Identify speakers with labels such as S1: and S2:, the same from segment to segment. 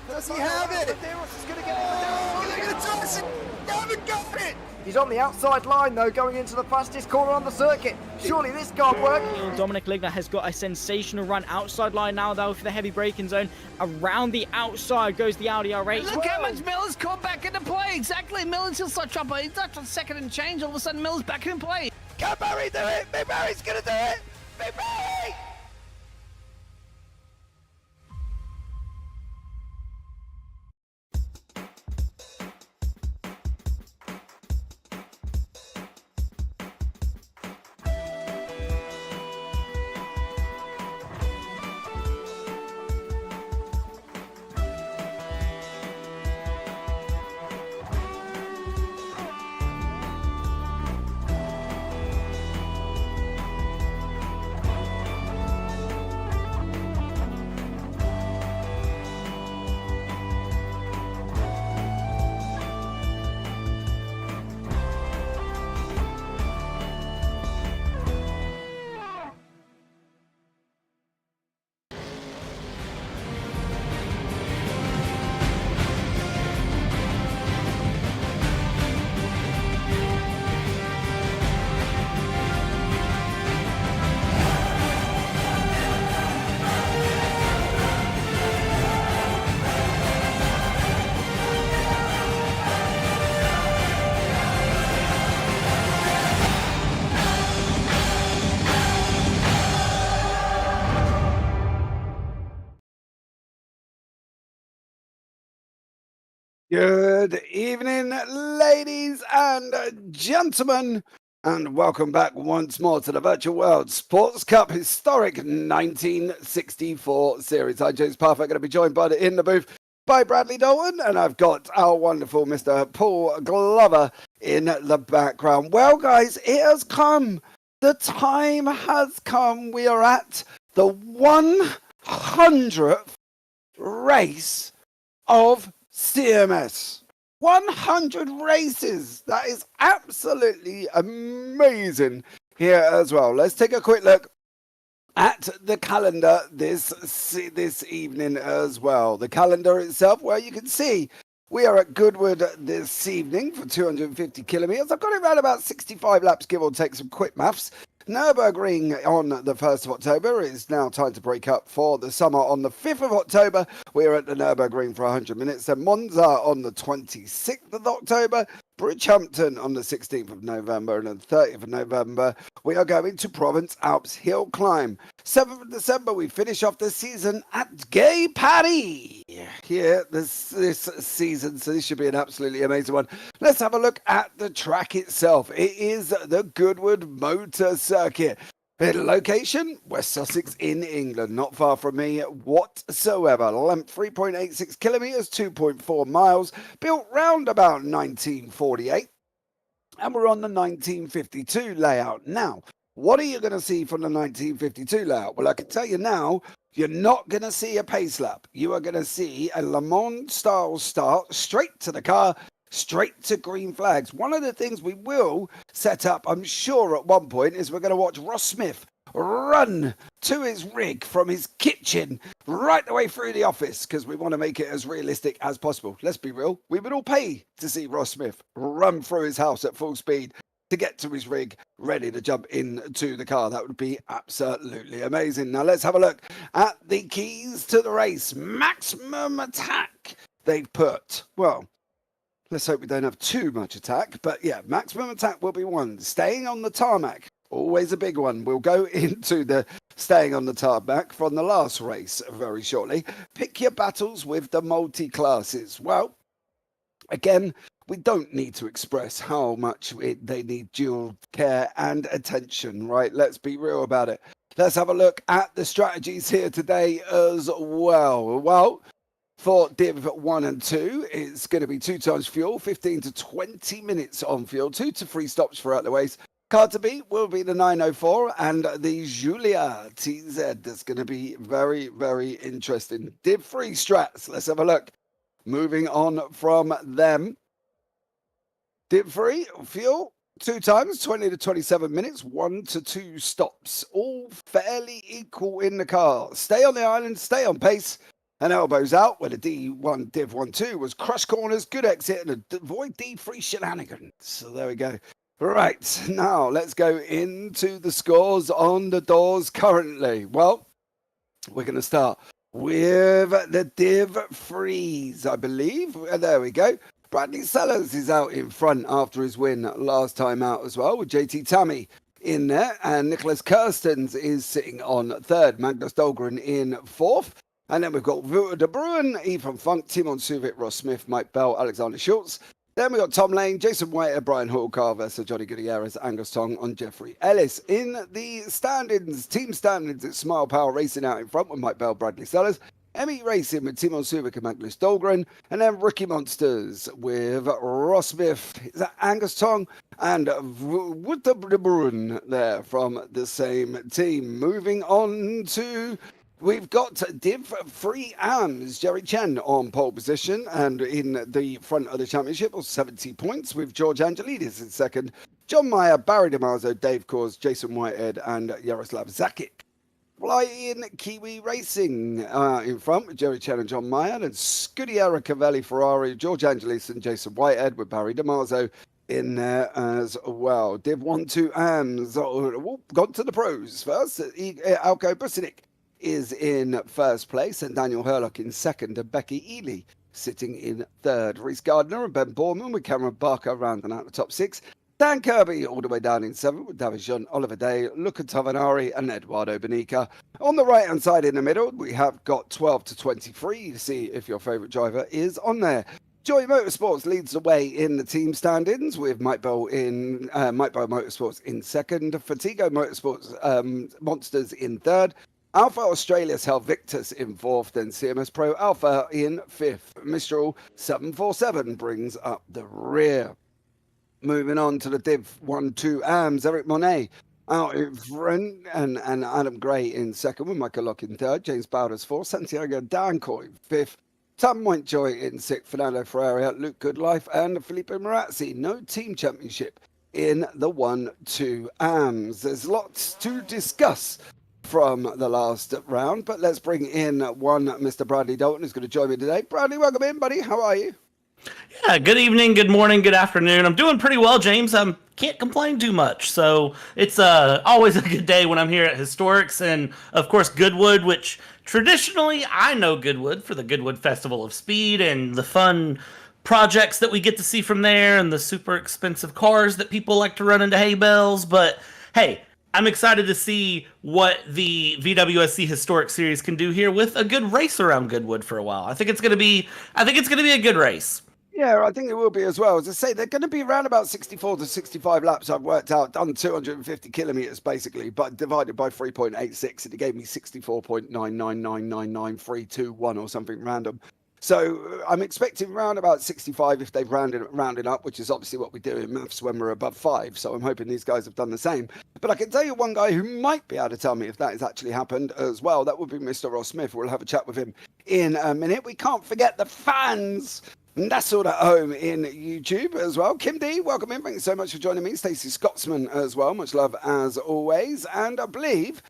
S1: Does he have it?
S2: Medeiros is going to get it.
S1: They're going to toss it. They haven't got it.
S3: He's on the outside line though, going into the fastest corner on the circuit. Surely this can't work.
S4: Dominic Ligner has got a sensational run outside line now though for the heavy braking zone. Around the outside goes the Audi R8.
S2: Look how much Miller's caught back into play. Exactly, Miller's still such trouble. He's not on second and change. All of a sudden, Miller's back in play.
S1: Can Barry do it? Big Barry's going to do it. Big Barry! Good evening, ladies and gentlemen, and welcome back once more to the Virtual World Sports Cup Historic 1964 Series. I'm James Parfait, going to be joined in the booth by Bradley Dalton, and I've got our wonderful Mr. Paul Glover in the background. Well, guys, it has come. The time has come. We are at the 100th race of CMS. 100 races. That is absolutely amazing here as well. Let's take a quick look at the calendar this evening as well. The calendar itself, well, you can see we are at Goodwood this evening for 250 kilometers. I've got it around about 65 laps, give or take some quick maths. Nürburgring on the 1st of October. It's now time to break up for the summer. On the 5th of October, we're at the Nürburgring for 100 minutes. Then Monza on the 26th of October. Bridgehampton on the 16th of November. And on the 30th of November, we are going to Provence Alps Hill Climb. 7th of December, we finish off the season at Gay Paris here this season. So this should be an absolutely amazing one. Let's have a look at the track itself. It is the Goodwood Motor Circuit. Location, West Sussex in England, not far from me whatsoever. Length 3.86 kilometres, 2.4 miles, built round about 1948, and we're on the 1952 layout. Now, what are you going to see from the 1952 layout? Well, I can tell you now, you're not going to see a pace lap. You are going to see a Le Mans style start, straight to the car, straight to green flags. One of the things we will set up, I'm sure at one point, is we're going to watch Ross Smith run to his rig from his kitchen right the way through the office, because we want to make it as realistic as possible. Let's be real, we would all pay to see Ross Smith run through his house at full speed to get to his rig, ready to jump into the car. That would be absolutely amazing. Now let's have a look at the keys to the race. Maximum attack they've put. Well, let's hope we don't have too much attack, but yeah, maximum attack will be one. Staying on the tarmac, always a big one. We'll go into the staying on the tarmac from the last race very shortly. Pick your battles with the multi-classes. Well, again, we don't need to express how much they need dual care and attention, right? Let's be real about it. Let's have a look at the strategies here today as well. Well, for Div 1 and 2, it's going to be 2 times fuel, 15 to 20 minutes on fuel, 2 to 3 stops throughout the race. Car to beat will be the 904 and the Giulia TZ. That's going to be very, very interesting. Div 3 strats, let's have a look. Moving on from them. Div 3 fuel, 2 times, 20 to 27 minutes, 1 to 2 stops. All fairly equal in the car. Stay on the island, stay on pace. and elbows out, where the D1 Div 1-2 was crush corners, good exit, and avoid D3 shenanigans. So there we go. Right, now let's go into the scores on the doors currently. Well, we're going to start with the Div 3s, I believe. There we go. Bradley Sellers is out in front after his win last time out as well, with JT Tammy in there, and Nicholas Kirstens is sitting on third, Magnus Dahlgren in fourth, and then we've got Wouter de Bruin, Ethan Funk, Timon Suvic, Ross Smith, Mike Bell, Alexander Schultz. Then we've got Tom Lane, Jason White, Brian Hall, Carver, Sir Johnny Gutierrez, Angus Tong on Jeffrey Ellis. In the standings, team standings, it's Smile Power Racing out in front with Mike Bell, Bradley Sellers. Emmy Racing with Timon Suvic and Magnus Dahlgren, and then Rookie Monsters with Ross Smith, is that Angus Tong, and Wouter de Bruin there from the same team. Moving on to, we've got Div 3 AMS, Jerry Chen on pole position, and in the front of the championship with 70 points, with George Angelidis in second, John Meyer, Barry DeMarzo, Dave Kors, Jason Whitehead, and Yaroslav Zakic. Fly-in Kiwi Racing in front with Jerry Chen and John Meyer, and Scudiera Cavelli Ferrari, George Angelis and Jason Whitehead with Barry DeMarzo in there as well. Div 1-2 AMS, gone to the pros first. Alko Businic is in first place, and Daniel Herlock in second, and Becky Ely sitting in third. Reese Gardner and Ben Borman with Cameron Barker rounding out the top six. Dan Kirby all the way down in seventh with David Jean, Oliver Day, Luca Tavanari and Eduardo Benica. On the right hand side in the middle, we have got 12 to 23 to see if your favourite driver is on there. Joy Motorsports leads the way in the team standings with Mike Bell Motorsports in second, Fatigo Motorsports Monsters in third, Alpha Australia's Hell Victus in fourth, then CMS Pro Alpha in fifth. Mistral 747 brings up the rear. Moving on to the Div 1-2 AMS, Eric Monet out in front, and Adam Gray in second, with Michael Locke in third, James Bowders fourth, Santiago Dancoy fifth, Tom Montjoy in sixth, Fernando Ferreira, Luke Goodlife, and Felipe Marazzi. No team championship in the 1-2 AMS. There's lots to discuss from the last round, but let's bring in one Mr. Bradley Dalton, who's going to join me today. Bradley, welcome in, buddy. How are you?
S5: Yeah, good evening, good morning, good afternoon. I'm doing pretty well, James. Can't complain too much. So it's always a good day when I'm here at Historics, and of course Goodwood, which traditionally I know Goodwood for the Goodwood Festival of Speed and the fun projects that we get to see from there and the super expensive cars that people like to run into hay bales. But hey, I'm excited to see what the VWSC Historic Series can do here with a good race around Goodwood for a while. I think it's gonna be a good race.
S1: Yeah, I think it will be as well. As I say, they're going to be around about 64 to 65 laps. I've worked out, done 250 kilometers basically, but divided by 3.86, and it gave me 64.999999321 or something random. So I'm expecting around about 65 if they've rounded up, which is obviously what we do in maths when we're above 5. So I'm hoping these guys have done the same. But I can tell you one guy who might be able to tell me if that has actually happened as well. That would be Mr. Ross Smith. We'll have a chat with him in a minute. We can't forget the fans nestled at home in YouTube as well. Kim D, welcome in. Thank you so much for joining me. Stacey Scotsman as well. Much love as always. And I believe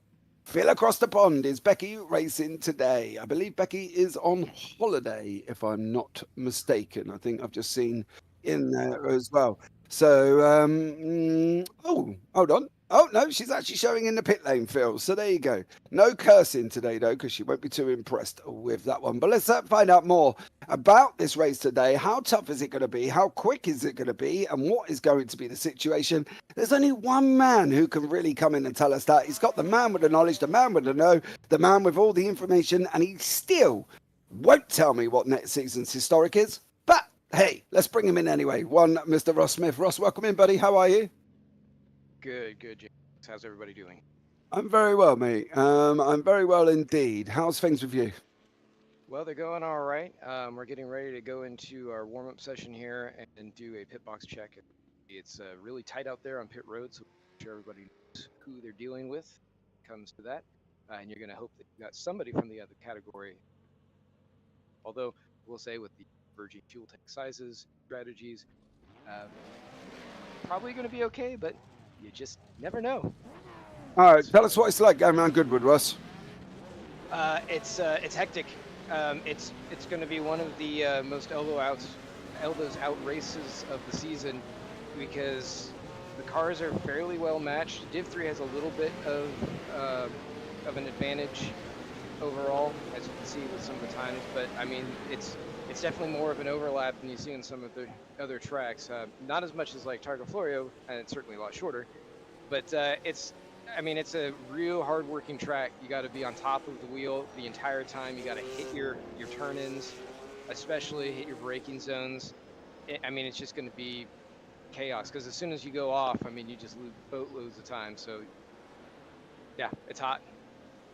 S1: Phil across the pond is Becky racing today. I believe Becky is on holiday, if I'm not mistaken. I think I've just seen in there as well. So, oh, hold on. Oh, no, she's actually showing in the pit lane, Phil. So there you go. No cursing today, though, because she won't be too impressed with that one. But let's find out more about this race today. How tough is it going to be? How quick is it going to be? And what is going to be the situation? There's only one man who can really come in and tell us that. He's got the man with the knowledge, the man with the know, the man with all the information, and he still won't tell me what next season's historic is. But, hey, let's bring him in anyway. One, Mr. Ross Smith. Ross, welcome in, buddy. How are you?
S6: Good, James. How's everybody doing?
S1: I'm very well, mate. I'm very well indeed. How's things with you?
S6: Well, they're going all right. We're getting ready to go into our warm-up session here and do a pit box check. It's really tight out there on pit road, so make sure everybody knows who they're dealing with when it comes to that. And you're going to hope that you got somebody from the other category. Although, we'll say with the converging fuel tank sizes, strategies, probably going to be okay, but you just never know.
S1: All right, tell us what it's like going around Goodwood, Russ.
S6: It's hectic. It's going to be one of the most elbows out races of the season because the cars are fairly well matched. Div 3 has a little bit of an advantage overall, as you can see with some of the times. But I mean, it's definitely more of an overlap than you see in some of the other tracks. Not as much as like Targa Florio, and it's certainly a lot shorter. But it's a real hard-working track. You got to be on top of the wheel the entire time. You got to hit your turn-ins, especially hit your braking zones. It's just going to be chaos because as soon as you go off, you just lose boatloads of time. So, yeah, it's hot.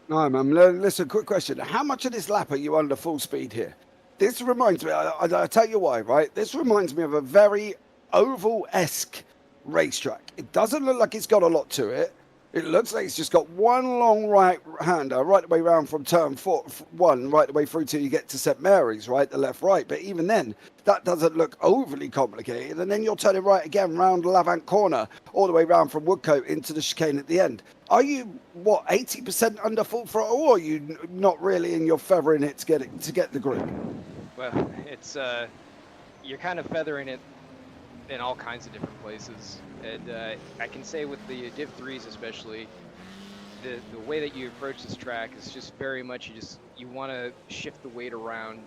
S1: No, man. Listen, quick question. How much of this lap are you under full speed here? This reminds me, I'll tell you why, right? This reminds me of a very oval-esque racetrack. It doesn't look like it's got a lot to it. It looks like it's just got one long right-hander right the way around from turn 1 right the way through till you get to St. Mary's, right, the left-right. But even then, that doesn't look overly complicated. And then you're turning right again round Lavant Corner all the way round from Woodcote into the chicane at the end. Are you, 80% under full throttle, or are you not really in your feathering it to get the grip?
S6: Well, it's you're kind of feathering it in all kinds of different places. And I can say with the Div 3s especially, the way that you approach this track is just very much you want to shift the weight around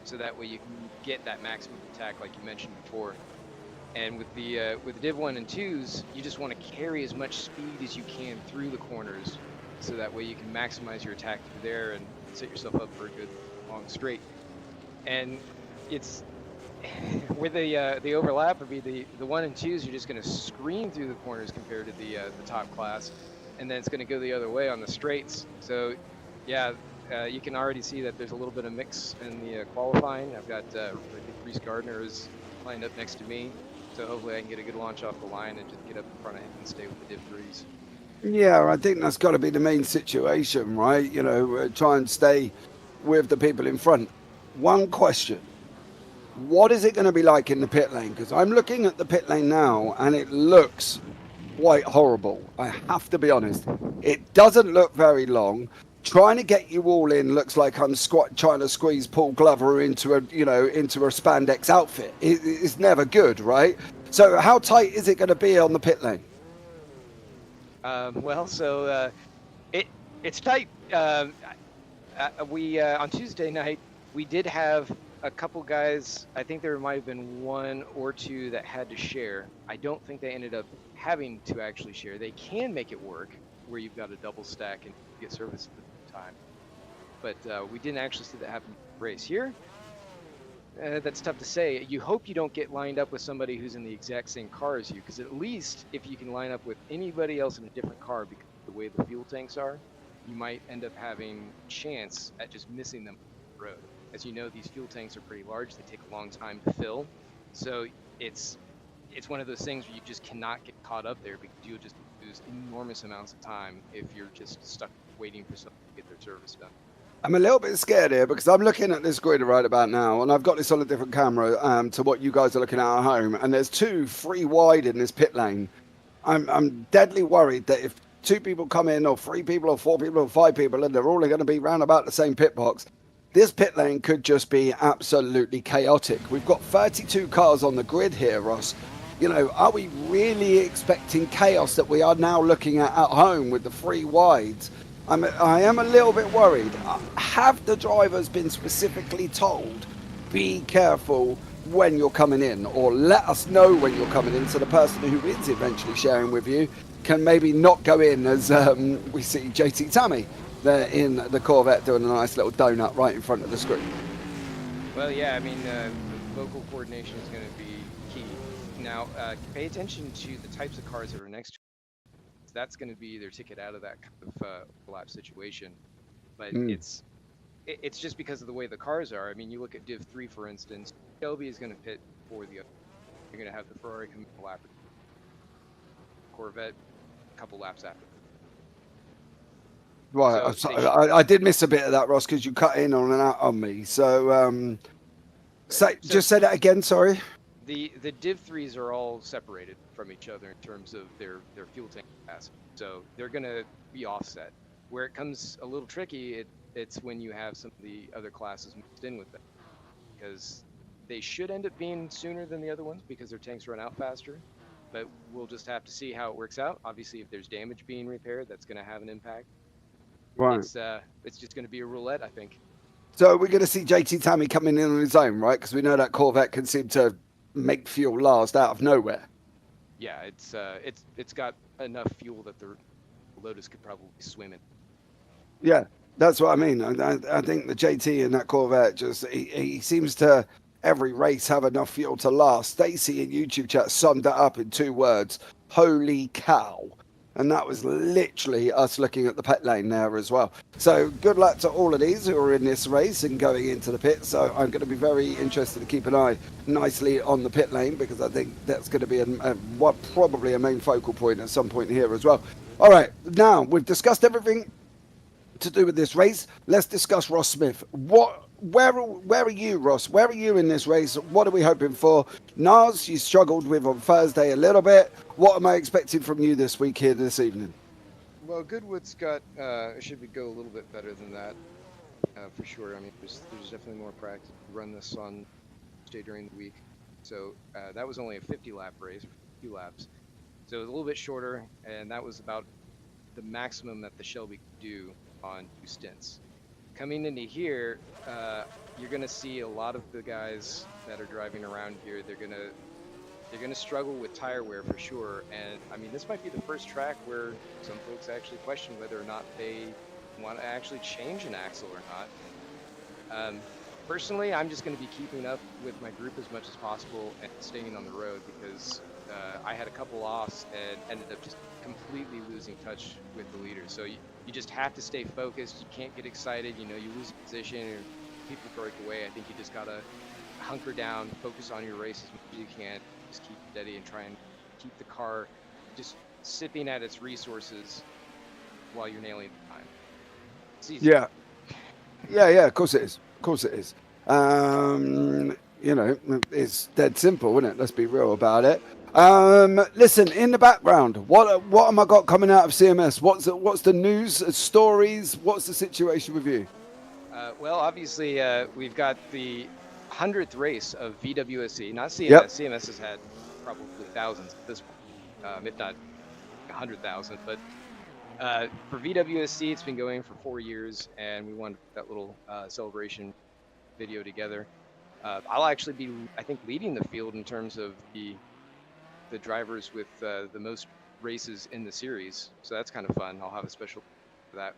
S6: so that way you can get that maximum attack like you mentioned before. And with the Div 1 and 2s, you just want to carry as much speed as you can through the corners so that way you can maximize your attack through there and set yourself up for a good long straight. And it's where the overlap would be the 1 and 2s, you're just going to scream through the corners compared to the top class, and then it's going to go the other way on the straights. So yeah, you can already see that there's a little bit of mix in the qualifying. I've got Reese Gardner is lined up next to me, so hopefully I can get a good launch off the line and just get up in front of him and stay with the Div 3s.
S1: Yeah, I think that's got to be the main situation, right? Try and stay with the people in front. One question. What is it going to be like in the pit lane? Because I'm looking at the pit lane now, and it looks quite horrible. I have to be honest. It doesn't look very long. Trying to get you all in looks like I'm trying to squeeze Paul Glover into a spandex outfit. It's never good, right? So how tight is it going to be on the pit lane?
S6: It's tight. We on Tuesday night we did have a couple guys. I think there might have been 1 or 2 that had to share. I don't think they ended up having to actually share. They can make it work where you've got a double stack and get service at the time. But we didn't actually see that happen in the race here. That's tough to say. You hope you don't get lined up with somebody who's in the exact same car as you, because at least if you can line up with anybody else in a different car because of the way the fuel tanks are, you might end up having a chance at just missing them on the road. As you know, these fuel tanks are pretty large. They take a long time to fill. So it's one of those things where you just cannot get caught up there because you'll just lose enormous amounts of time if you're just stuck waiting for someone to get their service done.
S1: I'm a little bit scared here because I'm looking at this grid right about now, and I've got this on a different camera to what you guys are looking at home, and there's 2 free wide in this pit lane. I'm deadly worried that if 2 people come in, or 3 people, or 4 people, or 5 people, and they're all going to be round about the same pit box, this pit lane could just be absolutely chaotic. We've got 32 cars on the grid here, Ross. Are we really expecting chaos that we are now looking at home with the 3 wides? I am a little bit worried. Have the drivers been specifically told, be careful when you're coming in, or let us know when you're coming in so the person who is eventually sharing with you can maybe not go in, as we see JT Tammy there in the Corvette doing a nice little donut right in front of the screen.
S6: Well, yeah, local coordination is going to be key. Now, pay attention to the types of cars that are next to you. That's going to be their ticket out of that kind of overlap situation. But it's just because of the way the cars are. You look at Div 3, for instance. Shelby is going to pit for the other. You're going to have the Ferrari come a lap. Corvette, a couple laps after.
S1: Right, I did miss a bit of that, Ross, because you cut in on and out on me. So, just say that again, sorry.
S6: The Div 3s are all separated from each other in terms of their fuel tank capacity. So they're going to be offset. Where it comes a little tricky, It's when you have some of the other classes mixed in with them, because they should end up being sooner than the other ones because their tanks run out faster. But we'll just have to see how it works out. Obviously, if there's damage being repaired, that's going to have an impact.
S1: Right.
S6: It's just going to be a roulette, I think.
S1: So we're going to see JT Tammy coming in on his own, right? Because we know that Corvette can seem to make fuel last out of nowhere.
S6: Yeah, it's got enough fuel that the Lotus could probably swim in.
S1: Yeah, that's what I mean. I think the JT in that Corvette just he seems to every race have enough fuel to last. Stacy in YouTube chat summed that up in 2 words: holy cow. And that was literally us looking at the pit lane there as well. So good luck to all of these who are in this race and going into the pit. So I'm going to be very interested to keep an eye nicely on the pit lane, because I think that's going to be probably a main focal point at some point here as well. All right, now we've discussed everything to do with this race. Let's discuss Ross Smith. Where are you, Ross? Where are you in this race? What are we hoping for? Nars, you struggled with on Thursday a little bit. What am I expecting from you this week here this evening?
S6: Well, Goodwood's got should go a little bit better than that, for sure. I mean, there's definitely more practice to run this on Tuesday during the week. So that was only a 50-lap race, a few laps. So it was a little bit shorter, and that was about the maximum that the Shelby could do on 2 stints. Coming into here, you're going to see a lot of the guys that are driving around here. They're going to struggle with tire wear for sure. And I mean, this might be the first track where some folks actually question whether or not they want to actually change an axle or not. Personally, I'm just going to be keeping up with my group as much as possible and staying on the road, because I had a couple offs and ended up just completely losing touch with the leader. So you just have to stay focused. You can't get excited. You lose position or people break away. I think you just got to hunker down, focus on your race as much as you can. Just keep steady and try and keep the car just sipping at its resources while you're nailing the time. It's easy.
S1: Yeah. Yeah, of course it is. Of course it is. It's dead simple, isn't it? Let's be real about it. Listen, in the background, what am I got coming out of CMS? What's the news, stories? What's the situation with you?
S6: Well, obviously, we've got the 100th race of VWSC, not CMS.
S1: Yep.
S6: CMS has had probably thousands at this point, if not 100,000. But for VWSC, it's been going for 4 years, and we wanted that little celebration video together. I'll actually be, I think, leading the field in terms of the drivers with the most races in the series, so that's kind of fun. I'll have a special for that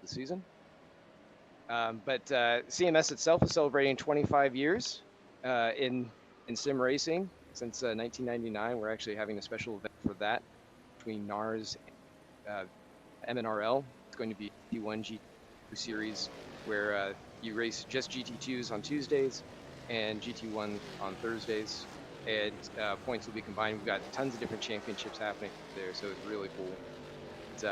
S6: this season. But CMS itself is celebrating 25 years in sim racing since 1999. We're actually having a special event for that between NARS and MNRL. It's going to be GT1 GT2 series where you race just GT2s on Tuesdays and GT1 on Thursdays, and points will be combined. We've got tons of different championships happening there, so it's really cool. It's,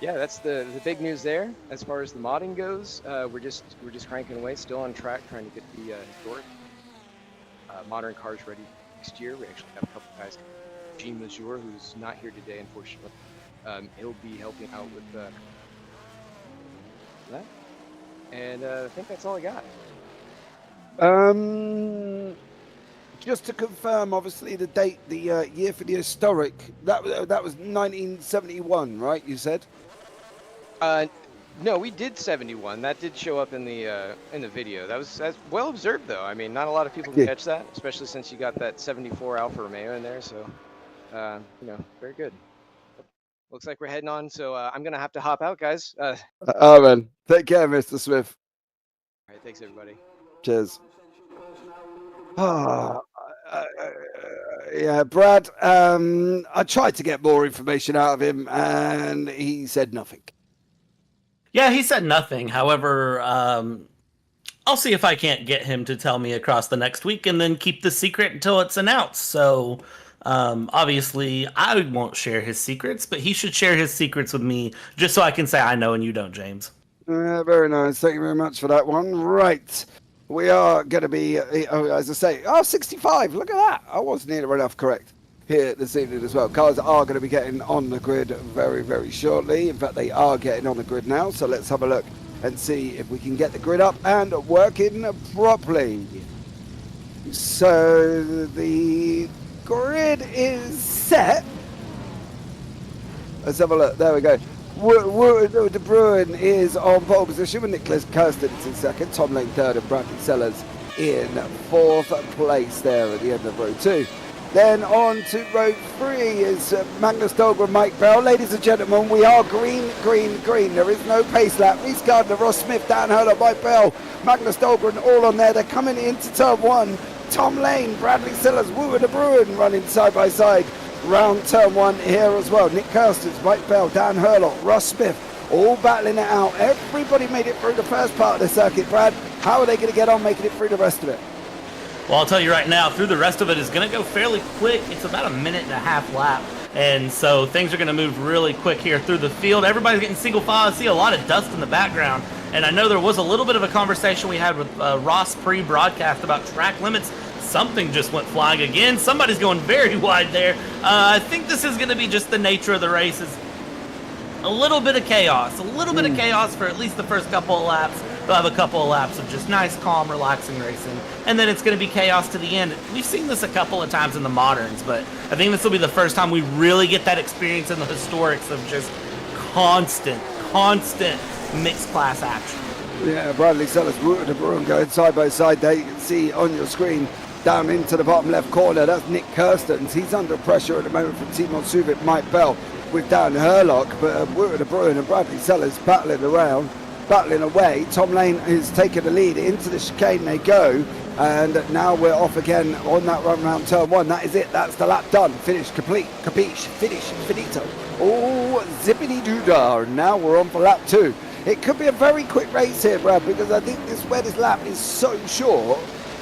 S6: yeah, that's the big news there. As far as the modding goes, we're just cranking away, still on track, trying to get the historic modern cars ready next year. We actually have a couple guys, Gene Mazur, who's not here today, unfortunately. He'll be helping out with that. And I think that's all I got.
S1: Just to confirm, obviously the date, the year for the historic, that was 1971, right? You said.
S6: No, we did 71. That did show up in the video. That's well observed, though. I mean, not a lot of people can catch that, especially since you got that 74 Alfa Romeo in there. So, very good. Looks like we're heading on, so I'm gonna have to hop out, guys.
S1: Oh man, take care, Mr. Smith.
S6: All right, thanks everybody.
S1: Cheers. Yeah, Brad. I tried to get more information out of him, and he said nothing.
S5: Yeah, he said nothing. However, I'll see if I can't get him to tell me across the next week, and then keep the secret until it's announced. So, obviously, I won't share his secrets, but he should share his secrets with me, just so I can say I know and you don't, James.
S1: Very nice. Thank you very much for that one. Right. We are going to be, as I say, 65. Look at that. I was near enough correct here this evening as well. Cars are going to be getting on the grid very, very shortly. In fact, they are getting on the grid now. So let's have a look and see if we can get the grid up and working properly. So the grid is set. Let's have a look. There we go. De Bruin is on pole position with Nicholas Kirstens in second, Tom Lane third, and Bradley Sellers in fourth place there at the end of row 2. Then on to row 3 is Magnus Dahlgren, Mike Bell. Ladies and gentlemen, we are green. There is no pace lap. Reese Gardner, Ross Smith, Dan Hurler, Mike Bell, Magnus Dahlgren all on there. They're coming into turn 1. Tom Lane, Bradley Sellers, De Bruin running side by side. Round turn 1 here as well. Nick Kirstens, Mike Bell, Dan Hurlock, Ross Smith, all battling it out. Everybody made it through the first part of the circuit, Brad. How are they going to get on making it through the rest of it?
S5: Well, I'll tell you right now, through the rest of it is going to go fairly quick. It's about a minute and a half lap. And so things are going to move really quick here through the field. Everybody's getting single file. I see a lot of dust in the background. And I know there was a little bit of a conversation we had with Ross pre-broadcast about track limits. Something just went flying again. Somebody's going very wide there. I think this is going to be just the nature of the races. A little bit of chaos. A little bit of chaos for at least the first couple of laps. They'll have a couple of laps of just nice, calm, relaxing racing. And then it's going to be chaos to the end. We've seen this a couple of times in the moderns, but I think this will be the first time we really get that experience in the historics of just constant mixed class action.
S1: Yeah, Bradley Sellers, De Bruin going side by side there. You can see on your screen down into the bottom left corner. That's Nick Kirstens. He's under pressure at the moment from Timon Suvic, Mike Bell with Dan Hurlock. But De Bruin and Bradley Sellers battling away. Tom Lane is taking the lead. Into the chicane they go. And now we're off again on that run round turn 1. That is it. That's the lap done. Finish, complete, capiche, finish, finito. Oh, zippity-doo-dah. Now we're on for lap 2. It could be a very quick race here, Brad, because I think this lap is so short.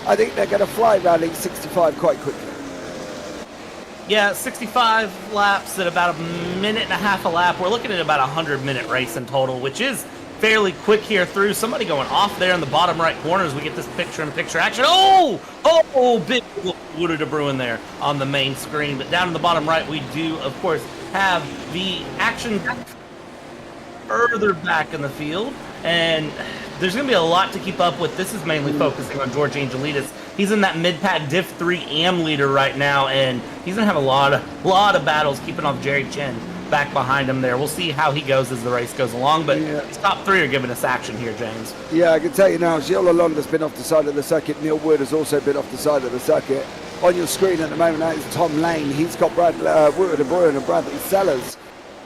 S1: I think they're going to fly rallying 65 quite quickly.
S5: Yeah, 65 laps at about a minute and a half a lap. We're looking at about a 100-minute race in total, which is fairly quick here through. Somebody going off there in the bottom right corner as we get this picture-in-picture action. Oh, big De Bruin there on the main screen. But down in the bottom right, we do, of course, have the action further back in the field. And there's going to be a lot to keep up with. This is mainly focusing on George Angelidis. He's in that mid-pack Div 3 AM leader right now, and he's going to have a lot of battles keeping off Jerry Chen back behind him there. We'll see how he goes as the race goes along, but these top 3 are giving us action here, James.
S1: Yeah, I can tell you now, Gilles Lalonde has been off the side of the circuit. Neil Wood has also been off the side of the circuit. On your screen at the moment, that is Tom Lane. He's got De Bruin and Bradley Sellers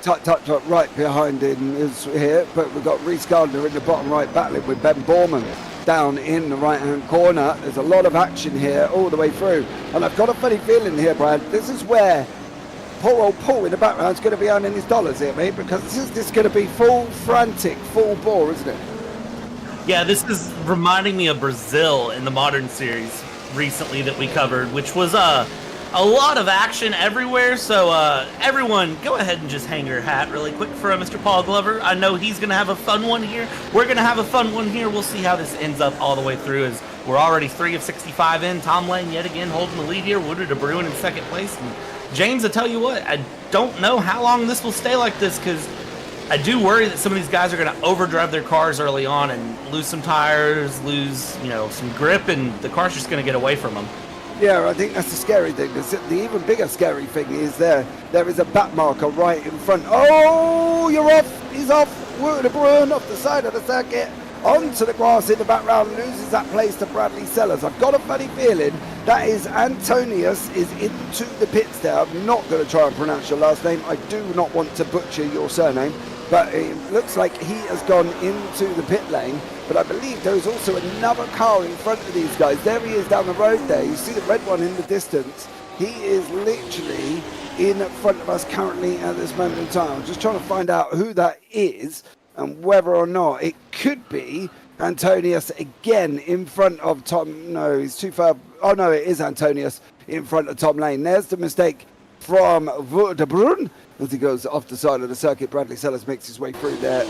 S1: tucked right behind him is here, but we've got Reese Gardner in the bottom right battling with Ben Borman down in the right hand corner. There's a lot of action here all the way through, and I've got a funny feeling here, Brad, this is where poor old Paul in the background is going to be earning his dollars here, mate, because this is going to be full bore, isn't it?
S5: Yeah, this is reminding me of Brazil in the modern series recently that we covered, which was a lot of action everywhere. So everyone, go ahead and just hang your hat really quick for Mr. Paul Glover. I know he's going to have a fun one here. We're going to have a fun one here. We'll see how this ends up all the way through, as we're already 3 of 65 in. Tom Lane yet again holding the lead here. De Bruin in second place. And James, I tell you what, I don't know how long this will stay like this, because I do worry that some of these guys are going to overdrive their cars early on and lose some tires, lose some grip, and the car's just going to get away from them.
S1: Yeah, I think that's the scary thing. The even bigger scary thing is there is a back marker right in front. Oh, you're off. He's off. De Bruin off the side of the circuit. Onto the grass in the background, loses that place to Bradley Sellers. I've got a funny feeling that is Antonius is into the pits there. I'm not going to try and pronounce your last name. I do not want to butcher your surname. But it looks like he has gone into the pit lane. But I believe there is also another car in front of these guys. There he is down the road there. You see the red one in the distance. He is literally in front of us currently at this moment in time. I'm just trying to find out who that is and whether or not it could be Antonius again in front of Tom. No, he's too far. Oh, no, it is Antonius in front of Tom Lane. There's the mistake from De Bruin as he goes off the side of the circuit. Bradley Sellers makes his way through there.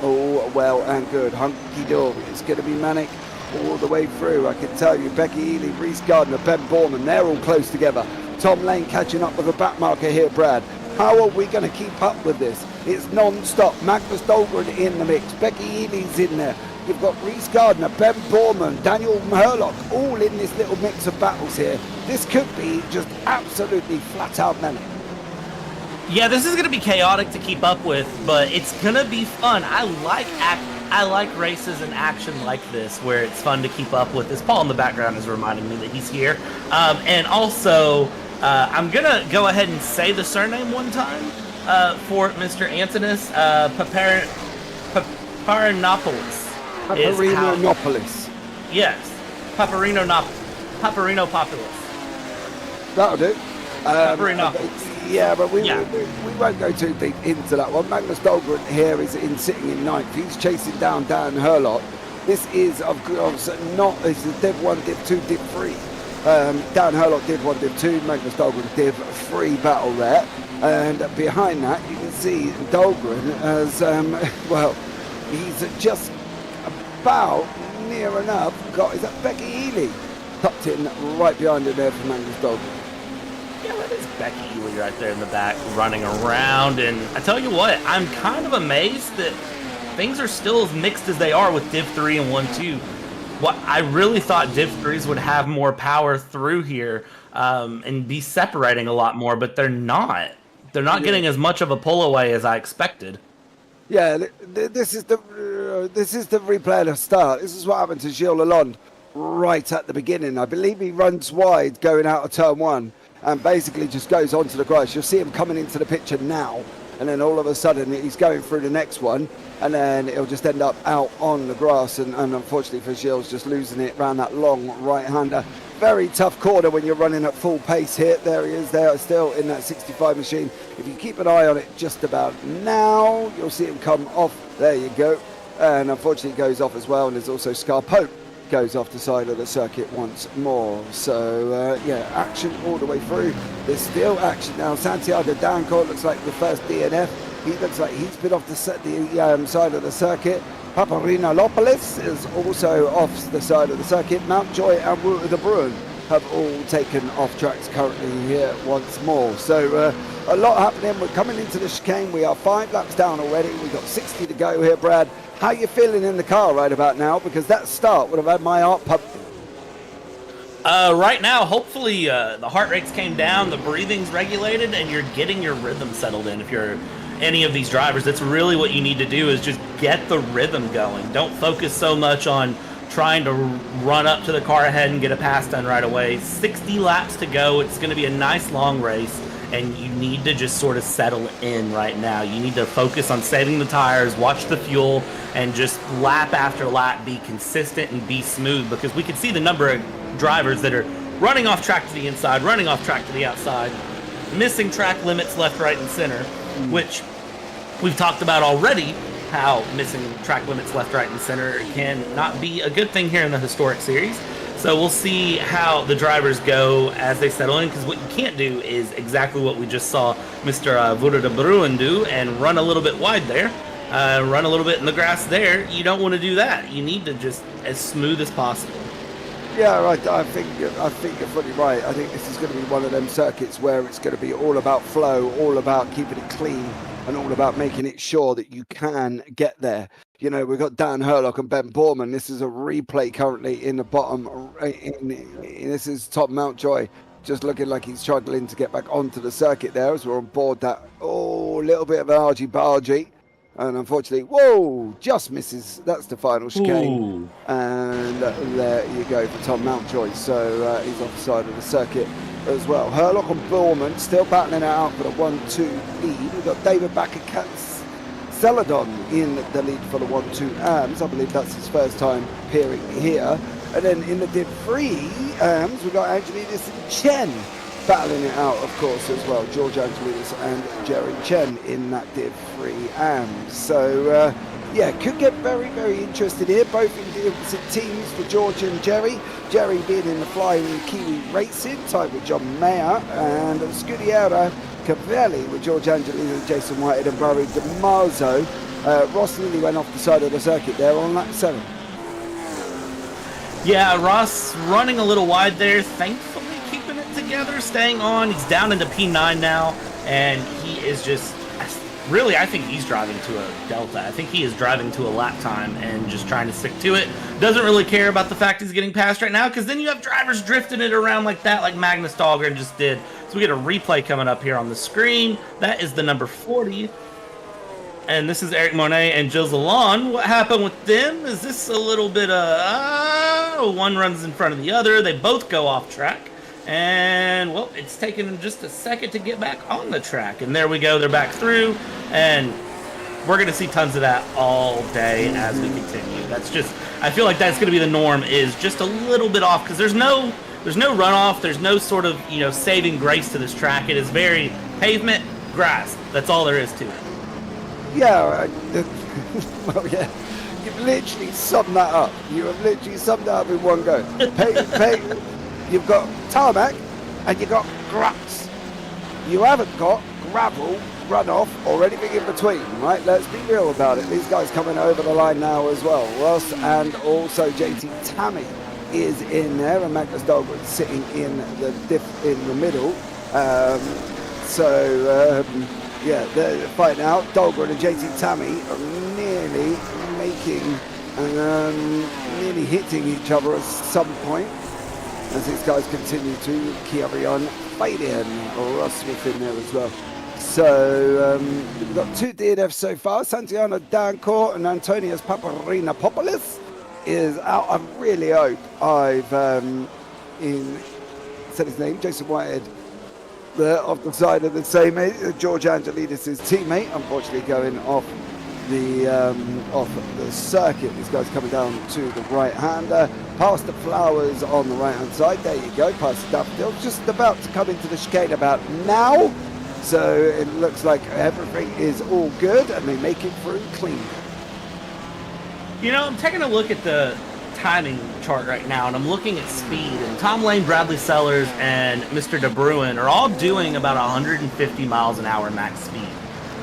S1: All well and good. Hunky-dory. It's going to be manic all the way through. I can tell you, Becky Ely, Reese Gardner, Ben Borman, they're all close together. Tom Lane catching up with a back marker here, Brad. How are we going to keep up with this? It's non-stop. Magnus Dahlgren in the mix. Becky Ely's in there. You've got Reese Gardner, Ben Borman, Daniel Herlock, all in this little mix of battles here. This could be just absolutely flat out manic.
S5: Yeah, this is going to be chaotic to keep up with, but it's going to be fun. I like races and action like this where it's fun to keep up with. This Paul in the background is reminding me that he's here. And also, I'm going to go ahead and say the surname one time for Mr. Antonis Paparinopoulos.
S1: Paparinopoulos.
S5: Yes, Paparinopoulos.
S1: That'll do.
S5: Paparinopoulos.
S1: Yeah, but we won't go too deep into that one. Magnus Dahlgren here is sitting in ninth. He's chasing down Dan Herlock. This is, of course, it's a Div 1, Div 2, Div 3. Dan Herlock Div 1, Div 2, Magnus Dahlgren Div 3 battle there. And behind that, you can see Dahlgren as, he's just about near enough is that Becky Ely tucked in right behind him there for Magnus Dahlgren.
S5: Yeah, that is Becky Ely right there in the back running around. And I tell you what, I'm kind of amazed that things are still as mixed as they are with Div 3 and 1-2. What I really thought Div 3s would have more power through here and be separating a lot more, but they're not. They're not getting as much of a pull away as I expected.
S1: Yeah, this is the replay at the start. This is what happened to Gilles Lalonde right at the beginning. I believe he runs wide going out of turn 1 and basically just goes onto the grass. You'll see him coming into the picture now, and then all of a sudden he's going through the next one, and then it'll just end up out on the grass, and unfortunately for Gilles, just losing it around that long right-hander. Very tough corner when you're running at full pace here. There he is there, still in that 65 machine. If you keep an eye on it just about now, you'll see him come off. There you go. And unfortunately goes off as well, and there's also Scar Pope goes off the side of the circuit once more. So action all the way through. There's still action now. Santiago Dancourt looks like the first DNF. He looks like he's been off the side of the circuit. Paparinopoulos is also off the side of the circuit. Mountjoy and Wood de Bruin have all taken off tracks currently here once more. So a lot happening. We're coming into the chicane. We are 5 laps down already. We've got 60 to go here, Brad. How are you feeling in the car right about now? Because that start would have had my heart pumping.
S5: Right now, hopefully the heart rates came down, the breathing's regulated, and you're getting your rhythm settled in. If you're any of these drivers, that's really what you need to do, is just get the rhythm going. Don't focus so much on trying to run up to the car ahead and get a pass done right away. 60 laps to go. It's going to be a nice long race, and you need to just sort of settle in right now. You need to focus on saving the tires, watch the fuel, and just lap after lap be consistent and be smooth, because we can see the number of drivers that are running off track to the inside, running off track to the outside, missing track limits left, right, and center, which we've talked about already, how missing track limits left, right, and center can not be a good thing here in the Historic Series. So we'll see how the drivers go as they settle in, because what you can't do is exactly what we just saw Mr. Wood de Bruin do and run a little bit wide there, run a little bit in the grass there. You don't want to do that. You need to just as smooth as possible.
S1: Yeah, right. I think you're fully right. I think this is going to be one of them circuits where it's going to be all about flow, all about keeping it clean, and all about making it sure that you can get there. You know, we've got Dan Herlock and Ben Borman. This is a replay currently in the bottom. This is Tom Mountjoy, just looking like he's struggling to get back onto the circuit there as we're on board that. Oh, a little bit of an argy-bargy. And unfortunately, whoa, just misses. That's the final chicane.
S5: Ooh.
S1: And there you go for Tom Mountjoy. So he's off the side of the circuit as well. Herlock and Borman still battling it out for the 1-2 lead. We've got David Celadon in the lead for the 1-2 AMS. I believe that's his first time appearing here. And then in the Div 3 AMS, we've got Angelides and Chen battling it out, of course, as well. George Angelides and Jerry Chen in that Div 3 AMS. So, could get very, very interested here. Both in the opposite teams for George and Jerry. Jerry being in the Flying Kiwi Racing, tied with John Mayer, and Scudiera Cavelli with George Angelides and Jason Whitehead and Barry DiMarzo. Ross nearly went off the side of the circuit there on lap 7.
S5: Yeah, Ross running a little wide there, thankfully keeping it together, staying on. He's down into P9 now, and he is just really, I think he's driving to a delta. I think he is driving to a lap time and just trying to stick to it. Doesn't really care about the fact he's getting passed right now, because then you have drivers drifting it around like that, like Magnus Dahlgren just did. So we get a replay coming up here on the screen. That is the number 40. And this is Eric Monet and Jill Zalon. What happened with them? Is this a little bit of one runs in front of the other? They both go off track. And, well, it's taken them just a second to get back on the track. And there we go. They're back through. And we're going to see tons of that all day as we continue. That's just, I feel like that's going to be the norm, is just a little bit off, because there's no runoff. There's no sort of, saving grace to this track. It is very pavement, grass. That's all there is to it.
S1: Yeah, well, yeah. You've literally summed that up. You have literally summed that up in one go. You've got tarmac and you've got grass. You haven't got gravel, runoff, or anything in between, right? Let's be real about it. These guys coming over the line now as well. Ross and also JT Tammy is in there, and Magnus Dahlgren sitting in the middle. Yeah, they're fighting out. Dahlgren and JT Tammy are nearly nearly hitting each other at some point as these guys continue to carry on fighting. Ross Smith in there as well. So we've got 2 DNFs so far. Santiano Dancourt and Antonius Paparinopoulos is out. I really hope I've said his name, Jason Whitehead. Off the side of the same George Angelidis' teammate, unfortunately going off the circuit. This guy's coming down to the right hander, past the flowers on the right hand side. There you go, past the daffodil, just about to come into the chicane about now. So it looks like everything is all good and they make it through clean.
S5: I'm taking a look at the timing chart right now, and I'm looking at speed, and Tom Lane, Bradley Sellers, and Mr. De Bruin are all doing about 150 miles an hour max speed.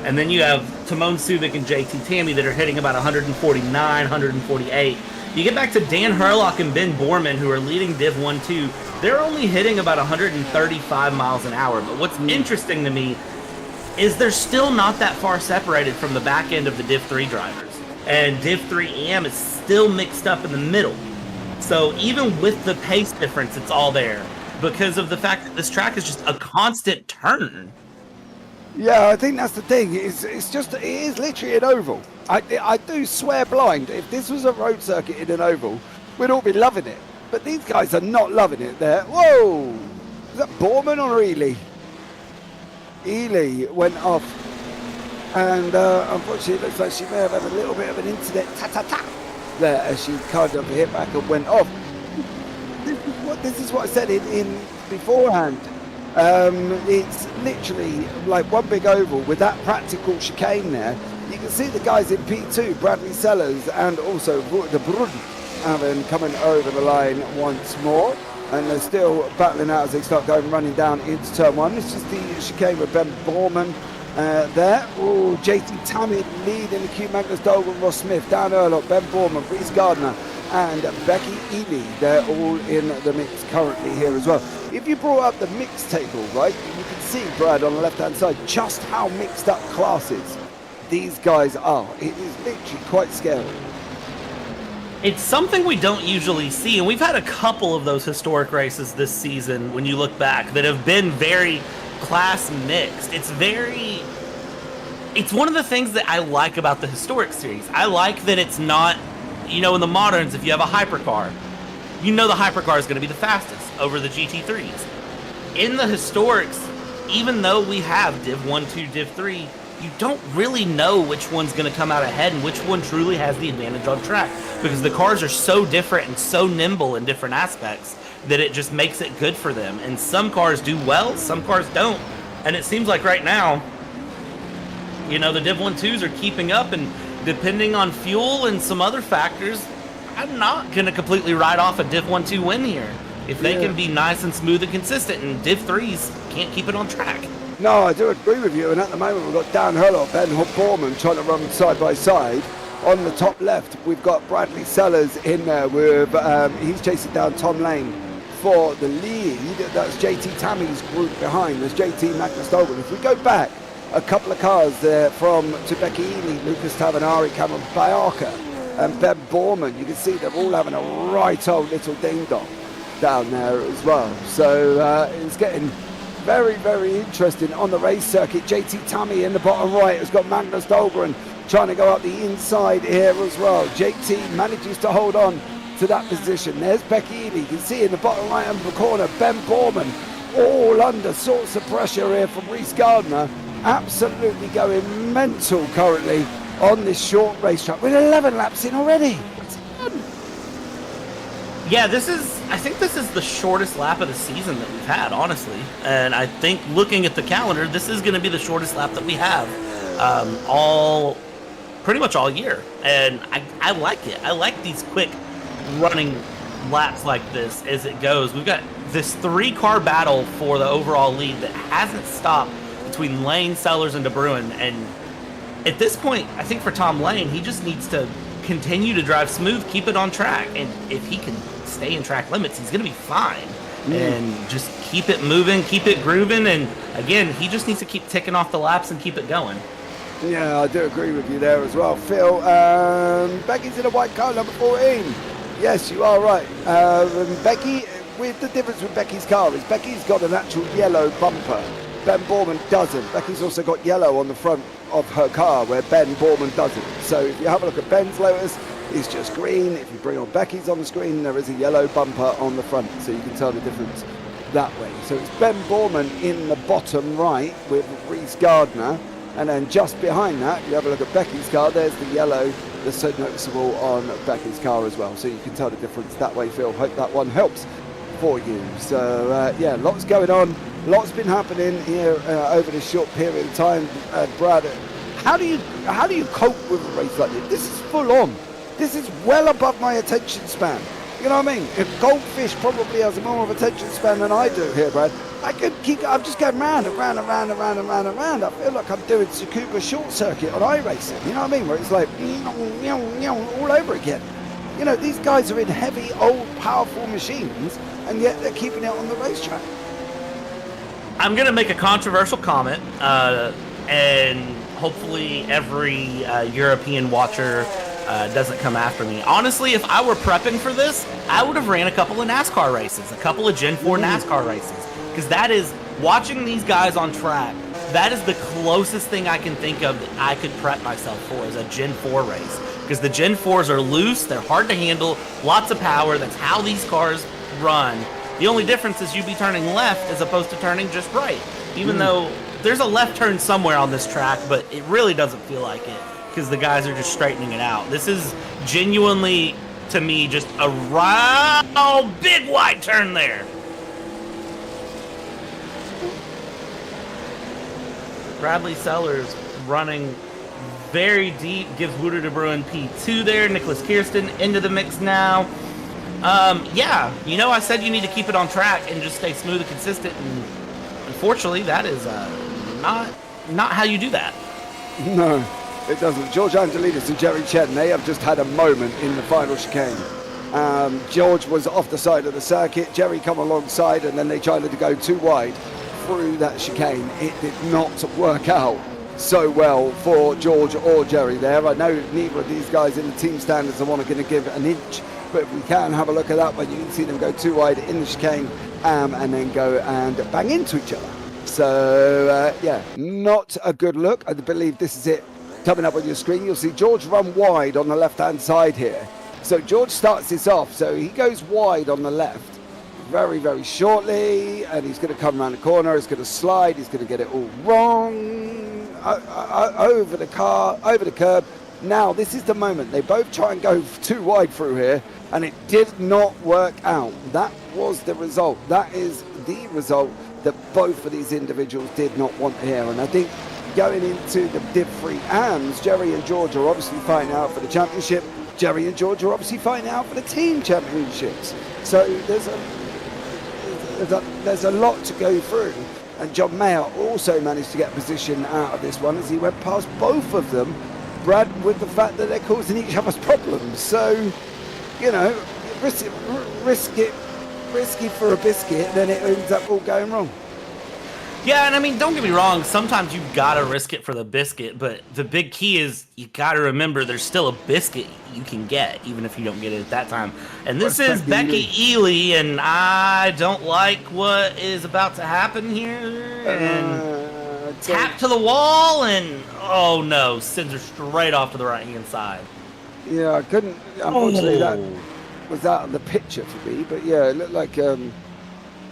S5: And then you have Timon Subic and JT Tammy that are hitting about 149, 148. You get back to Dan Hurlock and Ben Borman, who are leading Div 1-2. They're only hitting about 135 miles an hour. But what's interesting to me is they're still not that far separated from the back end of the Div 3 drivers. And Div 3 EM is still mixed up in the middle. So even with the pace difference, it's all there because of the fact that this track is just a constant turn.
S1: Yeah, I think that's the thing. It is literally an oval. I do swear blind, if this was a road circuit in an oval, we'd all be loving it. But these guys are not loving it there. Whoa! Is that Borman or Ely? Ely went off. And unfortunately, it looks like she may have had a little bit of an internet ta-ta-ta there as she kind of hit back and went off. This is what I said in beforehand. It's literally like one big oval with that practical chicane there. You can see the guys in P2, Bradley Sellers and also De Bruin, coming over the line once more. And they're still battling out as they start running down into turn 1. It's just the chicane with Ben Borman. There, JT Tammy leading the queue, Magnus Dahlgren, Ross Smith, Dan Earlock, Ben Borman, Reese Gardner, and Becky Ely. They're all in the mix currently here as well. If you brought up the mix table, right, you can see, Brad, on the left-hand side, just how mixed up classes these guys are. It is literally quite scary.
S5: It's something we don't usually see, and we've had a couple of those historic races this season, when you look back, that have been very class mixed. It's one of the things that I like about the historic series. I like that it's not, in the moderns, if you have a hypercar, the hypercar is going to be the fastest over the GT3s. In the historics, even though we have Div 1, 2, Div 3, you don't really know which one's going to come out ahead and which one truly has the advantage on track, because the cars are so different and so nimble in different aspects that it just makes it good for them. And some cars do well, some cars don't. And it seems like right now, the Div 1-2s are keeping up, and depending on fuel and some other factors, I'm not going to completely write off a Div 1-2 win here. If they can be nice and smooth and consistent, and Div 3s can't keep it on track.
S1: No, I do agree with you. And at the moment, we've got Dan Hurlock, Ben Borman trying to run side by side. On the top left, we've got Bradley Sellers in there with, he's chasing down Tom Lane for the lead. That's JT Tammy's group behind. There's JT Magnus Dahlgren. If we go back a couple of cars there from Becky Ely, Lucas Tavanari, Cameron Bayarka, and Ben Borman. You can see they're all having a right old little ding-dong down there as well. So it's getting very, very interesting on the race circuit. JT Tummy in the bottom right has got Magnus Dahlgren trying to go up the inside here as well. JT manages to hold on to that position. There's Becky Ely. You can see in the bottom right hand of the corner, Ben Borman, all under sorts of pressure here from Reese Gardner. Absolutely going mental currently on this short racetrack with 11 laps in already. It's fun.
S5: Yeah, I think this is the shortest lap of the season that we've had, honestly. And I think looking at the calendar, this is going to be the shortest lap that we have pretty much all year. And I like it. I like these quick running laps like this as it goes. We've got this 3-car battle for the overall lead that hasn't stopped between Lane, Sellers, and DeBruin. And at this point, I think for Tom Lane, he just needs to continue to drive smooth, keep it on track. And if he can stay in track limits, he's going to be fine. And just keep it moving, keep it grooving. And again, he just needs to keep ticking off the laps and keep it going.
S1: Yeah, I do agree with you there as well, Phil. Becky's in a white car, number 14. Yes, you are right. Becky, with the difference with Becky's car is Becky's got an actual yellow bumper. Ben Borman doesn't. Becky's also got yellow on the front of her car where Ben Borman doesn't. So if you have a look at Ben's Lotus, it's just green. If you bring on Becky's on the screen, there is a yellow bumper on the front, so you can tell the difference that way. So it's Ben Borman in the bottom right with Reese Gardner. And then just behind that, you have a look at Becky's car, there's the yellow that's so noticeable on Becky's car as well. So you can tell the difference that way, Phil. Hope that one helps for you. So, yeah, lots going on. Lots been happening here over this short period of time. Brad, how do you cope with a race like this? This is full on. This is well above my attention span. You know what I mean? If Goldfish probably has more of attention span than I do here, Brad, I'm just going round and round and round and round and round and round. I feel like I'm doing Tsukuba short circuit on iRacing. You know what I mean? Where it's like all over again. You know, these guys are in heavy, old, powerful machines, and yet they're keeping it on the racetrack.
S5: I'm going to make a controversial comment, and hopefully every European watcher doesn't come after me. Honestly, if I were prepping for this, I would have ran a couple of NASCAR races, a couple of Gen 4 NASCAR races, because that is, watching these guys on track, that is the closest thing I can think of that I could prep myself for is a Gen 4 race, because the Gen 4s are loose, they're hard to handle, lots of power, that's how these cars run. The only difference is you be turning left as opposed to turning just right, even though there's a left turn somewhere on this track, but it really doesn't feel like it, because the guys are just straightening it out. This is genuinely, to me, just a big wide turn there. Bradley Sellers running very deep, gives Wouter de Bruin P2 there. Nicholas Kirsten into the mix now. Yeah, you know, I said you need to keep it on track and just stay smooth and consistent, and unfortunately, that is not how you do that.
S1: No. It doesn't. George Angelidis and Jerry Chen, they have just had a moment in the final chicane. George was off the side of the circuit. Jerry come alongside, and then they tried to go too wide through that chicane. It did not work out so well for George or Jerry there. I know neither of these guys in the team standards are going to give an inch, but if we can have a look at that one, you can see them go too wide in the chicane and then go and bang into each other. So, yeah, not a good look. I believe this is it. Coming up on your screen, you'll see George run wide on the left-hand side here. So George starts this off, so he goes wide on the left very, very shortly, and he's going to come around the corner, he's going to slide, he's going to get it all wrong, over the car, over the curb. Now, this is the moment. They both try and go too wide through here, and it did not work out. That was the result. That is the result that both of these individuals did not want here, and I think going into the Div 3 AMs, Jerry and George are obviously fighting out for the championship. Jerry and George are obviously fighting out for the team championships. So there's a lot to go through. And John Mayer also managed to get a position out of this one as he went past both of them, Brad, with the fact that they're causing each other's problems. So, you know, risky for a biscuit, then it ends up all going wrong.
S5: Yeah, and I mean, don't get me wrong. Sometimes you gotta risk it for the biscuit, but the big key is you gotta remember there's still a biscuit you can get, even if you don't get it at that time. And this is Becky Ely, and I don't like what is about to happen here. And tap to the wall, and oh no, sends her straight off to the right-hand side.
S1: Yeah, I couldn't. Unfortunately, that was out of the picture for me. But yeah, it looked like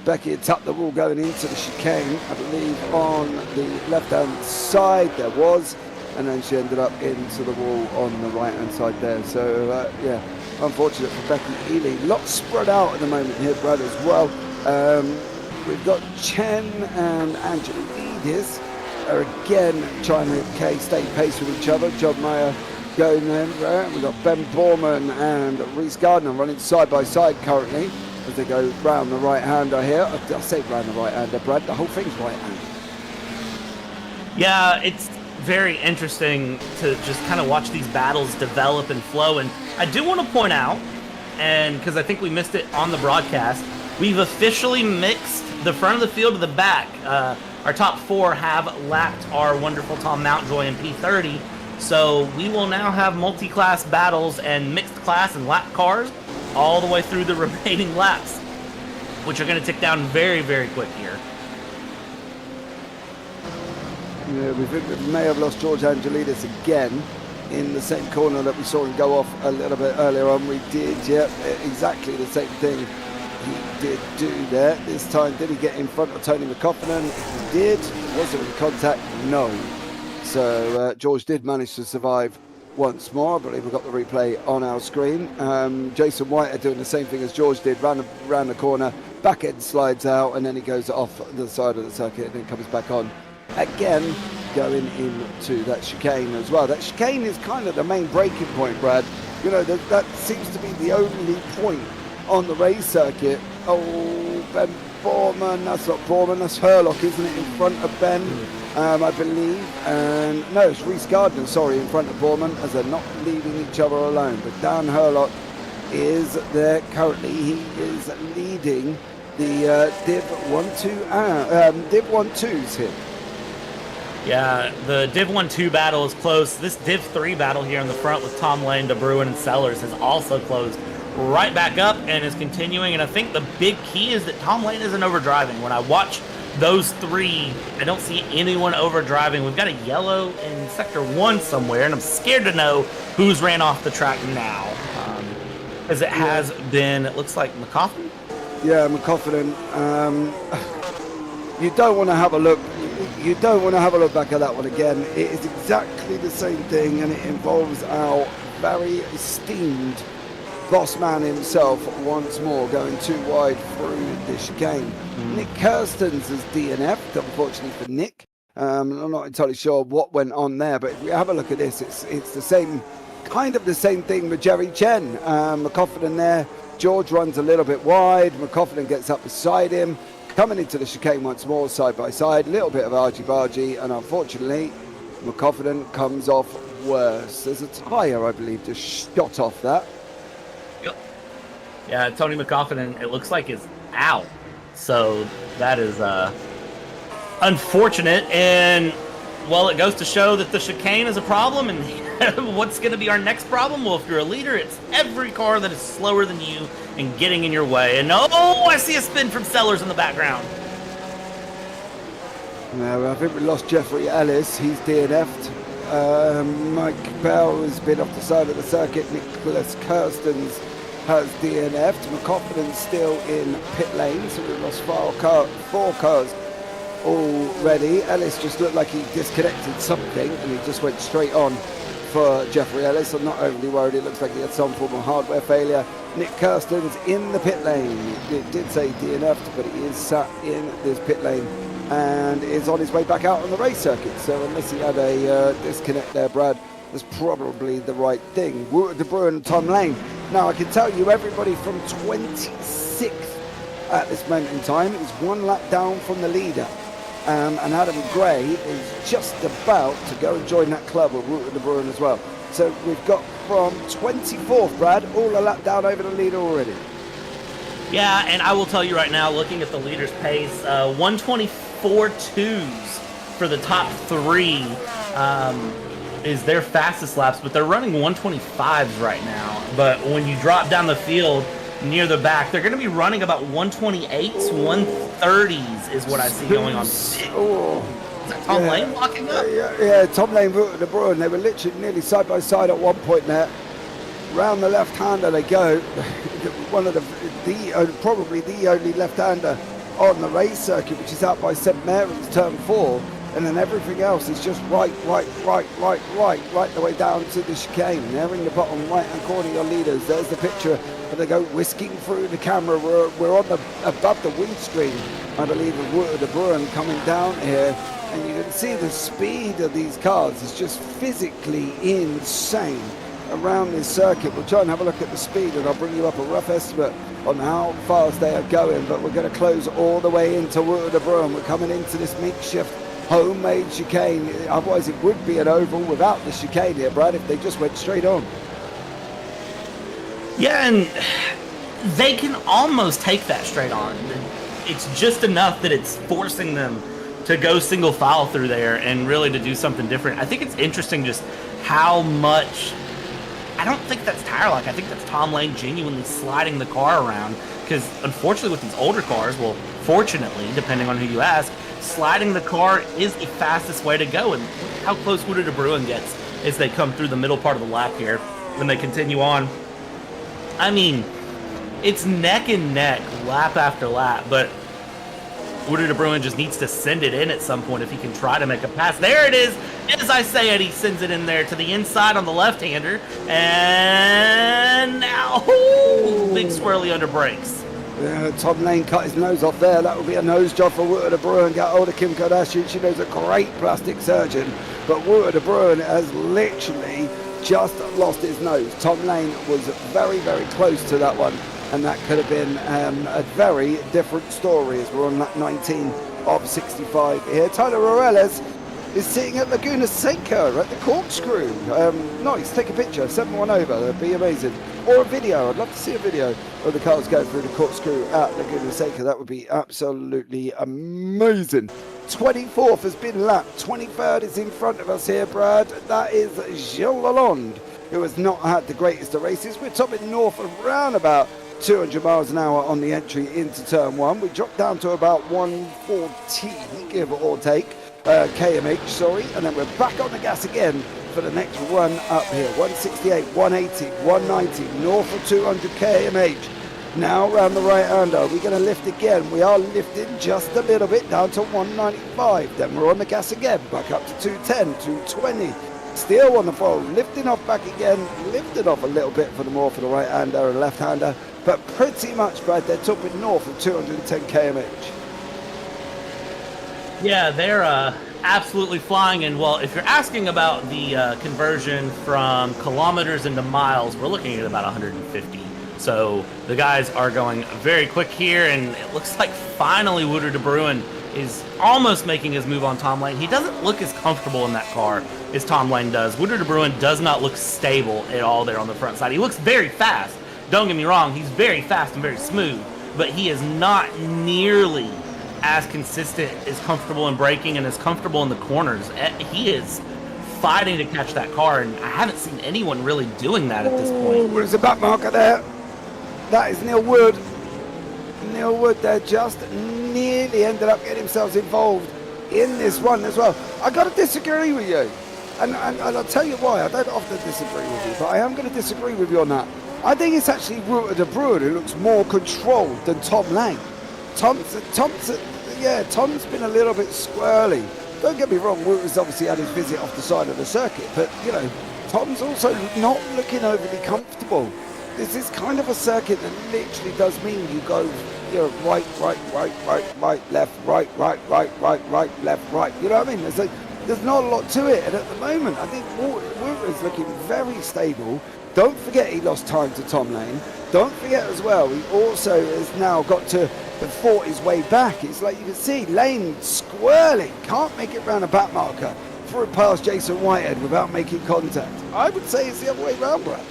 S1: Becky had tapped the wall going into the chicane. I believe on the left-hand side there was, and then she ended up into the wall on the right-hand side there. So yeah, unfortunate for Becky Ely. Lots spread out at the moment here, Brad, as well. We've got Chen and Angelidis are again trying to stay pace with each other. John Mayer going there. We've got Ben Borman and Reese Gardner running side by side currently as they go round the right-hander here. I say round the right-hander, Brad. The whole thing's right-hander.
S5: Yeah, it's very interesting to just kind of watch these battles develop and flow. And I do want to point out, and because I think we missed it on the broadcast, we've officially mixed the front of the field to the back. Our top four have lapped our wonderful Tom Mountjoy in P30. So we will now have multi-class battles and mixed class and lap cars all the way through the remaining laps, which are going to tick down very, very quick here.
S1: Yeah, we may have lost George Angelidis again in the same corner that we saw him go off a little bit earlier on. We did, yeah, exactly the same thing he did do there. This time, did he get in front of Tony McCoffin? He did. Was there any contact? No. So George did manage to survive once more. I believe we've got the replay on our screen. Jason White are doing the same thing as George did, round the corner, back end slides out, and then he goes off the side of the circuit and then comes back on again, going into that chicane as well. That chicane is kind of the main breaking point, Brad. You know, that seems to be the only point on the race circuit. Oh, Ben Borman, that's not Borman, that's Herlock, isn't it, in front of Ben? I believe, and no, it's Reese Gardner, sorry, in front of Borman, as they're not leaving each other alone. But Dan Herlock is there currently. He is leading the Div 1-2s here.
S5: Yeah, the Div 1-2 battle is close. This Div 3 battle here in the front with Tom Lane, DeBruin, and Sellers has also closed right back up and is continuing. And I think the big key is that Tom Lane isn't overdriving. When I watch those three, I don't see anyone overdriving. We've got a yellow in Sector 1 somewhere, and I'm scared to know who's ran off the track now. As it has been, it looks like McCoffin?
S1: Yeah, McCoffin. You don't want to have a look. You don't want to have a look back at that one again. It is exactly the same thing, and it involves our very esteemed boss man himself once more going too wide through the chicane. Nick Kirstens has DNF'd, unfortunately for Nick. I'm not entirely sure what went on there, but if we have a look at this, it's the same, kind of the same thing with Jerry Chen. McCoffin there, George runs a little bit wide, McCoffin gets up beside him, coming into the chicane once more, side by side, a little bit of argy-bargy, and unfortunately, McCoffin comes off worse. There's a tyre, I believe, just shot off that.
S5: Yeah, Tony McCoffin, it looks like, is out. So that is unfortunate. And, well, it goes to show that the chicane is a problem. And what's going to be our next problem? Well, if you're a leader, it's every car that is slower than you and getting in your way. And, oh, I see a spin from Sellers in the background.
S1: No, I think we lost Jeffrey Ellis. He's DNF'd. Mike Bell has been off the side of the circuit. Nicholas Kirstens has DNF'd. McCoffin still in pit lane, so we've lost four cars already. Ellis just looked like he disconnected something and he just went straight on for Jeffrey Ellis. I'm not overly worried. It looks like he had some form of hardware failure. Nick Kirsten's in the pit lane. It did say DNF'd, but he is sat in this pit lane and is on his way back out on the race circuit. So unless he had a disconnect there, Brad, that's probably the right thing. DeBruin and Tom Lane. Now, I can tell you everybody from 26th at this moment in time is one lap down from the leader. And Adam Gray is just about to go and join that club with DeBruin as well. So we've got from 24th, Brad, all a lap down over the leader already.
S5: Yeah, and I will tell you right now, looking at the leader's pace, 124.2s for the top three is their fastest laps, but they're running 125s right now. But when you drop down the field near the back, they're going to be running about 128s, 130s is what I see going on.
S1: Oh.
S5: Is that Tom Lane walking up?
S1: Yeah, Tom Lane, Wouter de Bruin, they were literally nearly side by side at one point there. Round the left-hander they go. One of probably the only left-hander on the race circuit, which is out by St Mary's, turn 4, and then everything else is just right the way down to the chicane. They're in the bottom right-hand corner, your leaders. There's the picture, and they go whisking through the camera. We're on above the windscreen, I believe, of Wouter de Bruin coming down here, and you can see the speed of these cars is just physically insane around this circuit. We'll try and have a look at the speed, and I'll bring you up a rough estimate on how fast they are going, but we're going to close all the way into Wouter de Bruin. We're coming into this makeshift homemade chicane. Otherwise it would be an oval without the chicane here, Brad, if they just went straight on.
S5: Yeah, and they can almost take that straight on. It's just enough that it's forcing them to go single file through there and really to do something different. I think it's interesting just how much. I don't think that's tire lock. I think that's Tom Lane genuinely sliding the car around, because unfortunately with these older cars, well, fortunately, depending on who you ask, sliding the car is the fastest way to go. And how close Wouter de Bruin gets as they come through the middle part of the lap here when they continue on. I mean, it's neck and neck lap after lap, but Wouter de Bruin just needs to send it in at some point if he can try to make a pass. There it is. As I say it, he sends it in there to the inside on the left-hander. And now, big swirly under brakes.
S1: Yeah, Tom Lane cut his nose off there. That would be a nose job for Wouter de Bruin. Get hold of Kim Kardashian. She knows a great plastic surgeon. But Wouter de Bruin has literally just lost his nose. Tom Lane was very, very close to that one, and that could have been a very different story as we're on lap 19 of 65 here. Tyler Morales is sitting at Laguna Seca at the corkscrew. Nice, take a picture, send one over, that'd be amazing. Or a video, I'd love to see a video of the cars going through the corkscrew at Laguna Seca. That would be absolutely amazing. 24th has been lapped, 23rd is in front of us here, Brad. That is Gilles Lalonde, who has not had the greatest of races. We're topping north around about 200 miles an hour on the entry into turn 1. We dropped down to about 114, give or take. kmh, sorry, and then we're back on the gas again for the next run up here. 168, 180, 190, north of 200 kmh. Now round the right-hander, we're going to lift again. We are lifting just a little bit down to 195. Then we're on the gas again, back up to 210, 220. Still on the fold, lifting off back again, lifted off a little bit for the right-hander and left-hander, but pretty much, Brad, they're topping north of 210 kmh.
S5: Yeah, they're absolutely flying. And, well, if you're asking about the conversion from kilometers into miles, we're looking at about 150. So the guys are going very quick here, and it looks like finally Wouter de Bruin is almost making his move on Tom Lane. He doesn't look as comfortable in that car as Tom Lane does. Wouter de Bruin does not look stable at all there on the front side. He looks very fast. Don't get me wrong, he's very fast and very smooth, but he is not nearly as consistent, as comfortable in braking, and as comfortable in the corners. He is fighting to catch that car, and I haven't seen anyone really doing that at this point.
S1: There's a back marker there. That is Neil Wood. Neil Wood there just nearly ended up getting themselves involved in this one as well. I got to disagree with you, and I'll tell you why. I don't often disagree with you, but I am going to disagree with you on that. I think it's actually Wouter de Bruin who looks more controlled than Tom Lane. Tom's been a little bit squirrely. Don't get me wrong, Wouter's obviously had his visit off the side of the circuit, but, you know, Tom's also not looking overly comfortable. This is kind of a circuit that literally does mean you go, you know, right, left, right, left, right. You know what I mean? There's not a lot to it, and at the moment, I think Wouter is looking very stable. Don't forget he lost time to Tom Lane. Don't forget as well, he also has now got to have fought his way back. It's like you can see Lane squirreling, can't make it round a back marker, through past Jason Whitehead without making contact. I would say it's the other way round, Brad.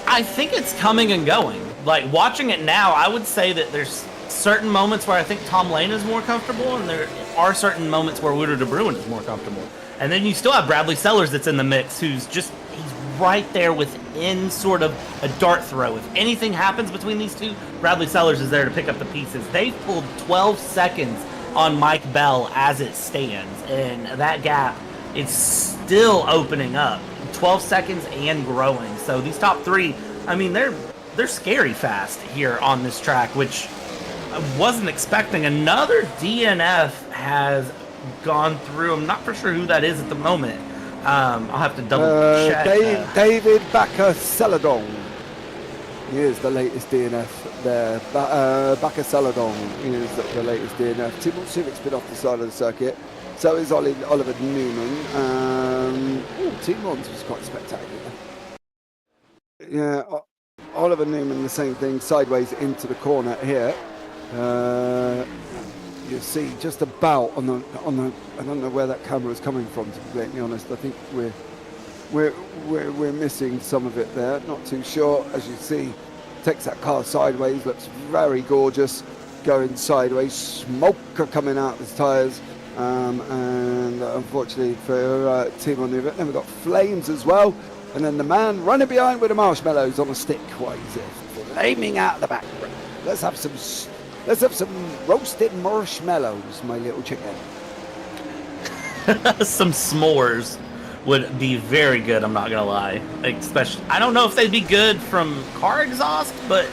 S5: I I think it's coming and going. Like, watching it now, I would say that there's certain moments where I think Tom Lane is more comfortable, and there are certain moments where Wouter de Bruin is more comfortable. And then you still have Bradley Sellers that's in the mix, he's right there within sort of a dart throw. If anything happens between these two, Bradley Sellers is there to pick up the pieces. They've pulled 12 seconds on Mike Bell as it stands, and that gap is still opening up. 12 seconds and growing. So these top three, I mean, they're scary fast here on this track, which I wasn't expecting. Another DNF has gone through. I'm not for sure who that is at the moment. I'll have to double check.
S1: David Bakker-Celadon. He is the latest DNF there. Bakker-Celadon is the latest DNF. Timon Civic's been off the side of the circuit. So is Oliver Newman. Timon's was quite spectacular. Yeah, Oliver Newman, the same thing, sideways into the corner here. You see just about on the I don't know where that camera is coming from, to be completely honest. I think we're missing some of it there, not too sure. As you see, takes that car sideways, looks very gorgeous going sideways, smoke coming out of his tyres, and unfortunately for Timon Newman, then we've got flames as well, and then the man running behind with the marshmallows on a stick. What is it? Flaming out the back. Let's have some roasted marshmallows, my little chicken.
S5: Some s'mores would be very good, I'm not gonna lie. Especially, I don't know if they'd be good from car exhaust, but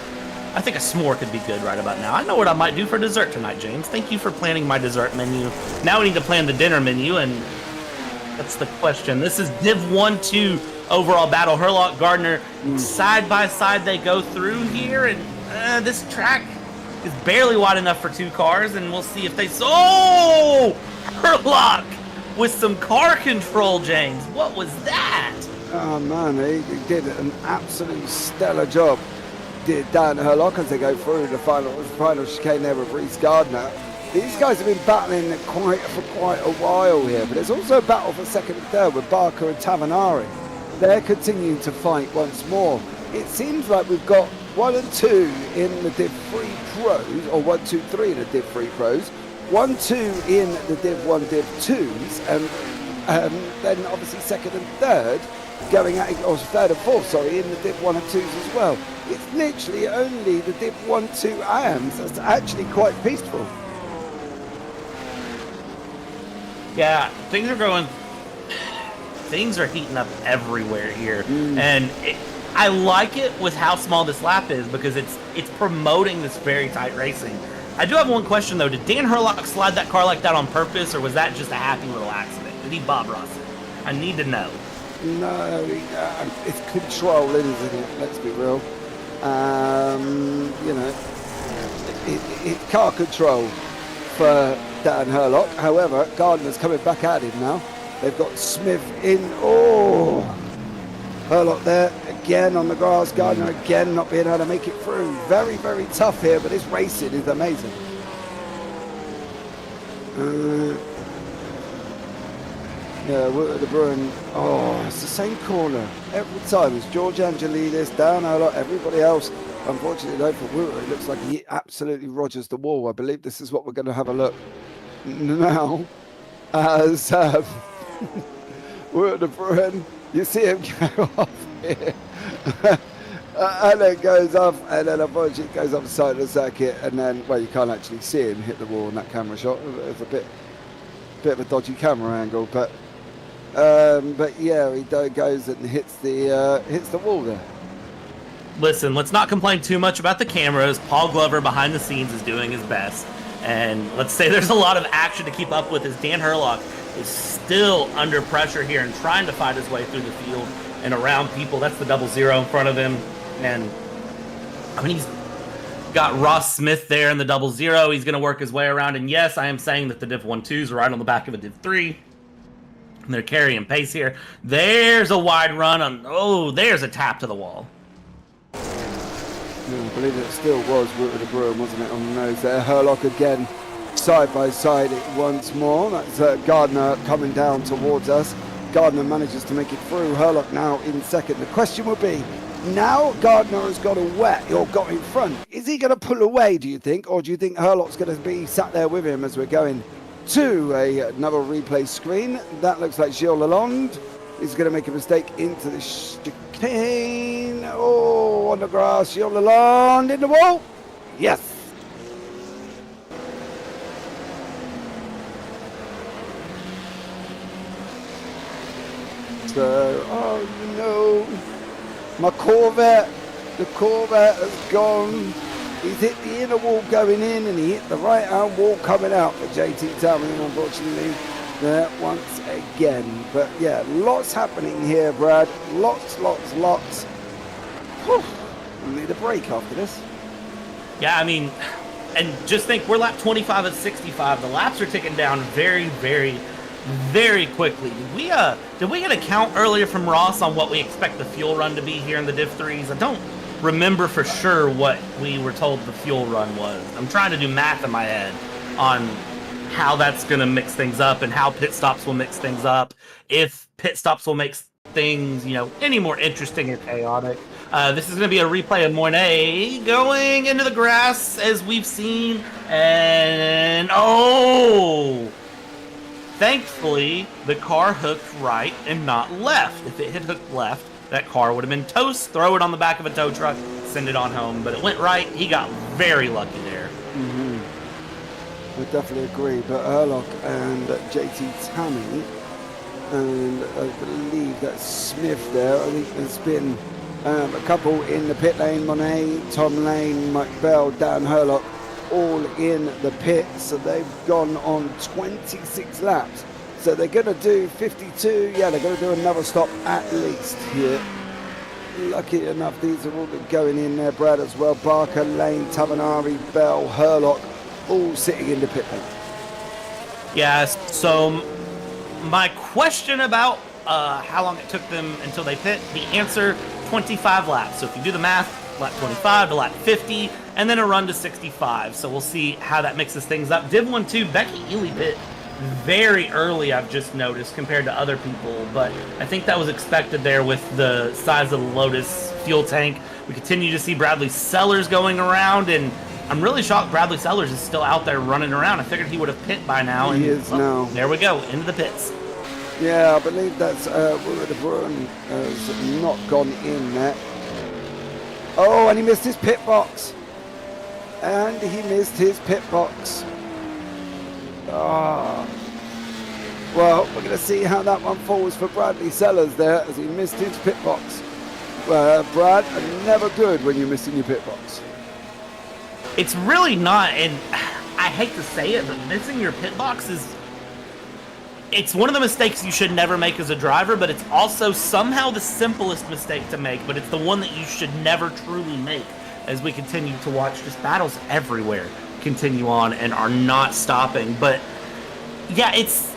S5: I think a s'more could be good right about now. I know what I might do for dessert tonight, James. Thank you for planning my dessert menu. Now we need to plan the dinner menu, and that's the question. This is Div 1-2 overall battle. Herlock, Gardner, side by side they go through here, and this track is barely wide enough for two cars, and we'll see if they... Oh! Herlock with some car control, James. What was that?
S1: Oh, man, he did an absolute stellar job. Did Dan Herlock as they go through the final chicane there with Reese Gardner. These guys have been battling for quite a while here, but there's also a battle for second and third with Barker and Tavanari. They're continuing to fight once more. It seems like we've got 1 and 2 in the Div 3 Pros, or 1, 2, 3 in the Div 3 Pros, 1, 2 in the Div 1, Div 2s, and then obviously second and third going at it, or third and fourth, sorry, in the Div 1 and 2s as well. It's literally only the Div 1, 2 AMs that's actually quite peaceful.
S5: Yeah, things are heating up everywhere here, and I like it with how small this lap is because it's promoting this very tight racing. I do have one question though. Did Dan Herlock slide that car like that on purpose, or was that just a happy little accident? Did he Bob Ross it? I need to know.
S1: No, it's control, isn't it? Let's be real. You know, it's car control for Dan Herlock. However, Gardner's coming back at him now. They've got Smith in. Oh, Herlock there again on the grass. Gardner again not being able to make it through. Very, very tough here, but this racing is amazing. Yeah, Wouter de Bruin. Oh, it's the same corner every time. It's George Angelidis, Dan Herlock, everybody else. Unfortunately, though, for Wouter, it looks like he absolutely rogers the wall. I believe this is what we're going to have a look now as Wouter de Bruin. You see him go off here. And then goes off, and then unfortunately it goes off the side of the circuit, and then, well, you can't actually see him hit the wall in that camera shot. It's a bit of a dodgy camera angle, but yeah, he goes and hits the wall there.
S5: Listen, let's not complain too much about the cameras. Paul Glover behind the scenes is doing his best, and let's say there's a lot of action to keep up with as Dan Herlock is still under pressure here and trying to fight his way through the field and around people. That's the 00 in front of him, and I mean, he's got Ross Smith there in the 00. He's going to work his way around, and yes, I am saying that the Div 1-2s are right on the back of a Div 3. And they're carrying pace here. There's a wide run on. Oh, there's a tap to the wall.
S1: I believe it still was Wouter de Bruin, wasn't it, on the nose there. Herlock again, side by side once more. That's Gardner coming down towards us. Gardner manages to make it through. Herlock now in second. The question will be, Now Gardner has got got in front. Is he going to pull away, do you think? Or do you think Herlock's going to be sat there with him as we're going to another replay screen? That looks like Gilles Lalonde is going to make a mistake into the chicane. Oh, on the grass, Gilles Lalonde in the wall. Yes. So, oh no, my Corvette, the Corvette has gone. He's hit the inner wall going in and he hit the right hand wall coming out for JT Tammy, unfortunately, there once again. But yeah, lots happening here, Brad. Lots. Whew. We'll need a break after this.
S5: Yeah, I mean, and just think, we're lap 25 of 65. The laps are ticking down very, very, very quickly. Did we get a count earlier from Ross on what we expect the fuel run to be here in the Div 3s? I don't remember for sure what we were told the fuel run was. I'm trying to do math in my head on how that's going to mix things up and how pit stops will mix things up. If pit stops will make things, any more interesting and chaotic. This is going to be a replay of Mornay going into the grass as we've seen. And, thankfully, the car hooked right and not left. If it had hooked left, that car would have been toast. Throw it on the back of a tow truck, send it on home. But it went right. He got very lucky there.
S1: I definitely agree. But Herlock and JT Tammy, and I believe that's Smith there. I think there's been a couple in the pit lane. Monet, Tom Lane, Mike Bell, Dan Herlock, all in the pit. So they've gone on 26 laps. So they're going to do 52. Yeah, they're going to do another stop at least here. Lucky enough, these are all going in there, Brad, as well. Barker, Lane, Tavanari, Bell, Herlock, all sitting in the pit lane.
S5: Yes, so my question about how long it took them until they pit, the answer, 25 laps. So if you do the math, lap 25 to lap 50, and then a run to 65. So we'll see how that mixes things up. Div 1-2, Becky Ely pit very early, I've just noticed, compared to other people, but I think that was expected there with the size of the Lotus fuel tank. We continue to see Bradley Sellers going around, and I'm really shocked Bradley Sellers is still out there running around. I figured he would have pit by now.
S1: He is now.
S5: There we go, into the pits.
S1: Yeah, I believe that's Willard de Bruin has not gone in there. Oh, and he missed his pit box. And he missed his pit box. Well, we're going to see how that one falls for Bradley Sellers there as he missed his pit box. Brad, never good when you're missing your pit box.
S5: It's really not, and I hate to say it, but missing your pit box it's one of the mistakes you should never make as a driver, but it's also somehow the simplest mistake to make, but it's the one that you should never truly make as we continue to watch just battles everywhere continue on and are not stopping. But yeah, it's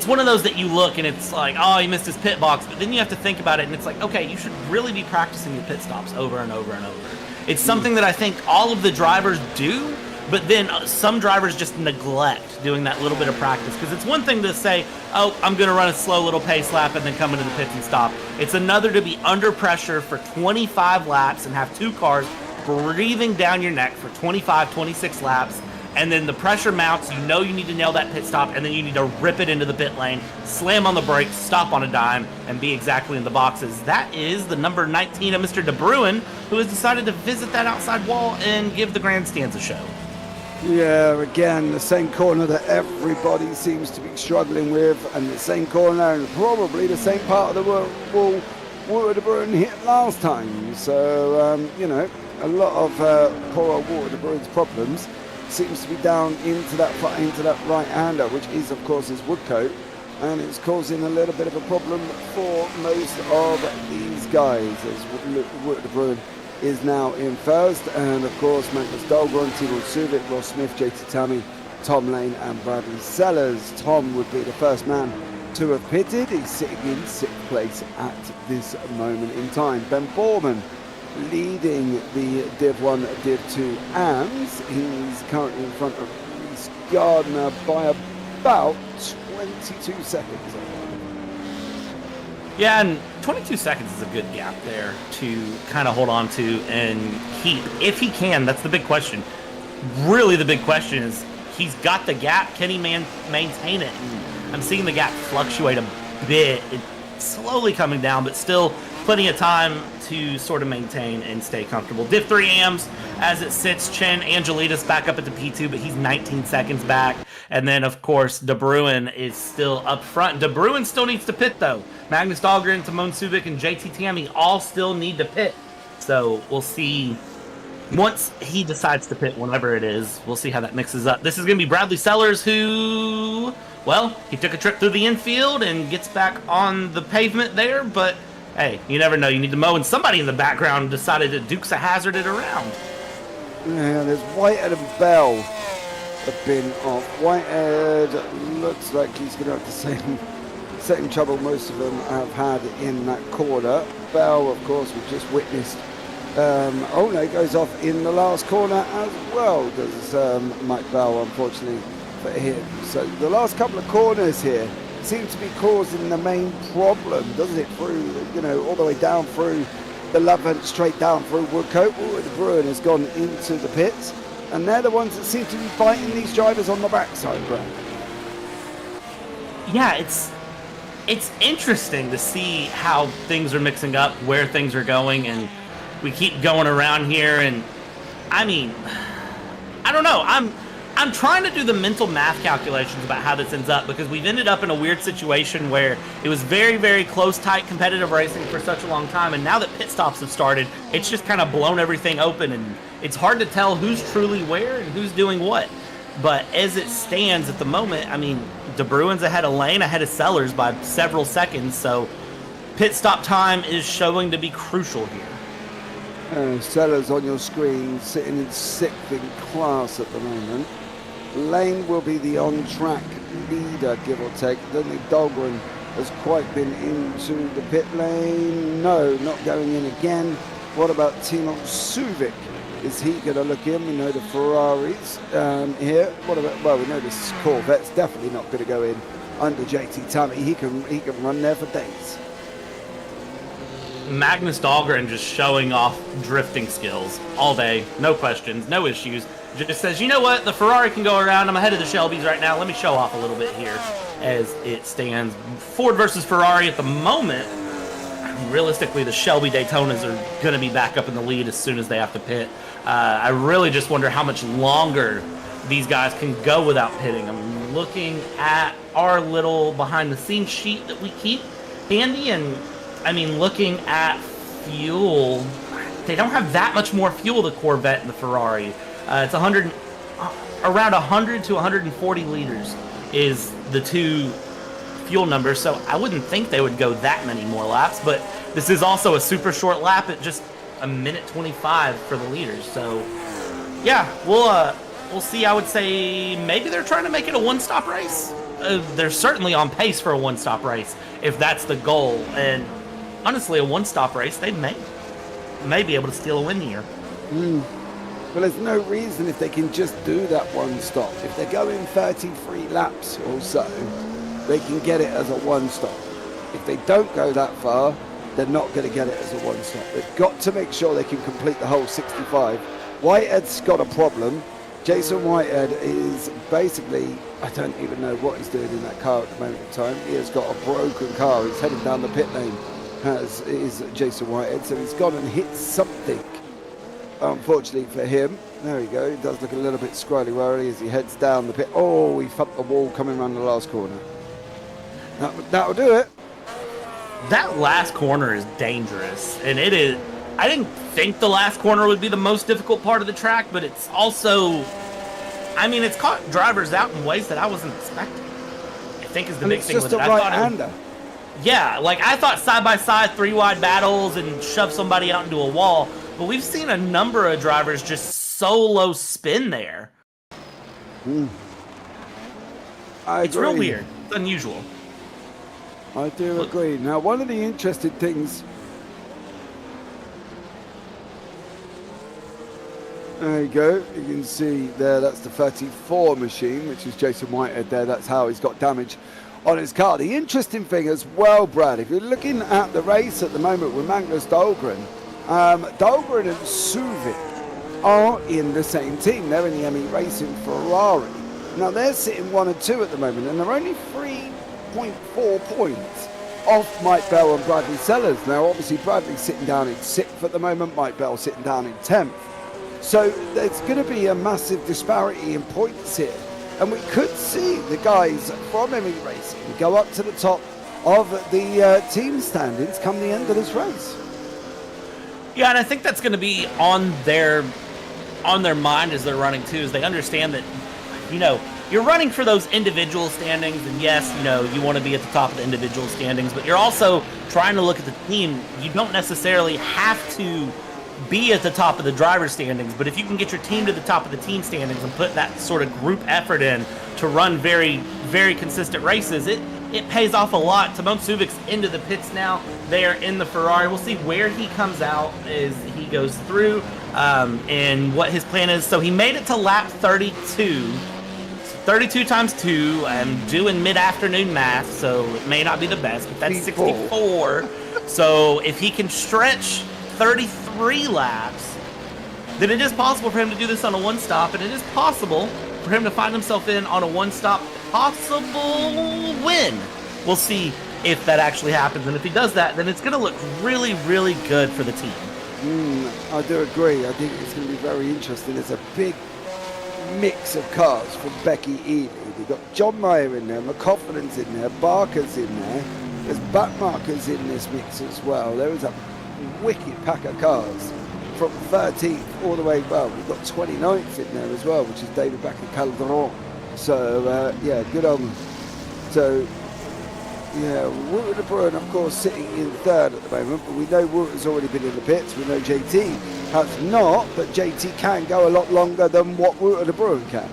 S5: one of those that you look and it's like, oh, he missed his pit box, but then you have to think about it and it's like, okay, you should really be practicing your pit stops over and over and over. It's something that I think all of the drivers do, but then some drivers just neglect doing that little bit of practice, because it's one thing to say, oh, I'm going to run a slow little pace lap and then come into the pits and stop. It's another to be under pressure for 25 laps and have two cars breathing down your neck for 25, 26 laps, and then the pressure mounts, you need to nail that pit stop, and then you need to rip it into the pit lane, slam on the brakes, stop on a dime, and be exactly in the boxes. That is the number 19 of Mr. De Bruin, who has decided to visit that outside wall and give the grandstands a show.
S1: Yeah, again, the same corner that everybody seems to be struggling with, and the same corner and probably the same part of the wall Water de Bruin hit last time. So, a lot of poor old Water de Bruin's problems seems to be down into that right-hander, which is, of course, his wood coat, and it's causing a little bit of a problem for most of these guys, as Water de Bruin is now in first, and of course Magnus Dahlgren, Timo Suvic, Ross Smith, JT Tammy, Tom Lane and Bradley Sellers. Tom would be the first man to have pitted. He's sitting in 6th place at this moment in time. Ben Borman leading the Div 1, Div 2 AMS. He's currently in front of Reese Gardner by about 22 seconds.
S5: Yeah, and 22 seconds is a good gap there to kind of hold on to and keep, if he can. That's the big question. Really, the big question is he's got the gap. Can he maintain it? And I'm seeing the gap fluctuate a bit. It's slowly coming down, but still plenty of time to sort of maintain and stay comfortable. Div 3 AMs as it sits. Chen Angelitas back up at the P2, but he's 19 seconds back. And then, of course, De Bruin is still up front. De Bruin still needs to pit, though. Magnus Dahlgren, Timon Subic, and JT Tammy all still need to pit. So we'll see. Once he decides to pit, whenever it is, we'll see how that mixes up. This is going to be Bradley Sellers, who, well, he took a trip through the infield and gets back on the pavement there. But, hey, you never know. You need to mow. And somebody in the background decided to Dukes of Hazzard it around.
S1: Yeah, there's Whitehead and Bell have been off. Whitehead looks like he's going to have the same trouble most of them have had in that corner. Bell, of course, we've just witnessed. Oh no, goes off in the last corner as well, does Mike Bell, unfortunately for him. So the last couple of corners here seem to be causing the main problem, doesn't it? Through, you know, all the way down through the Lovehunt, straight down through Woodcote. Oh, the Bruin has gone into the pits, and they're the ones that seem to be fighting these drivers on the backside, Brad.
S5: Yeah, it's interesting to see how things are mixing up, where things are going, and we keep going around here. And I mean, I don't know. I'm trying to do the mental math calculations about how this ends up, because we've ended up in a weird situation where it was very, very close, tight, competitive racing for such a long time, and now that pit stops have started, it's just kind of blown everything open, and it's hard to tell who's truly where and who's doing what. But as it stands at the moment, I mean, De Bruin's ahead of Lane, ahead of Sellers by several seconds, so pit stop time is showing to be crucial here.
S1: Sellers on your screen, sitting in 6th in class at the moment. Lane will be the on-track leader, give or take. I don't think Dahlgren has quite been into the pit lane. No, not going in again. What about Timo Suvic? Is he going to look in? We know the Ferraris here. What about, well, we know this Corvette's definitely not going to go in under JT Tammy. He can run there for days.
S5: Magnus Dahlgren just showing off drifting skills all day, no questions, no issues. Just says, you know what, the Ferrari can go around. I'm ahead of the Shelbys right now. Let me show off a little bit here as it stands. Ford versus Ferrari at the moment. Realistically, the Shelby Daytonas are going to be back up in the lead as soon as they have to pit. I really just wonder how much longer these guys can go without pitting. I'm looking at our little behind-the-scenes sheet that we keep handy, and I mean, looking at fuel, they don't have that much more fuel, the Corvette and the Ferrari. It's around 100 to 140 liters is the two fuel numbers, so I wouldn't think they would go that many more laps, but this is also a super short lap at just a minute 25 for the leaders. So yeah, we'll see. I would say maybe they're trying to make it a one-stop race. They're certainly on pace for a one-stop race if that's the goal, and honestly, a one-stop race, they may be able to steal a win here.
S1: Well, there's no reason if they can just do that one stop. If they're going 33 laps or so, they can get it as a one stop. If they don't go that far, they're not going to get it as a one stop. They've got to make sure they can complete the whole 65. Whitehead's got a problem. Jason Whitehead is basically, I don't even know what he's doing in that car at the moment in time. He has got a broken car. He's heading down the pit lane, as is Jason Whitehead. So he's gone and hit something. Unfortunately for him, there we go. He does look a little bit squirrely as he heads down the pit. Oh, he thumped the wall coming around the last corner. That'll do it.
S5: That last corner is dangerous, and it is. I didn't think the last corner would be the most difficult part of the track, but it's also, I mean, it's caught drivers out in ways that I wasn't expecting. I think is the big thing with it.
S1: It's just a right-hander.
S5: Yeah, like I thought side-by-side, three-wide battles and shove somebody out into a wall. But we've seen a number of drivers just solo spin there. It's real weird. It's unusual.
S1: I do agree. Now, one of the interesting things... There you go. You can see there, that's the 34 machine, which is Jason Whitehead there. That's how he's got damage on his car. The interesting thing as well, Brad, if you're looking at the race at the moment with Magnus Dahlgren, Dahlgren and Suvic are in the same team. They're in the ME Racing Ferrari. Now they're sitting 1 and 2 at the moment, and they're only 3.4 points off Mike Bell and Bradley Sellers. Now obviously Bradley's sitting down in 6th at the moment, Mike Bell sitting down in 10th. So there's going to be a massive disparity in points here. And we could see the guys from ME Racing go up to the top of the team standings come the end of this race.
S5: Yeah, and I think that's going to be on their mind as they're running too, as they understand that, you know, you're running for those individual standings, and yes, you know, you want to be at the top of the individual standings, but you're also trying to look at the team. You don't necessarily have to be at the top of the driver's standings, but if you can get your team to the top of the team standings and put that sort of group effort in to run very, very consistent races, it pays off a lot. Timon Suvic's into the pits now. They are in the Ferrari. We'll see where he comes out as he goes through and what his plan is. So he made it to lap 32. 32 times 2. I'm doing mid-afternoon math, so it may not be the best, but that's 64. So if he can stretch 33 laps, then it is possible for him to do this on a one-stop, and it is possible for him to find himself in on a one-stop possible win. We'll see if that actually happens, and if he does that, then it's going to look really, really good for the team.
S1: I do agree. I think it's going to be very interesting. There's a big mix of cars from Becky Ely. We've got John Mayer in there, McCauffin's in there, Barker's in there. There's backmarkers in this mix as well. There is a wicked pack of cars from 13th all the way. Well, we've got 29th in there as well, which is David Backer Calderon. So yeah, good on. So yeah, Wouter de Bruin, of course, sitting in 3rd at the moment, but we know Wouter's already been in the pits. We know JT has not, but JT can go a lot longer than what Wouter de Bruin can.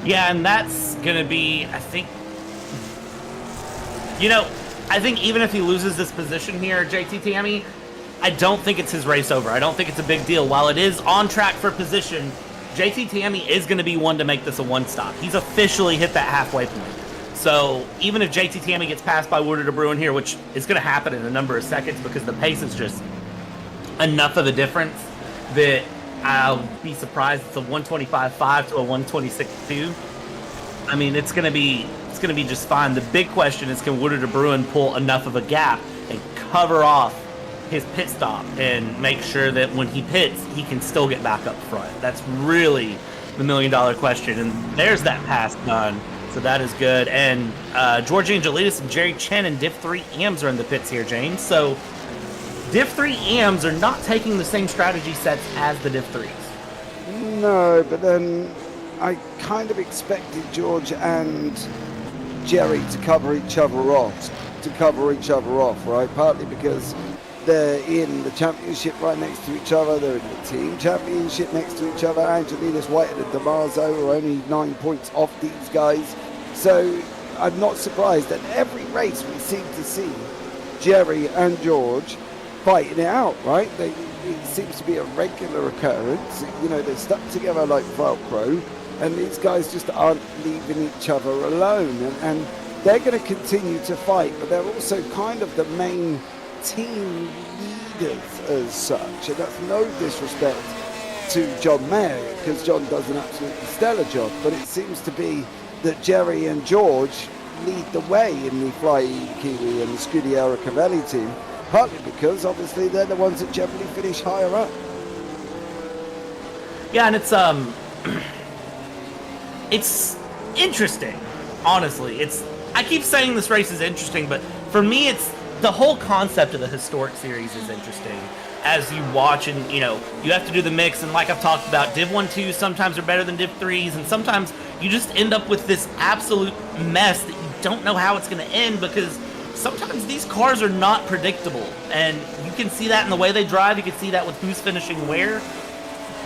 S5: Yeah, and that's going to be, I think, you know, I think even if he loses this position here, JT Tammy, I don't think it's his race over. I don't think it's a big deal. While it is on track for position, JT Tammy is going to be one to make this a one-stop. He's officially hit that halfway point. So even if JT Tammy gets passed by Wouter de Bruin here, which is going to happen in a number of seconds because the pace is just enough of a difference that I'll be surprised it's a 125.5 to a 126.2. I mean, it's going to be just fine. The big question is, can Wouter de Bruin pull enough of a gap and cover off his pit stop and make sure that when he pits, he can still get back up front? That's really the million-dollar question. And there's that pass done. So that is good. And George Angelides and Jerry Chen and Div 3 AMs are in the pits here, James. So Div 3 AMs are not taking the same strategy sets as the Div 3s.
S1: No, but then I kind of expected George and Jerry to cover each other off, right? Partly because they're in the championship right next to each other. They're in the team championship next to each other. Angelides, Whitehead and DeMarzo are only 9 points off these guys. So I'm not surprised that every race we seem to see Jerry and George fighting it out, right? It seems to be a regular occurrence. You know, they're stuck together like Velcro, and these guys just aren't leaving each other alone. And they're going to continue to fight, but they're also kind of the main team leaders as such. And that's no disrespect to John Mayer, because John does an absolutely stellar job, but it seems to be that Jerry and George lead the way in the Fly Kiwi and the Scudiera Cavalli team, partly because obviously they're the ones that generally finish higher up.
S5: Yeah, and it's interesting, honestly. I keep saying this race is interesting, but for me, it's the whole concept of the historic series is interesting. As you watch, and you know, you have to do the mix, and like I've talked about, Div 1-2 sometimes are better than Div 3s, and sometimes you just end up with this absolute mess that you don't know how it's going to end, because sometimes these cars are not predictable, and you can see that in the way they drive. You can see that with who's finishing where.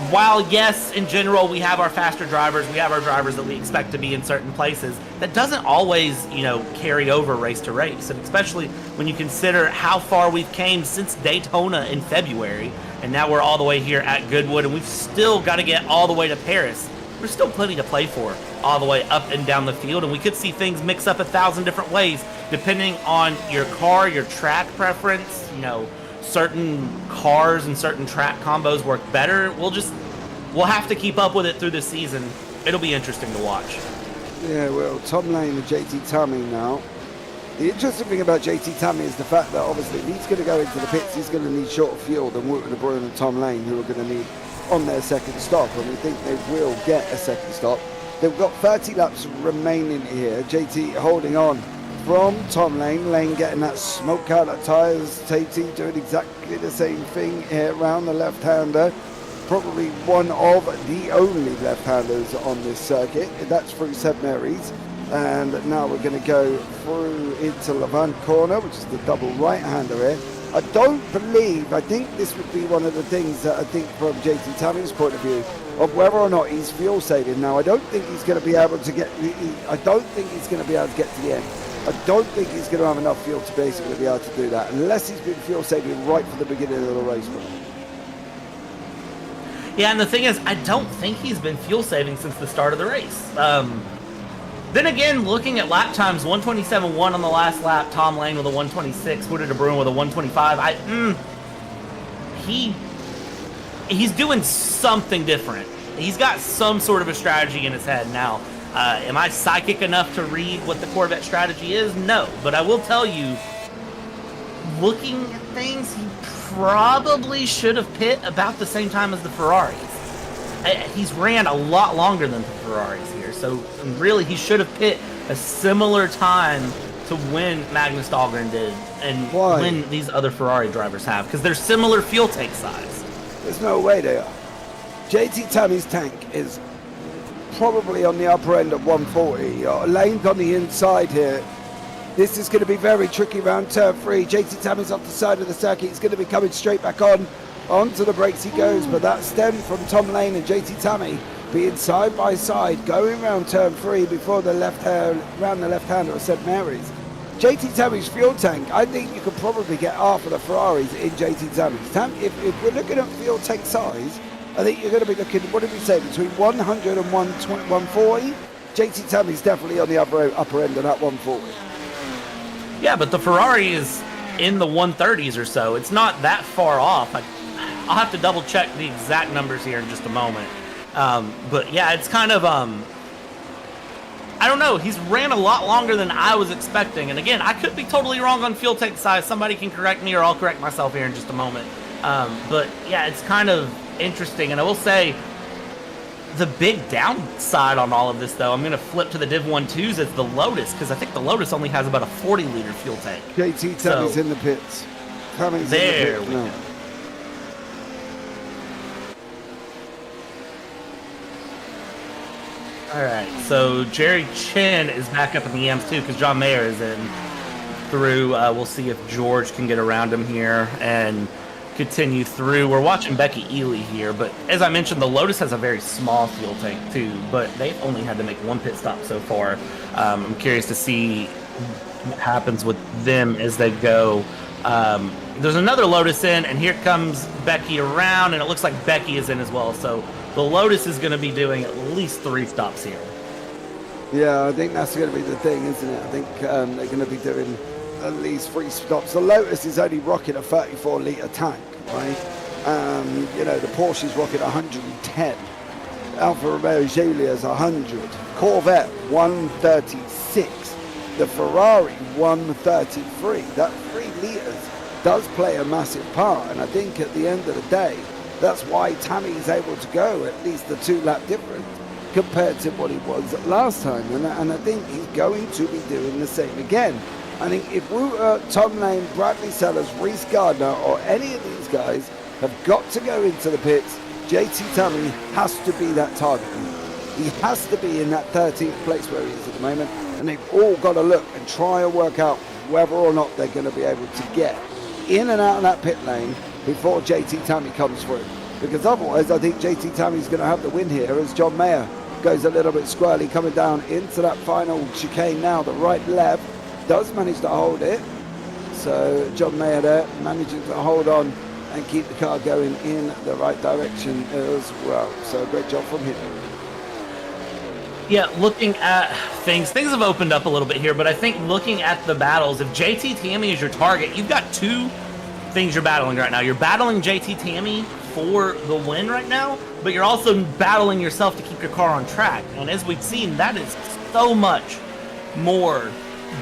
S5: While yes, in general, we have our faster drivers, we have our drivers that we expect to be in certain places, that doesn't always, you know, carry over race to race. And especially when you consider how far we've came since Daytona in February, and now we're all the way here at Goodwood, and we've still got to get all the way to Paris there's still plenty to play for all the way up and down the field, and we could see things mix up 1,000 different ways depending on your car, your track preference. You know, certain cars and certain track combos work better. We'll have to keep up with it through the season. It'll be interesting to watch.
S1: Yeah, well, Tom Lane and JT Tammy now. The interesting thing about JT Tammy is the fact that obviously if he's going to go into the pits, he's going to need shorter fuel than Wootton, De Bruyne and Tom Lane, who are going to need on their second stop, and we think they will get a second stop. They've got 30 laps remaining here. JT holding on from Tom Lane. Lane getting that smoke out of tyres. JT doing exactly the same thing here around the left-hander. Probably one of the only left-handers on this circuit. That's through St Mary's. And now we're going to go through into Levant Corner, which is the double right-hander here. I think this would be one of the things that I think from JT Tammy's point of view of whether or not he's fuel saving. Now, I don't think he's going to be able to get to the end. I don't think he's going to have enough fuel to basically be able to do that unless he's been fuel saving right from the beginning of the race.
S5: Yeah, and the thing is, I don't think he's been fuel saving since the start of the race. Then again, looking at lap times, 127.1 on the last lap, Tom Lane with a 126, Wootton De Bruyne with a 125. He's doing something different. He's got some sort of a strategy in his head now. Am I psychic enough to read what the Corvette strategy is? No, but I will tell you, looking at things, he probably should have pit about the same time as the Ferraris. He's ran a lot longer than the Ferraris here, so really he should have pit a similar time to when Magnus Dahlgren did and when these other Ferrari drivers have, because they're similar fuel tank size.
S1: There's no way they are. JT Tammy's tank is probably on the upper end of 140. Lane's on the inside here. This is going to be very tricky round turn 3. JT Tammy's off the side of the circuit. He's going to be coming straight back onto the brakes he goes, but that stem from Tom Lane and JT Tammy being side by side going round turn 3 before the round the left-hander of St Mary's. JT Tammy's fuel tank, I think you could probably get half of the Ferraris in JT Tammy's. If we're looking at fuel tank size, I think you're going to be looking, what did we say, between 100 and 140? JT Tammy's definitely on the upper end of that 140.
S5: Yeah, but the Ferrari is in the 130s or so. It's not that far off. I'll have to double check the exact numbers here in just a moment. But yeah, it's kind of, I don't know. He's ran a lot longer than I was expecting. And again, I could be totally wrong on fuel tank size. Somebody can correct me or I'll correct myself here in just a moment. But yeah, it's kind of interesting. And I will say, the big downside on all of this, though, I'm going to flip to the Div 1-2s as the Lotus, because I think the Lotus only has about a 40-liter fuel tank.
S1: JT Tammy's in the pits.
S5: There we go. All right, so Jerry Chin is back up in the EMs, too, because John Mayer is in through. We'll see if George can get around him here and continue through. We're watching Becky Ely here, but as I mentioned, the Lotus has a very small fuel tank too, but they've only had to make one pit stop so far. I'm curious to see what happens with them as they go. There's another Lotus in, and here comes Becky around, and it looks like Becky is in as well, so the Lotus is going to be doing at least 3 stops here.
S1: Yeah, I think that's going to be the thing, isn't it? I think they're going to be doing at least 3 stops. The Lotus is only rocking a 34-litre tank, right? The Porsche's rocking 110. Alfa Romeo Giulia's 100. Corvette 136. The Ferrari 133. That 3 litres does play a massive part, and I think at the end of the day, that's why Tammy's able to go at least a 2-lap difference compared to what he was last time, and I think he's going to be doing the same again. I think if Tom Lane, Bradley Sellers, Reese Gardner, or any of these guys have got to go into the pits, JT Tammy has to be that target. He has to be in that 13th place where he is at the moment, and they've all got to look and try and work out whether or not they're going to be able to get in and out of that pit lane before JT Tammy comes through. Because otherwise, I think JT Tammy's going to have the win here as John Mayer goes a little bit squirrely coming down into that final chicane now. The right left does manage to hold it. So John Mayer there managing to hold on and keep the car going in the right direction as well. So great job from him.
S5: Yeah, looking at things have opened up a little bit here, but I think looking at the battles, if JT Tammy is your target, you've got two things you're battling right now. You're battling JT Tammy for the win right now, but you're also battling yourself to keep your car on track. And as we've seen, that is so much more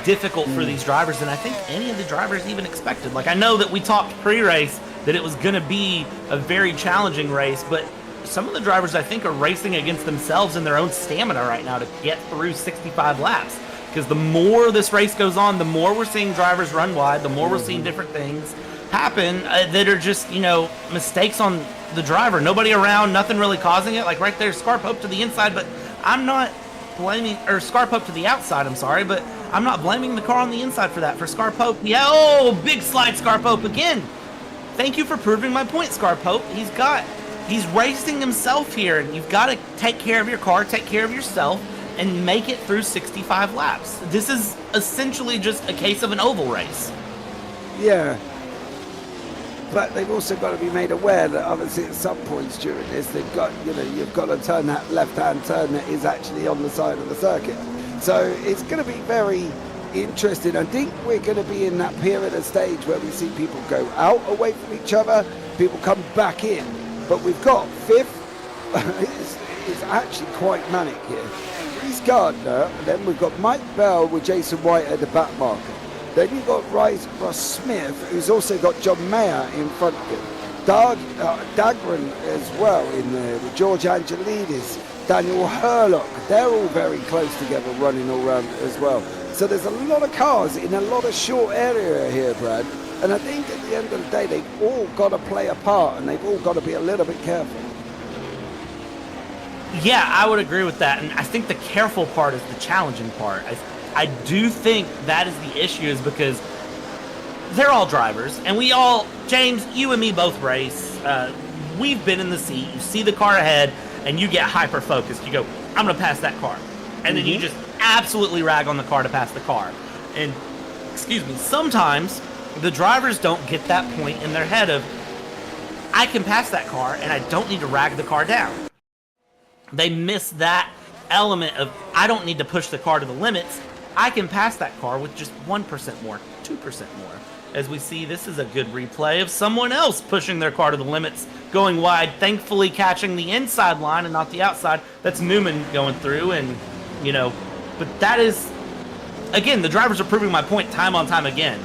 S5: difficult for these drivers than I think any of the drivers even expected. Like, I know that we talked pre-race that it was going to be a very challenging race, but some of the drivers I think are racing against themselves and their own stamina right now to get through 65 laps. Because the more this race goes on, the more we're seeing drivers run wide, the more we're seeing different things happen that are just, mistakes on the driver. Nobody around, nothing really causing it. Like right there, Scar Pope to the inside, but I'm not blaming, or Scar Pope to the outside, I'm sorry, but I'm not blaming the car on the inside for that. For Scar Pope, yeah, oh, big slide Scar Pope again. Thank you for proving my point, Scar Pope. He's racing himself here, and you've got to take care of your car, take care of yourself, and make it through 65 laps. This is essentially just a case of an oval race.
S1: Yeah. But they've also got to be made aware that obviously at some points during this, they've got, you've got to turn that left-hand turn that is actually on the side of the circuit. So it's going to be very interesting. I think we're going to be in that period of stage where we see people go out away from each other, people come back in. But we've got fifth, it's actually quite manic here. Reese Gardner, and then we've got Mike Bell with Jason White at the back marker. Then you've got Ross Smith, who's also got John Mayer in front of him. Dagran as well in there with George Angelidis, Daniel Herlock. They're all very close together running all around as well. So there's a lot of cars in a lot of short area here, Brad. And I think at the end of the day, they've all got to play a part and they've all got to be a little bit careful.
S5: Yeah, I would agree with that. And I think the careful part is the challenging part. I do think that is the issue, is because they're all drivers. And we all, James, you and me both race. We've been in the seat. You see the car ahead and you get hyper-focused. You go, I'm going to pass that car. And then you just absolutely rag on the car to pass the car. And, sometimes the drivers don't get that point in their head of, I can pass that car and I don't need to rag the car down. They miss that element of, I don't need to push the car to the limits. I can pass that car with just 1% more, 2% more. As we see, this is a good replay of someone else pushing their car to the limits, going wide, thankfully catching the inside line and not the outside. That's Newman going through, and, but that is, again, the drivers are proving my point time on time again.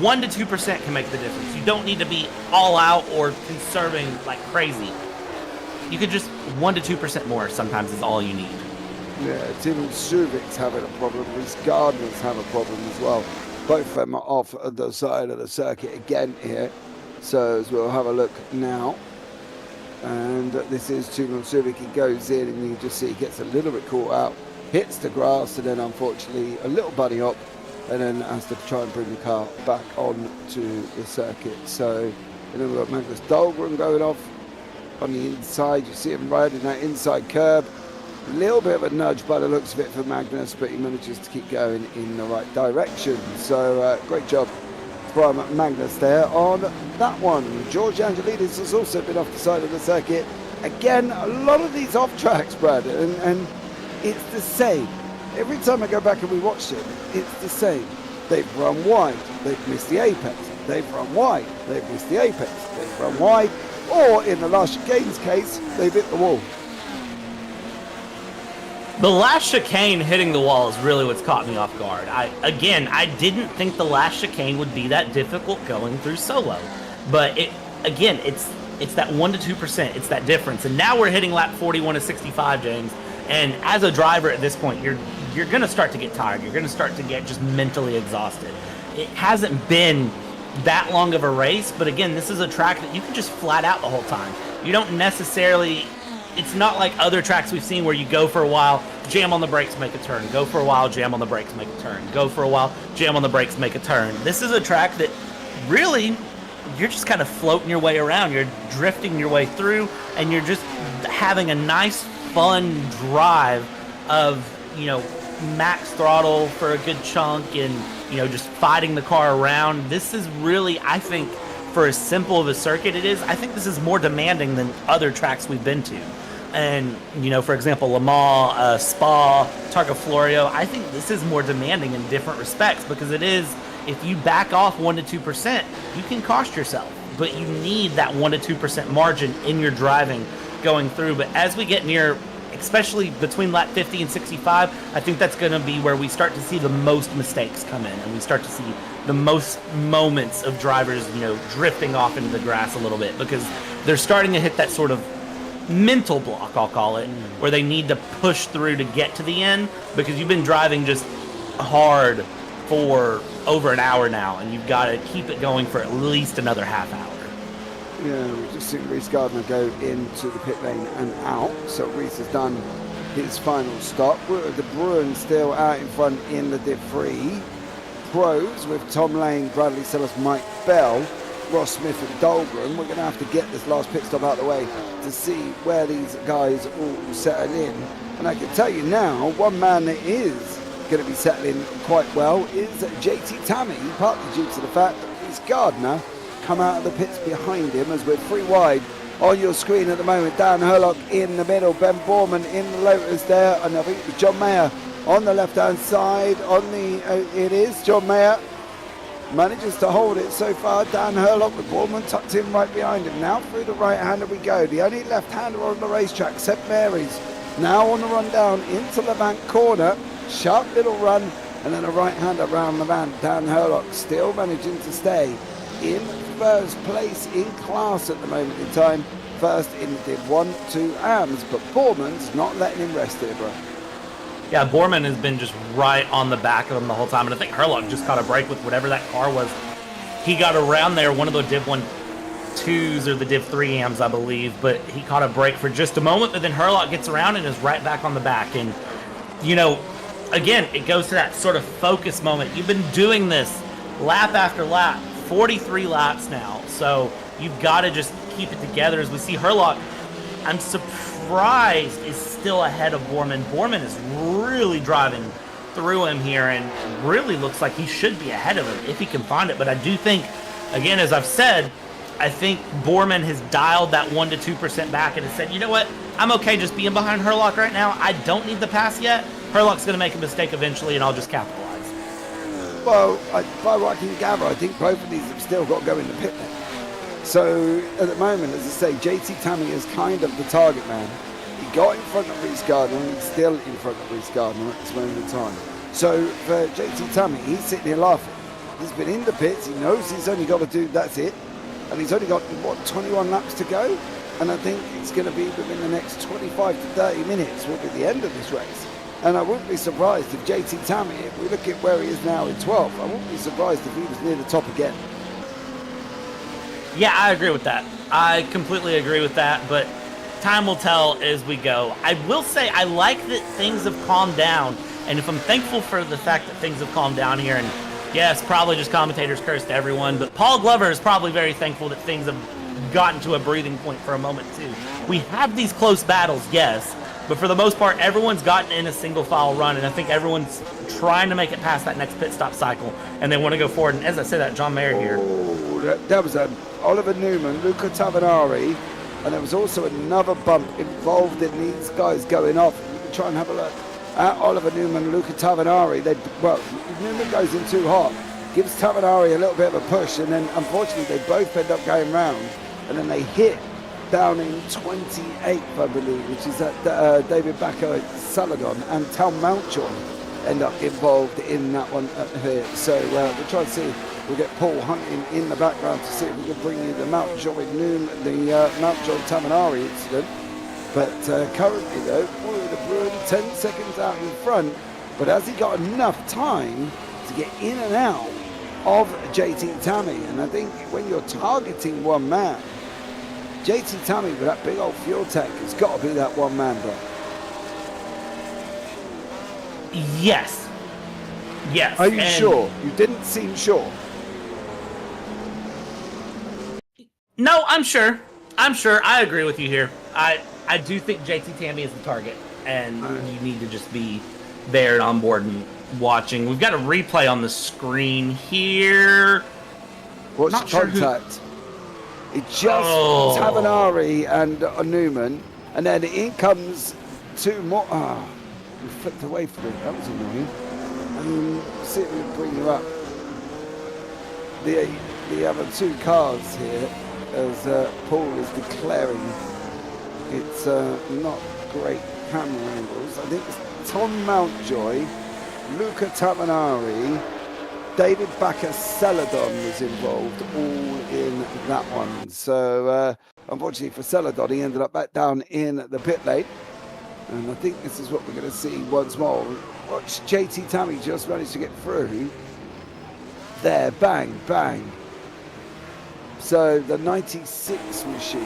S5: 1 to 2% can make the difference. You don't need to be all out or conserving like crazy. You could just 1 to 2% more sometimes is all you need.
S1: Yeah, Tim Suvik's having a problem. Reese Gardner's having a problem as well. Both of them are off at the side of the circuit again here. So as we'll have a look now. And this is Tim Suvik. He goes in and you just see he gets a little bit caught out, hits the grass, and then unfortunately a little bunny hop, and then has to try and bring the car back on to the circuit. So, and then we've got Magnus Dahlgren going off on the inside. You see him riding that inside curb. A little bit of a nudge by the looks of it for Magnus, but he manages to keep going in the right direction. So, great job from Magnus there on that one. George Angelidis has also been off the side of the circuit. Again, a lot of these off tracks, Brad, and it's the same. Every time I go back and we watch it, it's the same. They've run wide, they've missed the apex. They've run wide, they've missed the apex. They've run wide, or in the last chicane's case, they've hit the wall.
S5: The last chicane hitting the wall is really what's caught me off guard. I didn't think the last chicane would be that difficult going through solo. But it's that 1 to 2%. It's that difference. And now we're hitting lap 41 to 65, James. And as a driver at this point, you're going to start to get tired. You're going to start to get just mentally exhausted. It hasn't been that long of a race, but again, this is a track that you can just flat out the whole time. You don't necessarily, it's not like other tracks we've seen where you go for a while, jam on the brakes, make a turn. Go for a while, jam on the brakes, make a turn. Go for a while, jam on the brakes, make a turn. This is a track that really, you're just kind of floating your way around. You're drifting your way through, and you're just having a nice, fun drive of, max throttle for a good chunk and, just fighting the car around. This is really, I think, for as simple of a circuit it is, I think this is more demanding than other tracks we've been to. and, you know, for example, Le Mans, Spa, Targa Florio, I think this is more demanding in different respects because it is, if you back off 1 to 2%, you can cost yourself. But you need that 1 to 2% margin in your driving going through. But as we get near, especially between lap 50 and 65, I think that's going to be where we start to see the most mistakes come in, and we start to see the most moments of drivers, you know, drifting off into the grass a little bit because they're starting to hit that sort of mental block, I'll call it, where they need to push through to get to the end because you've been driving just hard for over an hour now, and you've got to keep it going for at least another half hour.
S1: Yeah, we've just seen Reece Gardner go into the pit lane and out. So Reece has done his final stop. The Bruin still out in front in the Div 3. Pros with Tom Lane, Bradley Sellis, Mike Bell, Ross Smith and Dahlgren. We're going to have to get this last pit stop out of the way to see where these guys all settle in. And I can tell you now, one man that is going to be settling quite well is JT Tammy, partly due to the fact that Reece Gardner come out of the pits behind him as we're 3 wide on your screen at the moment. Dan Herlock in the middle, Ben Borman in the Lotus there, and I think it was John Mayer on the left hand side. On the it is John Mayer manages to hold it so far. Dan Herlock with Borman tucked in right behind him. Now through the right hander we go. The only left hander on the racetrack, St Mary's, now on the run down into Levant corner. Sharp little run, and then a right hander around Levant. Dan Herlock still managing to stay in first place in class at the moment in time, first in Div 1, 2 AMs, but Borman's not letting him rest here, bro.
S5: Yeah, Borman has been just right on the back of him the whole time, and I think Herlock just caught a break with whatever that car was. He got around there, one of the Div 1 2s or the Div 3 AMs, I believe, but he caught a break for just a moment, but then Herlock gets around and is right back on the back. And, you know, again, it goes to that sort of focus moment. You've been doing this lap after lap, 43 laps now, so you've got to just keep it together. As we see Herlock, I'm surprised, is still ahead of Borman. Borman is really driving through him here and really looks like he should be ahead of him if he can find it. But I do think, again, as I've said, I think Borman has dialed that 1 to 2% back and has said, you know what, I'm okay just being behind Herlock right now. I don't need the pass yet. Herlock's going to make a mistake eventually, and I'll just capitalize.
S1: Well, by what I can gather, I think both of these have still got to go in the pit lane. So at the moment, as I say, JT Tammy is kind of the target man. He got in front of Reece Gardner, and he's still in front of Reece Gardner at this moment in time. So for JT Tammy, he's sitting here laughing. He's been in the pits. He knows he's only got to do, that's it. And he's only got, 21 laps to go? And I think it's going to be within the next 25 to 30 minutes will be the end of this race. And I wouldn't be surprised if JT Tammy, if we look at where he is now in 12th, I wouldn't be surprised if he was near the top again.
S5: Yeah, I agree with that. I completely agree with that, but time will tell as we go. I will say I like that things have calmed down, and if I'm thankful for the fact that things have calmed down here, and yes, probably just commentators curse to everyone, but Paul Glover is probably very thankful that things have gotten to a breathing point for a moment too. We have these close battles, yes, but for the most part, everyone's gotten in a single file run, and I think everyone's trying to make it past that next pit stop cycle, and they want to go forward. And as I said, that John Mayer here.
S1: Oh, that was Oliver Newman, Luca Tavanari, and there was also another bump involved in these guys going off. You can try and have a look at Oliver Newman, Luca Tavanari. Newman goes in too hot, gives Tavanari a little bit of a push, and then unfortunately they both end up going round, and then they hit down in 28th, I believe, which is that David Backer Saladon and Tal Mountjoy end up involved in that one here. So we'll try to see. We'll get Paul hunting in the background to see if we can bring you the Mountjoy Mountjoy Tamanari incident. But currently, though, the Bruin 10 seconds out in front. But has he got enough time to get in and out of JT Tammy? And I think when you're targeting one man, JT Tammy with that big old fuel tank has got to be that one man, bro.
S5: Yes. Yes.
S1: Are you sure? You didn't seem sure.
S5: No, I'm sure. I agree with you here. I do think JT Tammy is the target, and you need to just be there and on board and watching. We've got a replay on the screen here.
S1: What's
S5: Not
S1: the
S5: sure
S1: contact? It's just Tavanari and Newman. And then in comes two more. Ah, we flipped away from it. That was annoying. See if we can bring you up. The other two cars here, as Paul is declaring, it's not great camera angles. I think it's Tom Mountjoy, Luca Tamanari, David Bakker-Celadon was involved, all in that one. So unfortunately for Celadon, he ended up back down in the pit lane. And I think this is what we're going to see once more. Watch JT Tammy just managed to get through. There, bang, bang. So the 96 machine,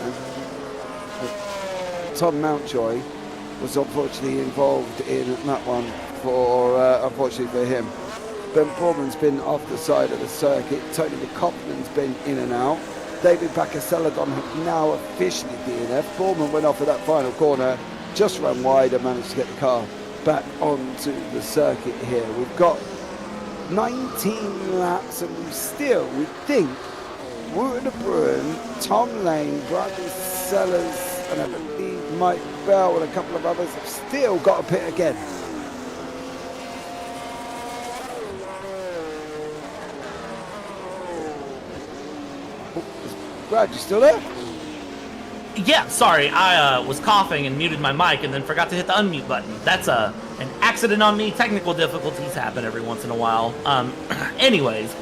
S1: and Tom Mountjoy was unfortunately involved in that one unfortunately for him. Ben Borman's been off the side of the circuit. Tony McCaughlin's been in and out. David Bakker-Celadon have now officially DNF. Borman went off at that final corner, just ran wide and managed to get the car back onto the circuit here. We've got 19 laps and we think Wooten de Bruin, Tom Lane, Bradley Sellers and I believe Mike Bell and a couple of others have still got a pit again. Brad, you still there?
S5: Yeah, sorry, I was coughing and muted my mic and then forgot to hit the unmute button. That's an accident on me. Technical difficulties happen every once in a while. Anyways,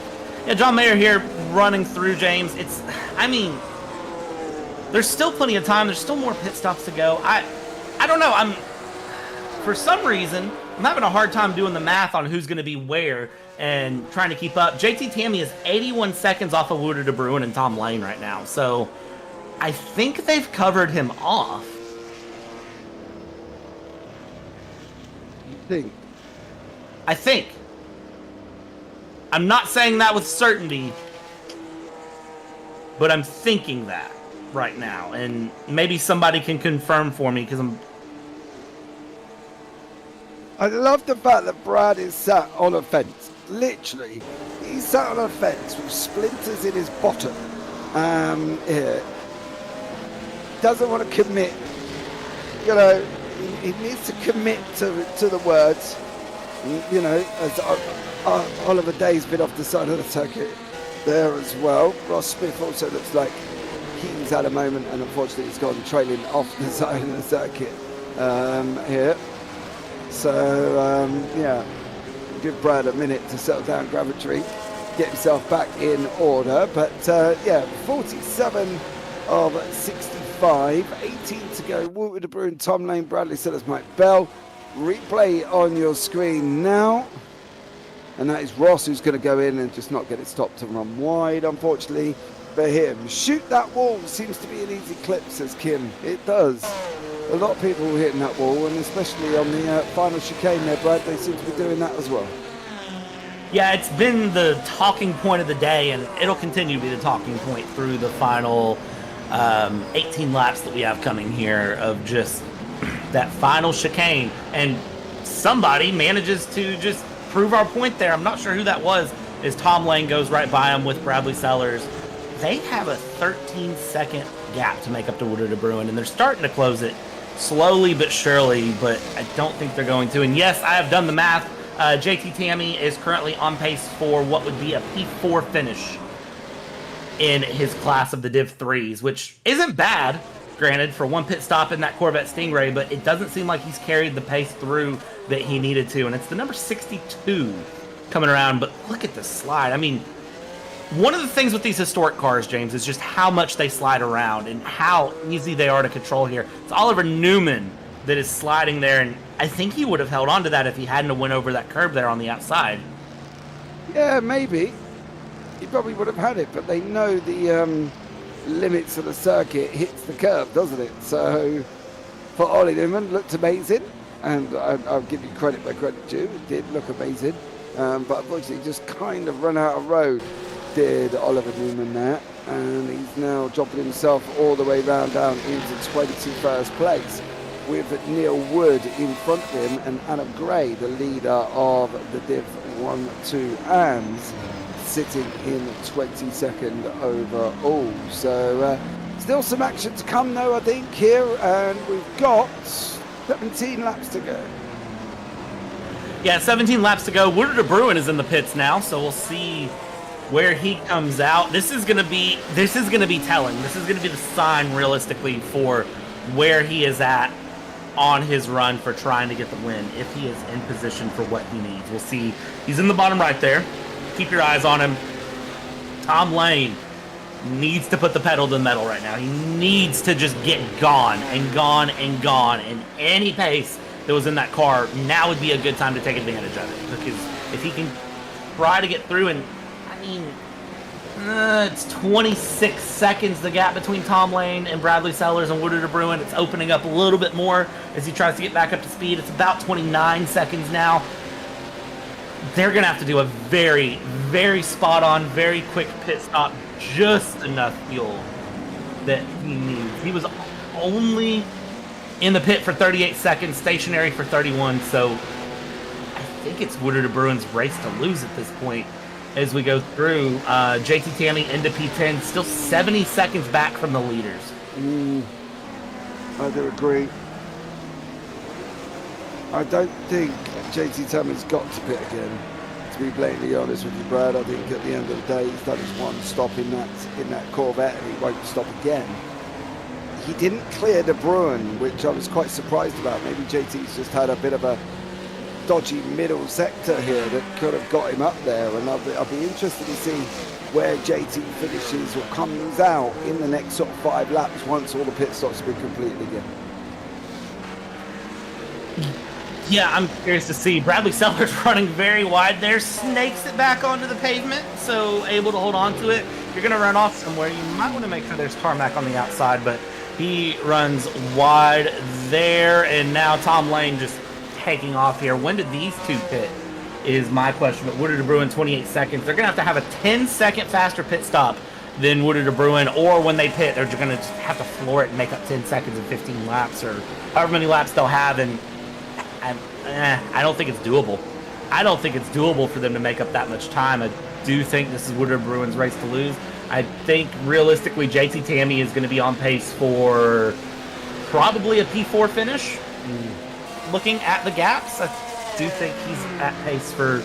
S5: yeah, John Mayer here running through, James. There's still plenty of time. There's still more pit stops to go. I don't know. For some reason, I'm having a hard time doing the math on who's going to be where and trying to keep up. JT Tammy is 81 seconds off of Wooten de Bruin and Tom Lane right now. So I think they've covered him off. I think. I'm not saying that with certainty, but I'm thinking that right now. And maybe somebody can confirm for me because
S1: I love the fact that Brad is sat on a fence. Literally, he's sat on a fence with splinters in his bottom. Here. Doesn't want to commit. You know, he needs to commit to the words. You know, as Oliver Day's been off the side of the circuit there as well. Ross Smith also looks like he's had a moment, and unfortunately he's gone trailing off the side of the circuit here. So, yeah, give Brad a minute to settle down, grab a drink, get himself back in order. But, yeah, 47 of 65, 18 to go. Wooten de Bruin, Tom Lane, Bradley Sellers, Mike Bell. Replay on your screen now. And that is Ross, who's going to go in and just not get it stopped and run wide, unfortunately, for him. Shoot that wall seems to be an easy clip, says Kim. It does. A lot of people hitting that wall, and especially on the final chicane there, Brad, they seem to be doing that as well.
S5: yeah, it's been the talking point of the day, and it'll continue to be the talking point through the final 18 laps that we have coming here of just that final chicane. And somebody manages to just prove our point there. I'm not sure who that was, as Tom Lane goes right by him with Bradley Sellers. They have a 13-second gap to make up to Wooten de Bruin, and they're starting to close it slowly but surely, but I don't think they're going to. And yes, I have done the math. JT Tammy is currently on pace for what would be a P4 finish in his class of the Div 3s, which isn't bad, granted, for one pit stop in that Corvette Stingray, but it doesn't seem like he's carried the pace through that he needed to. And it's the number 62 coming around, but look at the slide. I mean, one of the things with these historic cars, James, is just how much they slide around and how easy they are to control here. It's Oliver Newman that is sliding there, and I think he would have held on to that if he hadn't went over that curb there on the outside.
S1: Yeah, maybe. He probably would have had it, but they know the limits of the circuit hits the curb, doesn't it? So for Ollie Newman, looked amazing, and I'll give you credit where credit due. It did look amazing, but unfortunately just kind of run out of road, did Oliver Newman there, and he's now dropping himself all the way round down into 21st place, with Neil Wood in front of him and Anna Gray, the leader of the Div 1, 2 and sitting in 22nd overall. So Still some action to come, though, I think, here, and we've got 17 laps to go.
S5: Yeah, 17 laps to go. Woodard de Bruin is in the pits now, so we'll see where he comes out. This is gonna be telling. This is gonna be the sign, realistically, for where he is at on his run for trying to get the win, if he is in position for what he needs. We'll see. He's in the bottom right there. Keep your eyes on him. Tom Lane needs to put the pedal to the metal right now. He needs to just get gone and gone and gone. And any pace that was in that car, now would be a good time to take advantage of it. Because if he can try to get through, and I mean, it's 26 seconds, the gap between Tom Lane and Bradley Sellers and Woodard de Bruin. It's opening up a little bit more as he tries to get back up to speed. It's about 29 seconds now. They're going to have to do a very, very spot-on, very quick pit stop, just enough fuel that he needs. He was only in the pit for 38 seconds, stationary for 31, so I think it's Woodard de Bruin's race to lose at this point as we go through. JT Tammy into P10, still 70 seconds back from the leaders.
S1: I do agree. I don't think JT Tammy's got to pit again. To be blatantly honest with you, Brad, I think at the end of the day he's done his one stop in that Corvette and he won't stop again. He didn't clear De Bruin, which I was quite surprised about. Maybe JT's just had a bit of a dodgy middle sector here that could have got him up there, and I'll be interested to see where JT finishes or comes out in the next sort of 5 laps once all the pit stops have been completed again.
S5: Yeah, I'm curious to see. Bradley Sellers running very wide there, snakes it back onto the pavement, so able to hold on to it. You're going to run off somewhere. You might want to make sure there's tarmac on the outside, but he runs wide there, and now Tom Lane just taking off here. When did these two pit is my question, but Woodard de Bruin 28 seconds. They're going to have a 10-second faster pit stop than Woodard de Bruin, or when they pit, they're going to just have to floor it and make up 10 seconds in 15 laps, or however many laps they'll have, and I don't think it's doable. I don't think it's doable for them to make up that much time. I do think this is Woodard de Bruin's race to lose. I think realistically JT Tammy is going to be on pace for probably a P4 finish. Looking at the gaps, I do think he's at pace for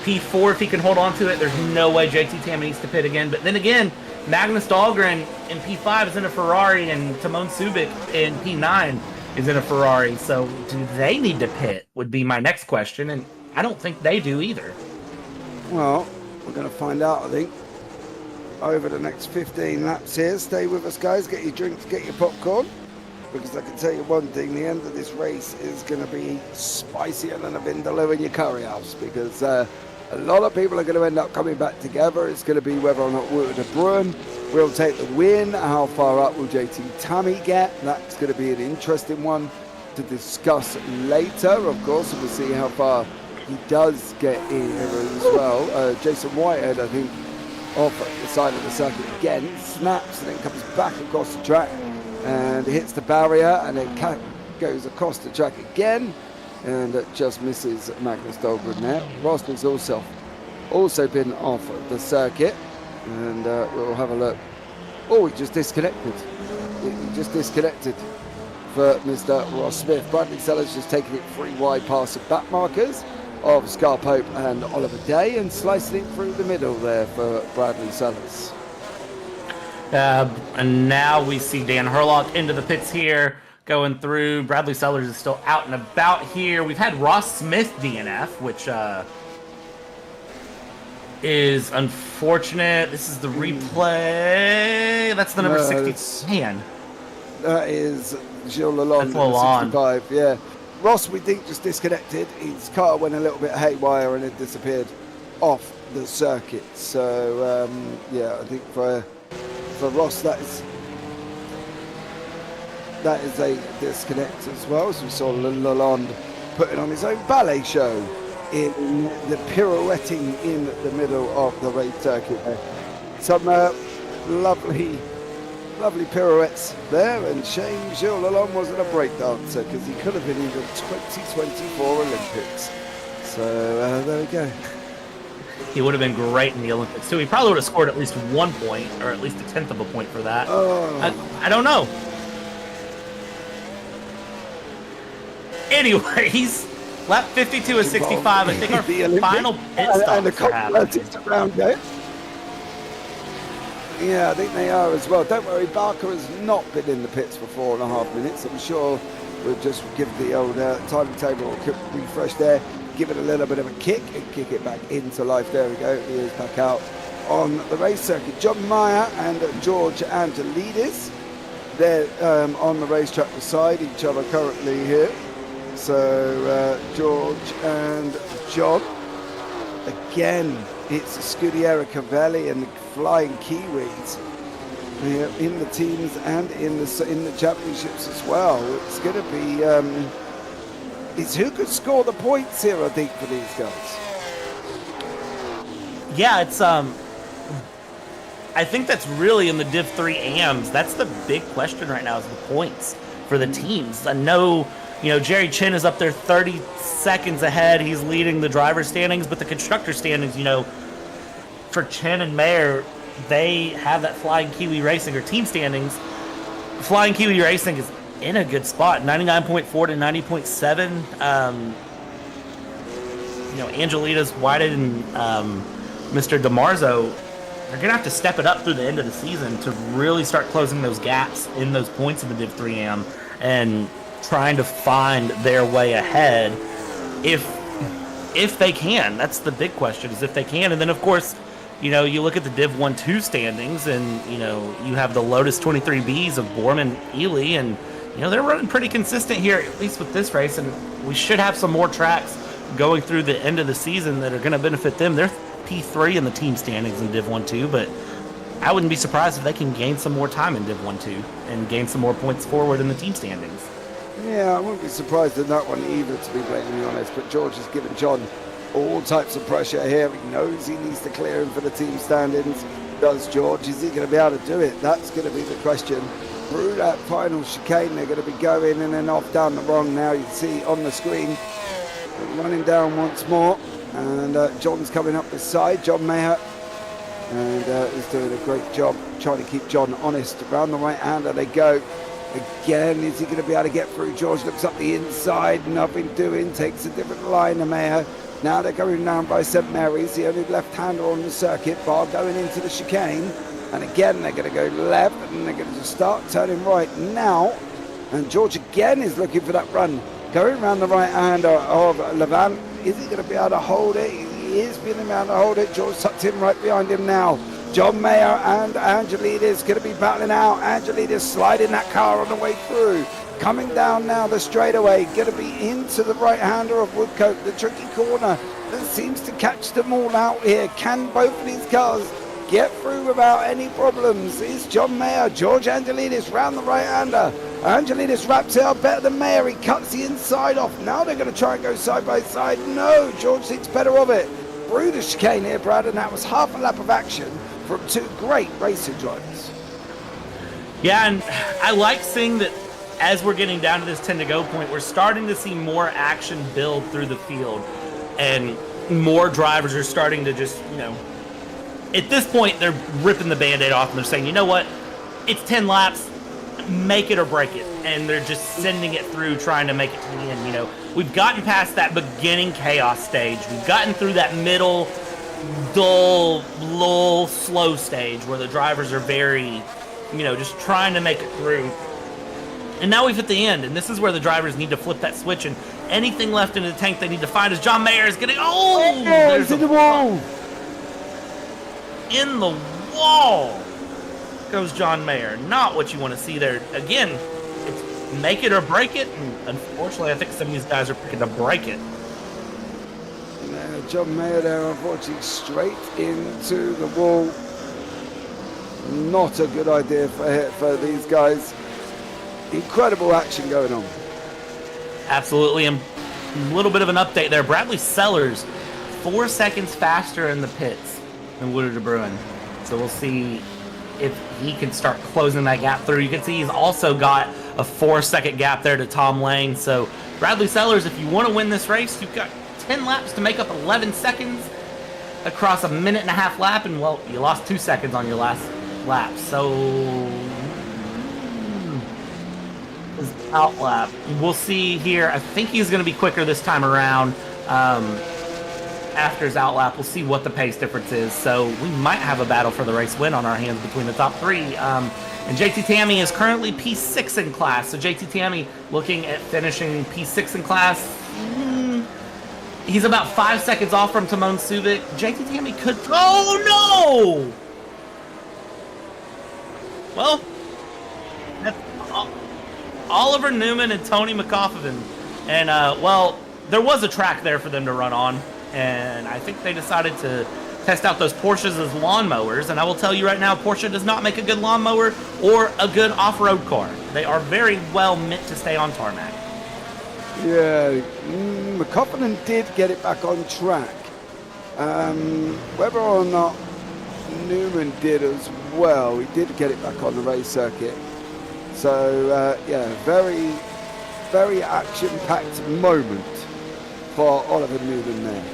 S5: P4 if he can hold on to it. There's no way JT Tammy needs to pit again. But then again, Magnus Dahlgren in P5 is in a Ferrari, and Timon Subic in P9 is in a Ferrari. So do they need to pit would be my next question, and I don't think they do either.
S1: Well, we're going to find out, I think, over the next 15 laps here. Stay with us, guys. Get your drinks, get your popcorn, because I can tell you one thing, the end of this race is going to be spicier than a vindaloo in your curry house, because a lot of people are going to end up coming back together. It's going to be whether or not Woodard de Bruin will take the win. How far up will JT Tammy get? That's going to be an interesting one to discuss later. Of course, we'll see how far he does get in as well. Jason Whitehead, I think, off the side of the circuit again, snaps and then comes back across the track and hits the barrier, and then goes across the track again, and just misses Magnus Dahlgren there. Rosberg's also been off the circuit, and we'll have a look. Oh, he just disconnected. He just disconnected for Mr. Ross Smith. Bradley Sellers just taking it 3 wide past the back markers of Scar Pope and Oliver Day, and slicing it through the middle there for Bradley Sellers.
S5: And now we see Dan Herlock into the pits here, going through. Bradley Sellers is still out and about here. We've had Ross Smith DNF, which is unfortunate. This is the replay. That's the number 60. Man.
S1: That is Gilles Lalonde, 65. Yeah. Ross, we think, just disconnected. His car went a little bit haywire and it disappeared off the circuit. So, yeah, I think for Ross, that is a disconnect as well. So we saw Lalonde putting on his own ballet show in the pirouetting in the middle of the race circuit. Some lovely pirouettes there, and shame Gilles Lalonde wasn't a breakdancer, because he could have been in the 2024 Olympics. So there we go.
S5: he would have been great in the Olympics too. He probably would have scored at least 1 point, or at least a tenth of a point for that. I don't know. Anyways, lap 52 of 65. I think our final pit stops are happening.
S1: Around there. Yeah, I think they are as well. Don't worry, Barker has not been in the pits for 4.5 minutes. I'm sure we'll just give the old timetable a quick refresh there, give it a little bit of a kick and kick it back into life. There we go. He is back out on the race circuit. John Mayer and George Angelidis, they're on the racetrack beside each other currently here. So George and John. Again, it's Scudiera Cavalli and the Flying Kiwis here in the teams and in the championships as well. It's going to be it's who could score the points here, I think, for these guys.
S5: Yeah, it's I think that's really in the Div 3 AMs. That's the big question right now, is the points for the teams. I know, Jerry Chin is up there 30 seconds ahead. He's leading the driver standings, but the constructor standings, for Chin and Mayer, they have that Flying Kiwi Racing or team standings. Flying Kiwi Racing is in a good spot, 99.4 to 90.7. Angelitas, Whited, and Mr. DeMarzo, they're going to have to step it up through the end of the season to really start closing those gaps in those points in the Div 3 AM and trying to find their way ahead if they can. That's the big question, is if they can. And then, of course, you look at the Div 1-2 standings, and, you have the Lotus 23Bs of Borman, Ely, and, they're running pretty consistent here, at least with this race, and we should have some more tracks going through the end of the season that are going to benefit them. They're P3 in the team standings in Div 1-2, but I wouldn't be surprised if they can gain some more time in Div 1-2 and gain some more points forward in the team standings.
S1: Yeah, I wouldn't be surprised in that one either, to be blatantly honest, but George has given John all types of pressure here. He knows he needs to clear him for the team standings. Does George? Is he going to be able to do it? That's going to be the question. Through that final chicane, they're going to be going in and off down the wrong now. You can see on the screen, running down once more, and John's coming up this side, John Mayer, and he's doing a great job trying to keep John honest. Around the right-hander they go. Again, is he going to be able to get through? George looks up the inside, nothing doing, takes a different line to Mayer. Now they're going down by St. Mary's, the only left-hander on the circuit, bar going into the chicane. And again, they're going to go left, and they're going to just start turning right now. And George again is looking for that run. Going around the right-hander of Levant. Is he going to be able to hold it? He is being able to hold it. George tucked in right behind him now. John Mayer and Angelidis going to be battling out. Angelidis sliding that car on the way through. Coming down now the straightaway. Going to be into the right-hander of Woodcote. The tricky corner that seems to catch them all out here. Can both of these cars get through without any problems? Is John Mayer, George Angelidis round the right-hander. Angelidis wraps it up better than Mayer. He cuts the inside off. Now they're going to try and go side by side. No, George thinks better of it. Through the chicane here, Brad, and that was half a lap of action from two great racing drivers.
S5: Yeah, and I like seeing that as we're getting down to this 10 to go point, we're starting to see more action build through the field, and more drivers are starting to just, at this point, they're ripping the Band-Aid off, and they're saying, you know what, it's 10 laps, make it or break it, and they're just sending it through, trying to make it to the end. We've gotten past that beginning chaos stage. We've gotten through that middle, dull, lull, slow stage where the drivers are very, just trying to make it through. And now we've hit the end, and this is where the drivers need to flip that switch, and anything left in the tank they need to find is John Mayer is getting, there's
S1: in the wall.
S5: In the wall goes John Mayer. Not what you want to see there. Again, it's make it or break it, and unfortunately I think some of these guys are picking to break it.
S1: John Mayer there, unfortunately, straight into the wall. Not a good idea for these guys. Incredible action going on.
S5: Absolutely, and a little bit of an update there. Bradley Sellers, 4 seconds faster in the pits than Woodard de Bruin. So we'll see if he can start closing that gap through. You can see he's also got a 4-second gap there to Tom Lane. So Bradley Sellers, if you want to win this race, you've got 10 laps to make up 11 seconds. across a 1.5-minute lap, and well, you lost 2 seconds on your last lap. So his out lap. We'll see here. I think he's going to be quicker this time around. After his out lap, we'll see what the pace difference is. So we might have a battle for the race win on our hands between the top three. And JT Tammy is currently P6 in class. So JT Tammy looking at finishing P6 in class. He's about 5 seconds off from Timon Subic. JT Tammy could... Oh, no! Well, that's Oliver Newman and Tony McCoffin. And, well, there was a track there for them to run on. And I think they decided to test out those Porsches as lawnmowers. And I will tell you right now, Porsche does not make a good lawnmower or a good off-road car. They are very well meant to stay on tarmac.
S1: Yeah, McCoffin did get it back on track. Whether or not Newman did as well, he did get it back on the race circuit. So, yeah, very, very action-packed moment for Oliver Newman there.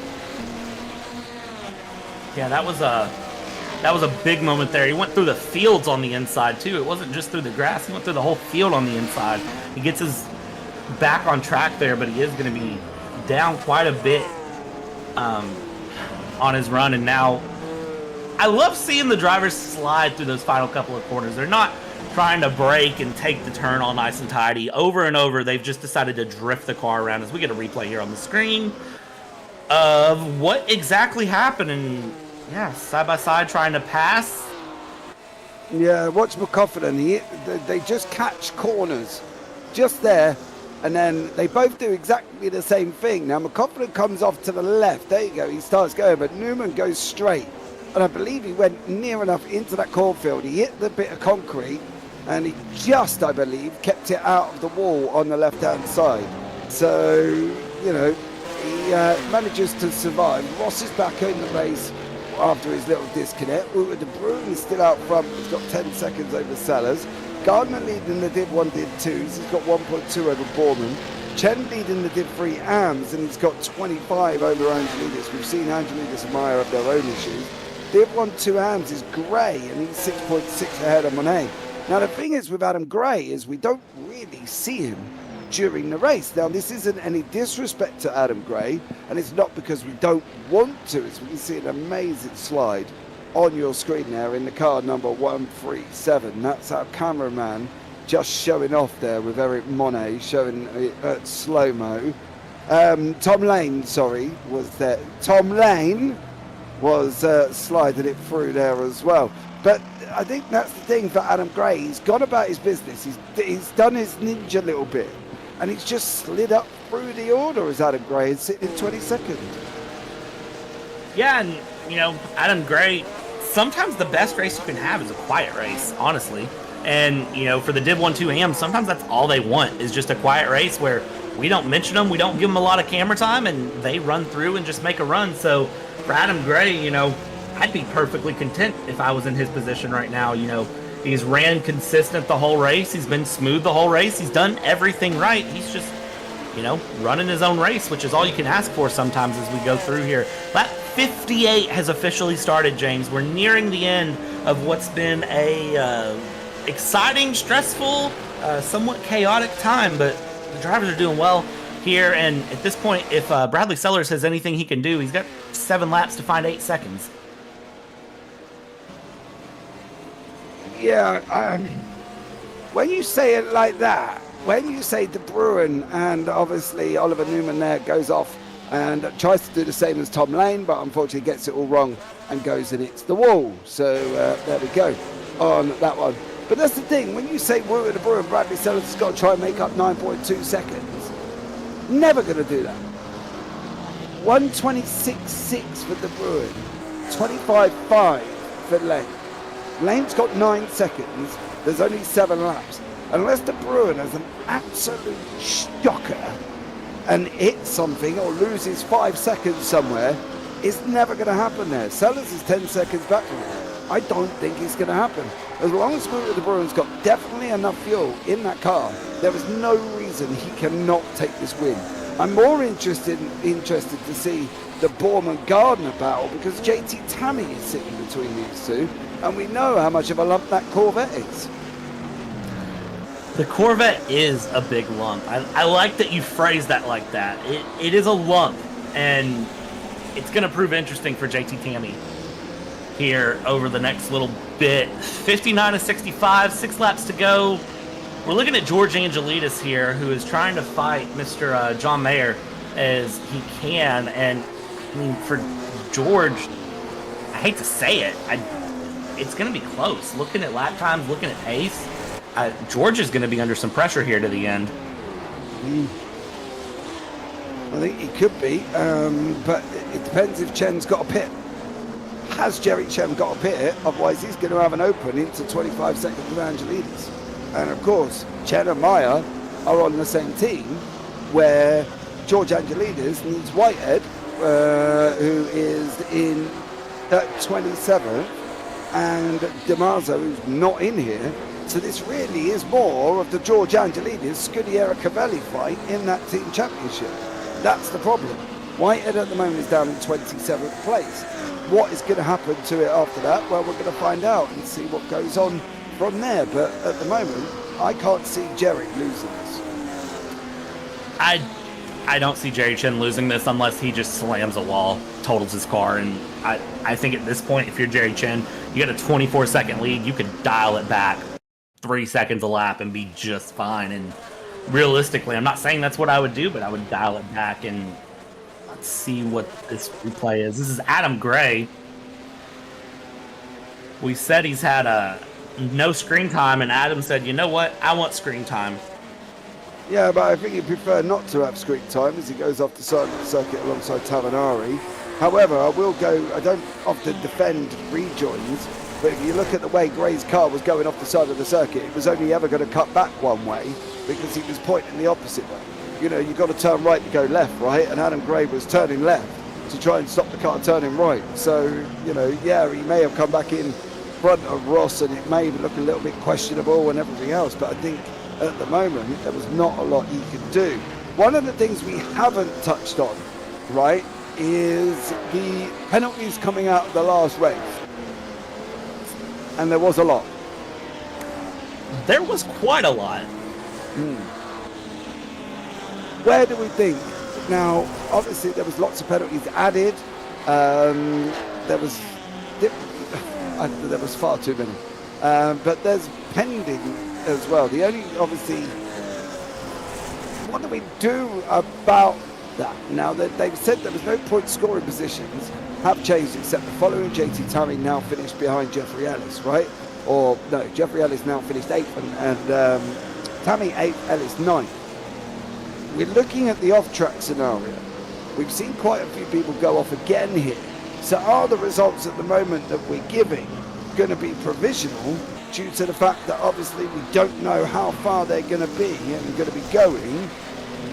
S5: Yeah, that was a big moment there. He went through the fields on the inside too. It wasn't just through the grass. He went through the whole field on the inside. He gets his back on track there, but he is going to be down quite a bit on his run. And now I love seeing the drivers slide through those final couple of corners. They're not trying to brake and take the turn all nice and tidy. Over and over, they've just decided to drift the car around, as we get a replay here on the screen of what exactly happened. And yeah, side by side trying to pass.
S1: Yeah, watch McCoffin. They just catch corners just there, and then they both do exactly the same thing. Now McCoffin comes off to the left. There you go. He starts going, but Newman goes straight. And I believe he went near enough into that cornfield. He hit the bit of concrete, and he just, I believe, kept it out of the wall on the left-hand side. So, you know, he manages to survive. Ross is back in the race after his little disconnect. De Bruin is still out front. He's got 10 seconds over Sellers. Gardner leading the Div 1, Div 2s. He's got 1.2 over Borman. Chen leading the Div 3 AMs, and he's got 25 over Angelidis. We've seen Angelidis and Meyer have their own issues. Div 1, 2 AMs is Gray, and he's 6.6 ahead of Monet. Now, the thing is with Adam Gray is we don't really see him during the race. Now, this isn't any disrespect to Adam Gray, and it's not because we don't want to. It's we can see an amazing slide on your screen there in the car number 137. That's our cameraman just showing off there with Eric Monet showing it at slow-mo. Tom Lane, sorry, was there. Tom Lane was sliding it through there as well. But I think that's the thing for Adam Gray. He's gone about his business. He's done his ninja little bit. And he's just slid up through the order as Adam Gray is sitting in 22nd.
S5: Yeah, and, you know, Adam Gray, sometimes the best race you can have is a quiet race, honestly. And, you know, for the Div 1, 2 AM, sometimes that's all they want is just a quiet race where we don't mention them, we don't give them a lot of camera time, and they run through and just make a run. So for Adam Gray, you know, I'd be perfectly content if I was in his position right now. You know, he's ran consistent the whole race. He's been smooth the whole race. He's done everything right. He's just, you know, running his own race, which is all you can ask for sometimes as we go through here. Lap 58 has officially started, James. We're nearing the end of what's been a exciting, stressful, somewhat chaotic time, but the drivers are doing well here. And at this point, if Bradley Sellers has anything he can do, he's got 7 laps to find 8 seconds.
S1: Yeah, when you say it like that, when you say De Bruin and obviously Oliver Newman there goes off and tries to do the same as Tom Lane, but unfortunately gets it all wrong and goes and hits the wall. So there we go on that one. But that's the thing, when you say De Bruin, Bradley Sellers has got to try and make up 9.2 seconds. Never going to do that. 126.6 for De Bruin, 25.5 for Lane. Lane's got 9 seconds. There's only 7 laps. Unless De Bruin has an absolute shocker and hits something or loses 5 seconds somewhere, it's never going to happen there. Sellers is 10 seconds back from it. I don't think it's going to happen. As long as De Bruin's got definitely enough fuel in that car, there is no reason he cannot take this win. I'm more interested to see the Bournemouth Gardner battle because JT Tammy is sitting between these two, and we know how much of a lump that Corvette is.
S5: The Corvette is a big lump. I like that you phrase that like that. It is a lump, and it's going to prove interesting for JT Tammy here over the next little bit. 59-65, 6 laps to go. We're looking at George Angelidis here, who is trying to fight Mr. John Mayer as he can. And, I mean, for George, I hate to say it, it's going to be close. Looking at lap times, looking at pace, George is going to be under some pressure here to the end.
S1: I think he could be, but it depends if Chen's got a pit. Has Jerry Chen got a pit? Otherwise, he's going to have an open into 25 seconds of Angelidis. And of course, Chen and Meyer are on the same team, where George Angelidis needs Whitehead, who is in 27th, and DeMarzo, who's not in here. So this really is more of the George Angelidis Scudiera Cavelli fight in that team championship. That's the problem. Whitehead at the moment is down in 27th place. What is going to happen to it after that? Well, we're going to find out and see what goes on from there. But at the moment, I can't see Jerry losing this.
S5: I don't see Jerry Chen losing this unless he just slams a wall, totals his car. And I think at this point, if you're Jerry Chen, you got a 24-second lead. You could dial it back 3 seconds a lap and be just fine. And realistically, I'm not saying that's what I would do, but I would dial it back. And let's see what this replay is. This is Adam Gray. We said he's had no screen time, and Adam said, you know what? I want screen time.
S1: Yeah, but I think he'd prefer not to have screen time as he goes off the side of the circuit alongside Tavanari. However, I don't often defend rejoins, but if you look at the way Gray's car was going off the side of the circuit, it was only ever going to cut back one way because he was pointing the opposite way. You know, you've got to turn right to go left, right? And Adam Gray was turning left to try and stop the car turning right. So, you know, yeah, he may have come back in front of Ross and it may look a little bit questionable and everything else, but I think at the moment there was not a lot he could do. One of the things we haven't touched on, right, is the penalties coming out of the last race. And there was a lot.
S5: There was quite a lot.
S1: Where do we think? Now, obviously there was lots of penalties added. There was far too many. But there's pending as well. The only, obviously, what do we do about that? Now, they've said there was no point scoring positions have changed except the following. JT Tammy now finished behind Jeffrey Ellis, right? Or, no, Jeffrey Ellis now finished 8th and Tammy 8th, Ellis 9th. We're looking at the off-track scenario. We've seen quite a few people go off again here. So are the results at the moment that we're giving going to be provisional due to the fact that obviously we don't know how far they're going to be and going to be going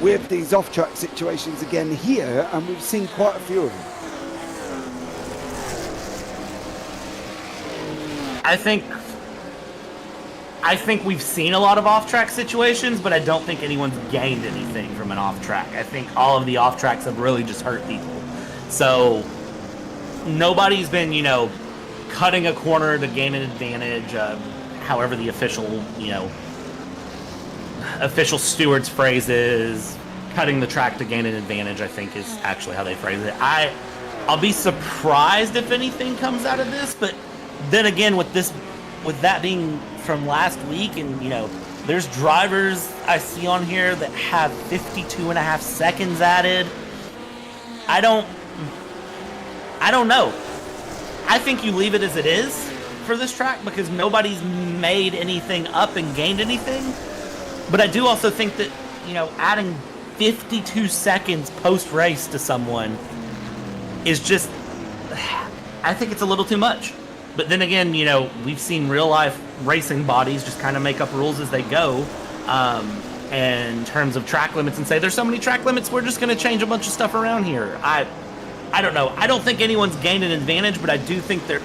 S1: with these off-track situations again here, and we've seen quite a few of them.
S5: I think we've seen a lot of off-track situations, but I don't think anyone's gained anything from an off-track. I think all of the off-tracks have really just hurt people. So nobody's been, cutting a corner to gain an advantage, however the official steward's phrase is, cutting the track to gain an advantage, I think is actually how they phrase it. I'll be surprised if anything comes out of this, but then again, with that being from last week, and there's drivers I see on here that have 52.5 seconds added. I don't know. I think you leave it as it is for this track because nobody's made anything up and gained anything. But I do also think that, adding 52 seconds post-race to someone is just, I think it's a little too much. But then again, we've seen real-life racing bodies just kind of make up rules as they go in terms of track limits and say, there's so many track limits, we're just going to change a bunch of stuff around here. I don't know. I don't think anyone's gained an advantage, but I do think they're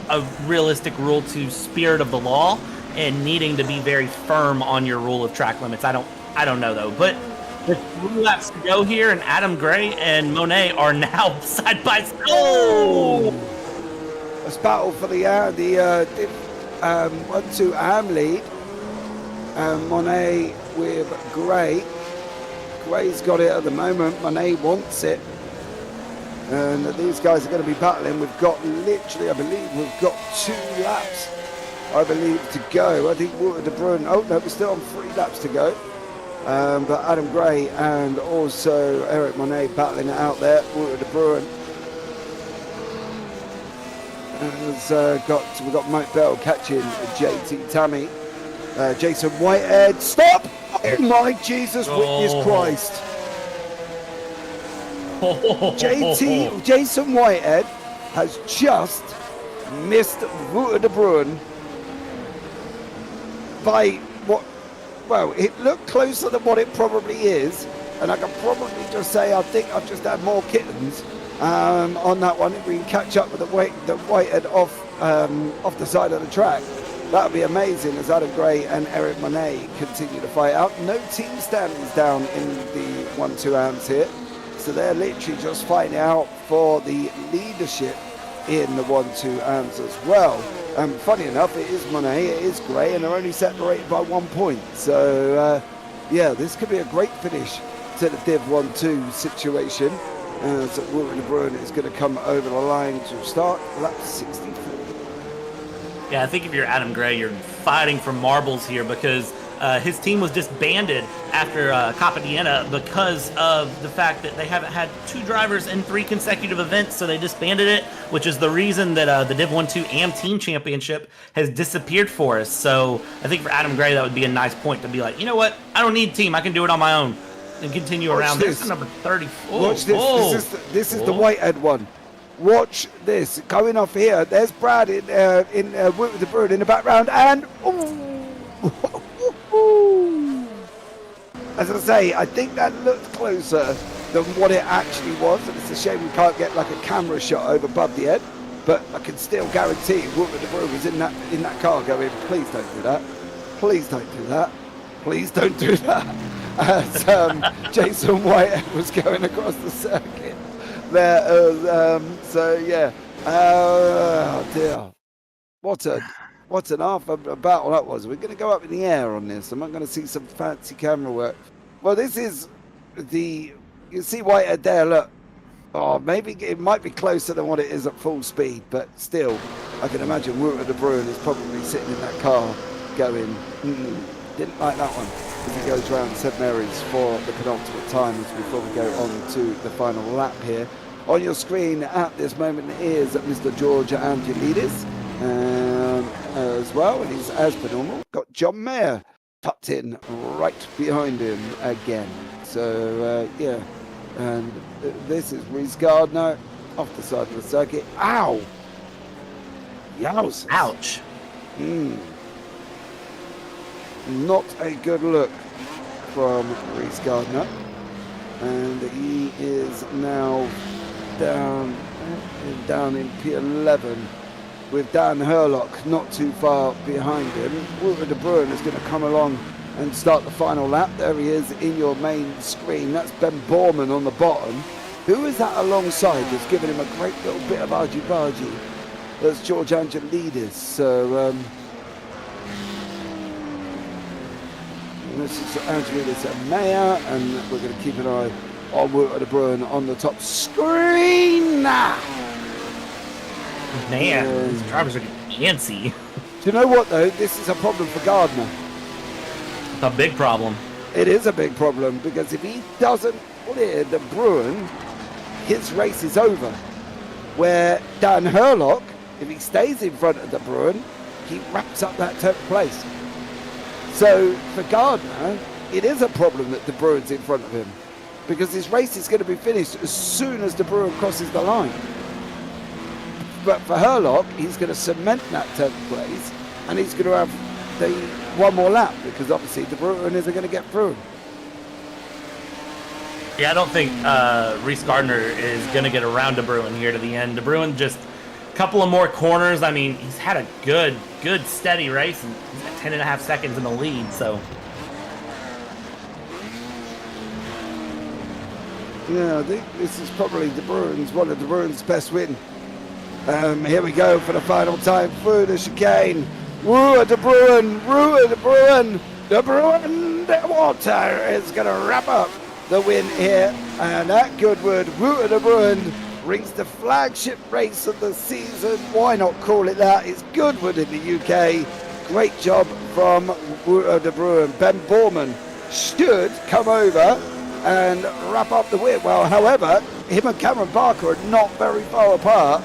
S5: a realistic rule to spirit of the law and needing to be very firm on your rule of track limits. I don't know, though. But There's 3 laps to go here, and Adam Gray and Monet are now side by side. Oh!
S1: Let's battle for the 1-2 AM lead. Monet with Gray. Gray's got it at the moment. Monet wants it. And these guys are going to be battling. We've got literally, I believe, we've got 2 laps, I believe, to go. I think Walter de Bruin, oh no, we're still on 3 laps to go. But Adam Gray and also Eric Monet battling it out there. Walter de Bruin has we've got Mike Bell catching JT Tammy. Jason Whitehead, stop! Oh my Jesus, witness Christ. Jason Whitehead has just missed Walter de Bruin by what? Well, it looked closer than what it probably is, and I can probably just say I think I've just had more kittens on that one. If we can catch up with the Whitehead off the side of the track, that would be amazing as Adam Gray and Eric Monet continue to fight out. No team standings down in the 1-2 AMs here. So they're literally just fighting out for the leadership in the 1-2 AMs as well. Funny enough, it is Monet, it is Gray, and they're only separated by 1 point. So, yeah, this could be a great finish to the Div 1-2 situation. So Walter de Bruin is going to come over the line to start lap 64.
S5: Yeah, I think if you're Adam Gray, you're fighting for marbles here because his team was disbanded after Capodiena because of the fact that they haven't had 2 drivers in 3 consecutive events, so they disbanded it, which is the reason that the Div 1-2 AM Team Championship has disappeared for us. So I think for Adam Gray, that would be a nice point to be like, you know what, I don't need a team, I can do it on my own, and continue around. This is number 34.
S1: Watch this. This is the Whitehead one. Watch this. Going off here. There's Brad in with the Bruin in the background, and as I say, I think that looked closer than what it actually was, and it's a shame we can't get like a camera shot over above the head. But I can still guarantee Walter de Bruin was in that car going, please don't do that. Please don't do that. Please don't do that. As Jason Whitehead was going across the circuit there. So yeah. Oh dear. What an half a battle that was. We're going to go up in the air on this. I'm not going to see some fancy camera work. Well, this is you see Whitehead there, look. Oh, maybe it might be closer than what it is at full speed, but still, I can imagine Walter de Bruin is probably sitting in that car going, didn't like that one. As he goes round St Mary's for the penultimate time before we go on to the final lap here. On your screen at this moment is Mr. George Angelidis as well, and he's as per normal got John Mayer tucked in right behind him again. So yeah, and this is Reese Gardner off the side of the circuit. Ow! Yowzers.
S5: Ouch.
S1: Not a good look from Reese Gardner, and he is now down in P11 with Dan Herlock not too far behind him. Walter de Bruin is going to come along and start the final lap. There he is in your main screen. That's Ben Borman on the bottom. Who is that alongside that's giving him a great little bit of argy-bargy? That's George Angelidis. So this is Angelidis and Mayer, and we're going to keep an eye on Walter de Bruin on the top screen.
S5: Man, these drivers are getting antsy.
S1: Do you know what though? This is a problem for Gardner.
S5: It's a big problem.
S1: It is a big problem because if he doesn't clear the Bruin, his race is over. Where Dan Herlock, if he stays in front of the Bruin, he wraps up that 10th place. So for Gardner, it is a problem that the Bruin's in front of him because his race is going to be finished as soon as the Bruin crosses the line. But for Herlock, he's going to cement that 10th place, and he's going to have the one more lap because obviously the Bruin isn't going to get through him.
S5: Yeah, I don't think Reese Gardner is going to get around De Bruin here to the end. De Bruin just a couple of more corners. I mean, he's had a good steady race, and he's got 10.5 seconds in the lead. So
S1: Yeah, I think this is probably one of De Bruyn's best win. Here we go for the final time through the chicane. Woo, De Bruyn, De Bruyn. De Bruyn, the water is going to wrap up the win here. And at Goodwood, Woo, De Bruyn rings the flagship race of the season. Why not call it that? It's Goodwood in the UK. Great job from Woo, De Bruyn. Ben Borman should come over and wrap up the win. Well, however, him and Cameron Barker are not very far apart.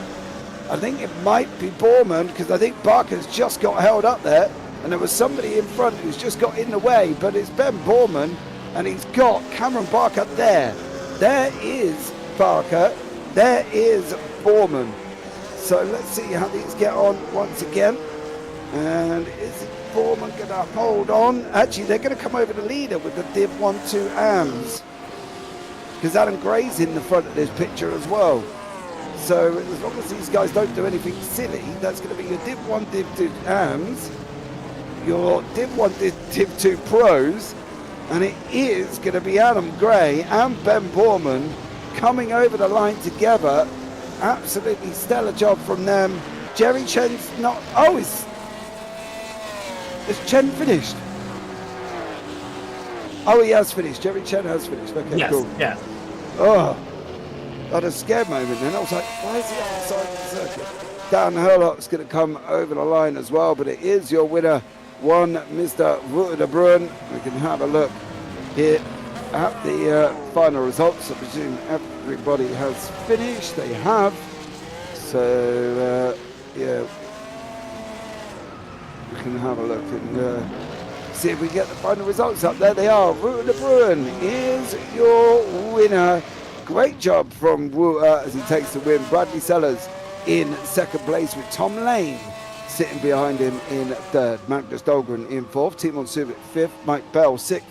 S1: I think it might be Borman, because I think Barker's just got held up there, and there was somebody in front who's just got in the way, but it's Ben Borman, and he's got Cameron Barker there. There is Barker, there is Borman. So let's see how these get on once again. And is Borman going to hold on? Actually, they're going to come over the leader with the Div 1-2 AMS, because Adam Gray's in the front of this picture as well. So as long as these guys don't do anything silly, that's going to be your Div 1, Div 2 AMS, your Div 1, Div 2 Pros, and it is going to be Adam Gray and Ben Borman coming over the line together. Absolutely stellar job from them. Jerry Chen's not... Oh, is Chen finished? Oh, he has finished. Jerry Chen has finished. Okay,
S5: Yes,
S1: cool.
S5: yeah.
S1: Oh, I had a scared moment then. I was like, why is he outside the circuit? Dan Herlock's going to come over the line as well, but it is your winner, one Mr. Woo, De Bruyn. We can have a look here at the final results. I presume everybody has finished. They have. So, yeah, we can have a look and see if we get the final results up. There they are. Woo, De Bruyn is your winner. Great job from Woo as he takes the win. Bradley Sellers in second place with Tom Lane sitting behind him in third. Magnus Dahlgren in fourth. Timon Subic fifth. Mike Bell sixth.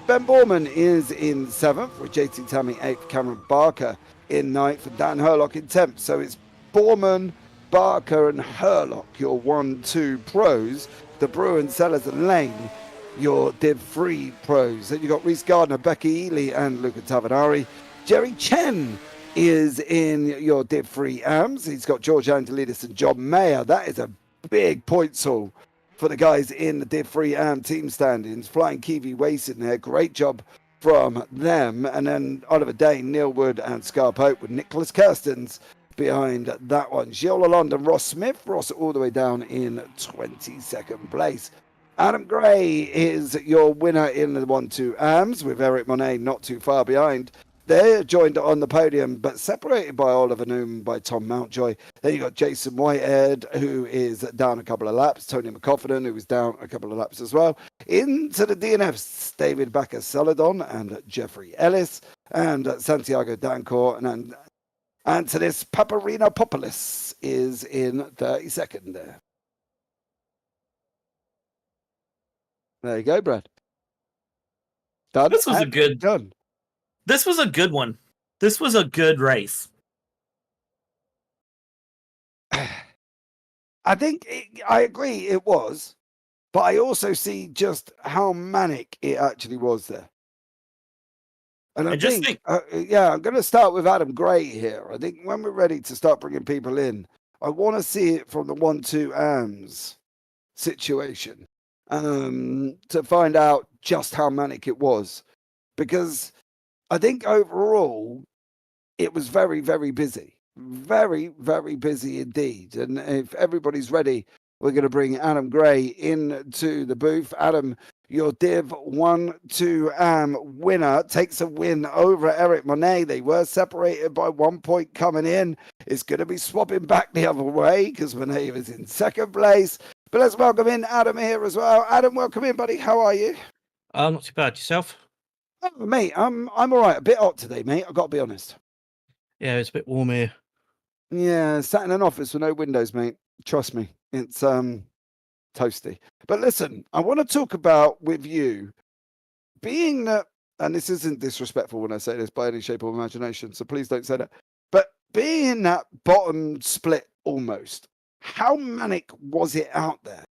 S1: Ben Borman is in seventh with JT Tammy eighth. Cameron Barker in ninth. And Dan Herlock in 10th. So it's Borman, Barker and Herlock, your 1-2 pros. De Bruyn, Sellers and Lane, your Div 3 pros. Then you've got Reese Gardner, Becky Ely and Luca Tavanari. Jerry Chen is in your Div 3 AMS. He's got George Angelidis and John Mayer. That is a big points haul for the guys in the Div 3 AM team standings. Flying Kiwi Wace in there. Great job from them. And then Oliver Dane, Neil Wood and Scar Pope with Nicholas Kirstens behind that one. Giola London, Ross Smith. Ross all the way down in 22nd place. Adam Gray is your winner in the 1-2 AMS with Eric Monet not too far behind. They're joined on the podium, but separated by Oliver Newman, by Tom Mountjoy. Then you've got Jason Whitehead, who is down a couple of laps. Tony McCoffin, who is down a couple of laps as well. Into the DNFs, David Backer-Celadon and Jeffrey Ellis, and Santiago Dancourt, and Antonis Paparinopoulos is in 32nd there. There you go, Brad. Done.
S5: This was a good...
S1: Done.
S5: This was a good one. This was a good race.
S1: I think I agree it was, but I also see just how manic it actually was there. And I think, I'm going to start with Adam Gray here. I think when we're ready to start bringing people in, I want to see it from the 1-2 AMS situation to find out just how manic it was. Because I think overall, it was very, very busy. Very, very busy indeed. And if everybody's ready, we're going to bring Adam Gray into the booth. Adam, your Div 1-2 AM winner takes a win over Eric Monet. They were separated by 1 point coming in. It's going to be swapping back the other way because Monet is in second place. But let's welcome in Adam here as well. Adam, welcome in, buddy. How are you?
S7: Not too bad. Yourself?
S1: Oh, mate, I'm all right. A bit hot today, mate. I've got to be honest.
S7: Yeah, it's a bit warm here.
S1: Yeah, sat in an office with no windows, mate. Trust me, it's toasty. But listen, I want to talk about with you being that, and this isn't disrespectful when I say this by any shape or imagination, so please don't say that. But being in that bottom split almost, how manic was it out there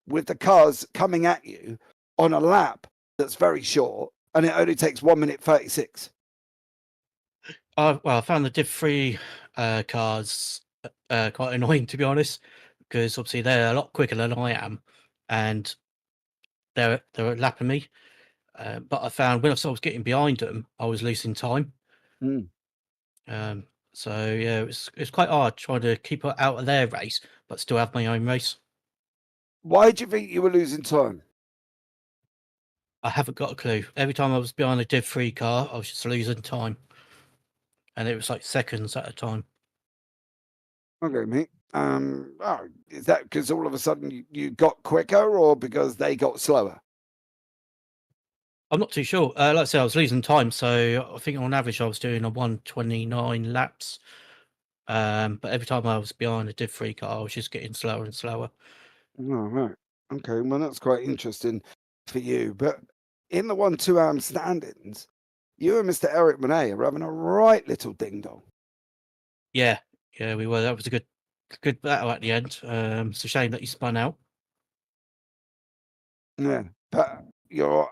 S1: with the cars coming at you on a lap that's very short and it only takes 1 minute 36?
S7: I found the Div 3 cars quite annoying, to be honest, because obviously they're a lot quicker than I am, and they're lapping me. But I found when I was getting behind them, I was losing time.
S1: Mm.
S7: So yeah, it's quite hard trying to keep out of their race, but still have my own race.
S1: Why do you think you were losing time?
S7: I haven't got a clue. Every time I was behind a Div 3 car, I was just losing time, and it was like seconds at a time.
S1: Okay, mate. Is that because all of a sudden you got quicker, or because they got slower?
S7: I'm not too sure. Like I said, I was losing time, so I think on average I was doing a 129 laps. But every time I was behind a Div 3 car, I was just getting slower and slower.
S1: Oh, right. Okay, well, that's quite interesting for you. But in the 1-2 standings, you and Mr. Eric Monet are having a right little ding dong.
S7: Yeah, we were. That was a good battle at the end. It's a shame that you spun out.
S1: Yeah, but you're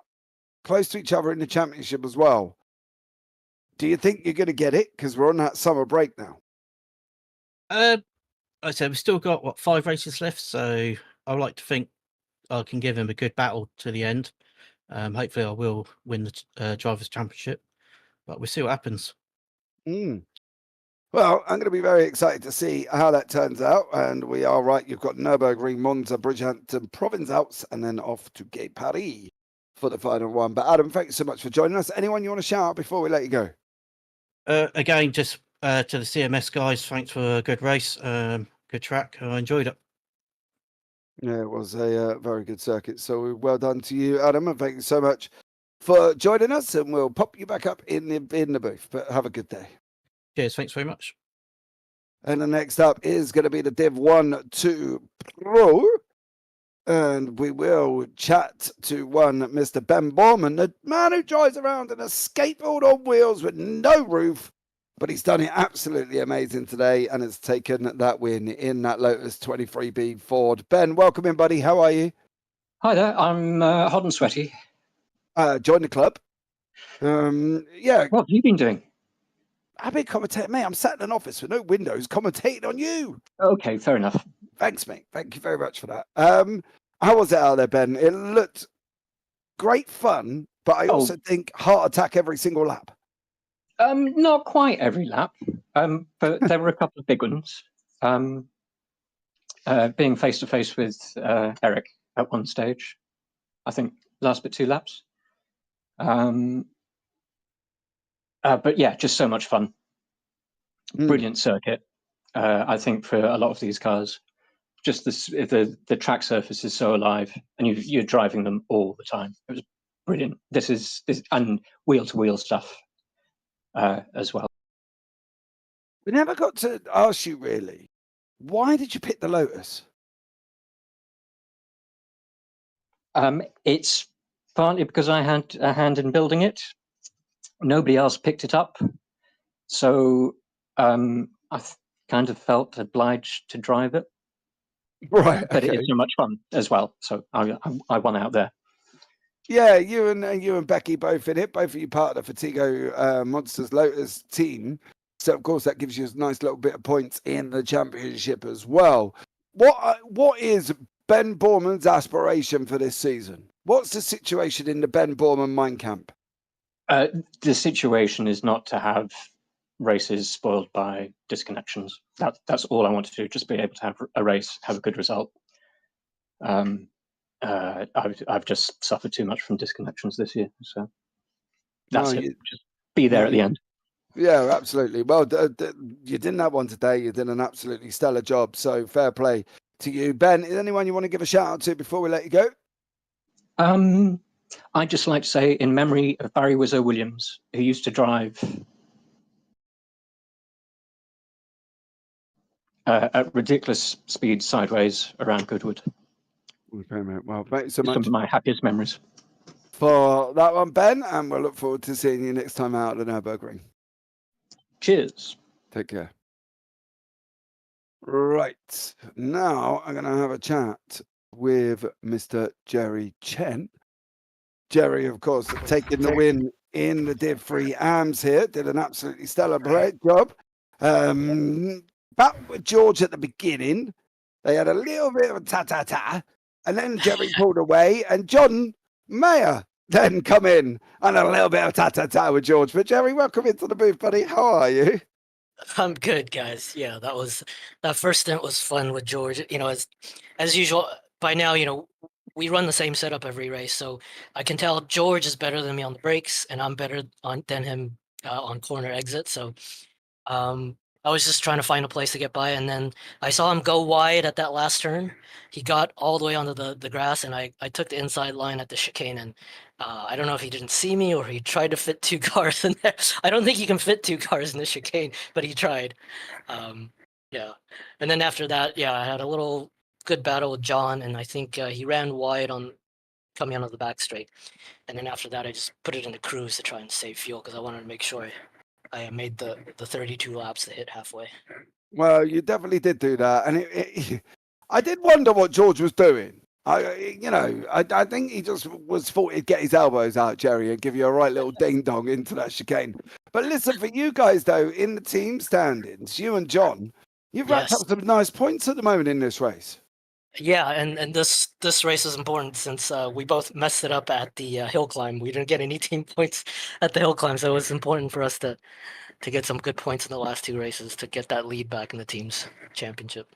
S1: close to each other in the championship as well. Do you think you're going to get it? Because we're on that summer break now.
S7: Like I said, we've still got 5 races left, so I would like to think I can give him a good battle to the end. Hopefully, I will win the drivers' championship, but we'll see what happens.
S1: Mm. Well, I'm going to be very excited to see how that turns out. And we are right. You've got Nürburgring, Monza, Bridgehampton, Provençals, and then off to Gay Paris for the final one. But Adam, thank you so much for joining us. Anyone you want to shout out before we let you go?
S7: Again, just to the CMS guys, thanks for a good race. Good track. I enjoyed it.
S1: Yeah, it was a very good circuit. So well done to you, Adam, and thank you so much for joining us. And we'll pop you back up in the booth. But have a good day.
S7: Cheers. Thanks very much.
S1: And the next up is going to be the Div 1-2 Pro. And we will chat to one Mr. Ben Borman, the man who drives around in a skateboard on wheels with no roof. But he's done it absolutely amazing today and has taken that win in that Lotus 23B Ford. Ben, welcome in, buddy. How are you?
S8: Hi there, I'm hot and sweaty.
S1: Join the club. Yeah.
S8: What have you been doing?
S1: I've been commentating, mate. I'm sat in an office with no windows commentating on you.
S8: Okay, fair enough.
S1: Thanks, mate. Thank you very much for that. How was it out there, Ben? It looked great fun, but I also think heart attack every single lap.
S8: Not quite every lap, but there were a couple of big ones. Being face to face with Eric at one stage, I think last but 2 laps. But yeah, just so much fun. Brilliant circuit. I think for a lot of these cars, just the track surface is so alive, and you're driving them all the time. It was brilliant. This and wheel to wheel stuff as well.
S1: We never got to ask you really, why did you pick the Lotus?
S8: It's partly because I had a hand in building it. Nobody else picked it up, so I kind of felt obliged to drive it.
S1: Right,
S8: but
S1: okay.
S8: It is so much fun as well. So I won out there.
S1: Yeah, you and Becky both in it. Both of you part of the Fatigo Monsters Lotus team. So of course that gives you a nice little bit of points in the championship as well. What is Ben Borman's aspiration for this season? What's the situation in the Ben Borman mine camp?
S8: The situation is not to have races spoiled by disconnections. That's all I want to do. Just be able to have a race, have a good result. I've just suffered too much from disconnections this year, so that's it. Just be there at the end.
S1: Yeah, absolutely. Well, you didn't have one today. You did an absolutely stellar job. So fair play to you, Ben. Is anyone you want to give a shout out to before we let you go?
S8: I'd just like to say, in memory of Barry Wizzo Williams, who used to drive at ridiculous speed sideways around Goodwood.
S1: Okay, mate. Well, thank you so much.
S8: Some of my happiest memories.
S1: For that one, Ben, and we'll look forward to seeing you next time out at the Nürburgring.
S8: Cheers.
S1: Take care. Right. Now I'm going to have a chat with Mr. Jerry Chen. Jerry, of course, taking the win in the Div 3 AMs here. Did an absolutely stellar job. Back with George at the beginning. They had a little bit of a ta-ta-ta. And then Jerry pulled away. And John Mayer then come in. And a little bit of ta-ta-ta with George. But Jerry, welcome into the booth, buddy. How are you?
S9: I'm good, guys. Yeah, that first stint was fun with George. You know, as usual, by now, you know, we run the same setup every race, so I can tell George is better than me on the brakes, and I'm better than him on corner exit. So, I was just trying to find a place to get by, and then I saw him go wide at that last turn. He got all the way onto the grass, and I took the inside line at the chicane, and I don't know if he didn't see me or he tried to fit two cars in there. I don't think you can fit two cars in the chicane, but he tried. Yeah, and then after that, yeah, I had a little good battle with John, and I think he ran wide on coming onto the back straight. And then after that, I just put it in the cruise to try and save fuel because I wanted to make sure I made the 32 laps to hit halfway.
S1: Well, you definitely did do that. And I did wonder what George was doing. I think he just thought he'd get his elbows out, Jerry, and give you a right little ding dong into that chicane. But listen, for you guys though, in the team standings, you and John, you've racked up some nice points at the moment in this race.
S9: Yeah, and this race is important since we both messed it up at the hill climb. We didn't get any team points at the hill climb, so it was important for us to get some good points in the last two races to get that lead back in the team's championship.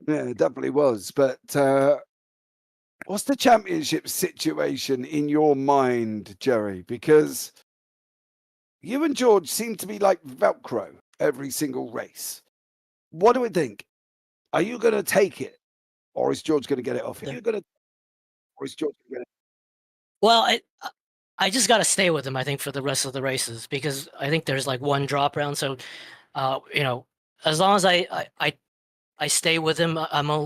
S1: Yeah, it definitely was. But what's the championship situation in your mind, Jerry? Because you and George seem to be like Velcro every single race. What do we think? Are you going to take it? Or is George going to get it off you? Or is George going to get it?
S9: Well, I just got to stay with him, I think, for the rest of the races because I think there's like one drop round. So, you know, as long as I stay with him,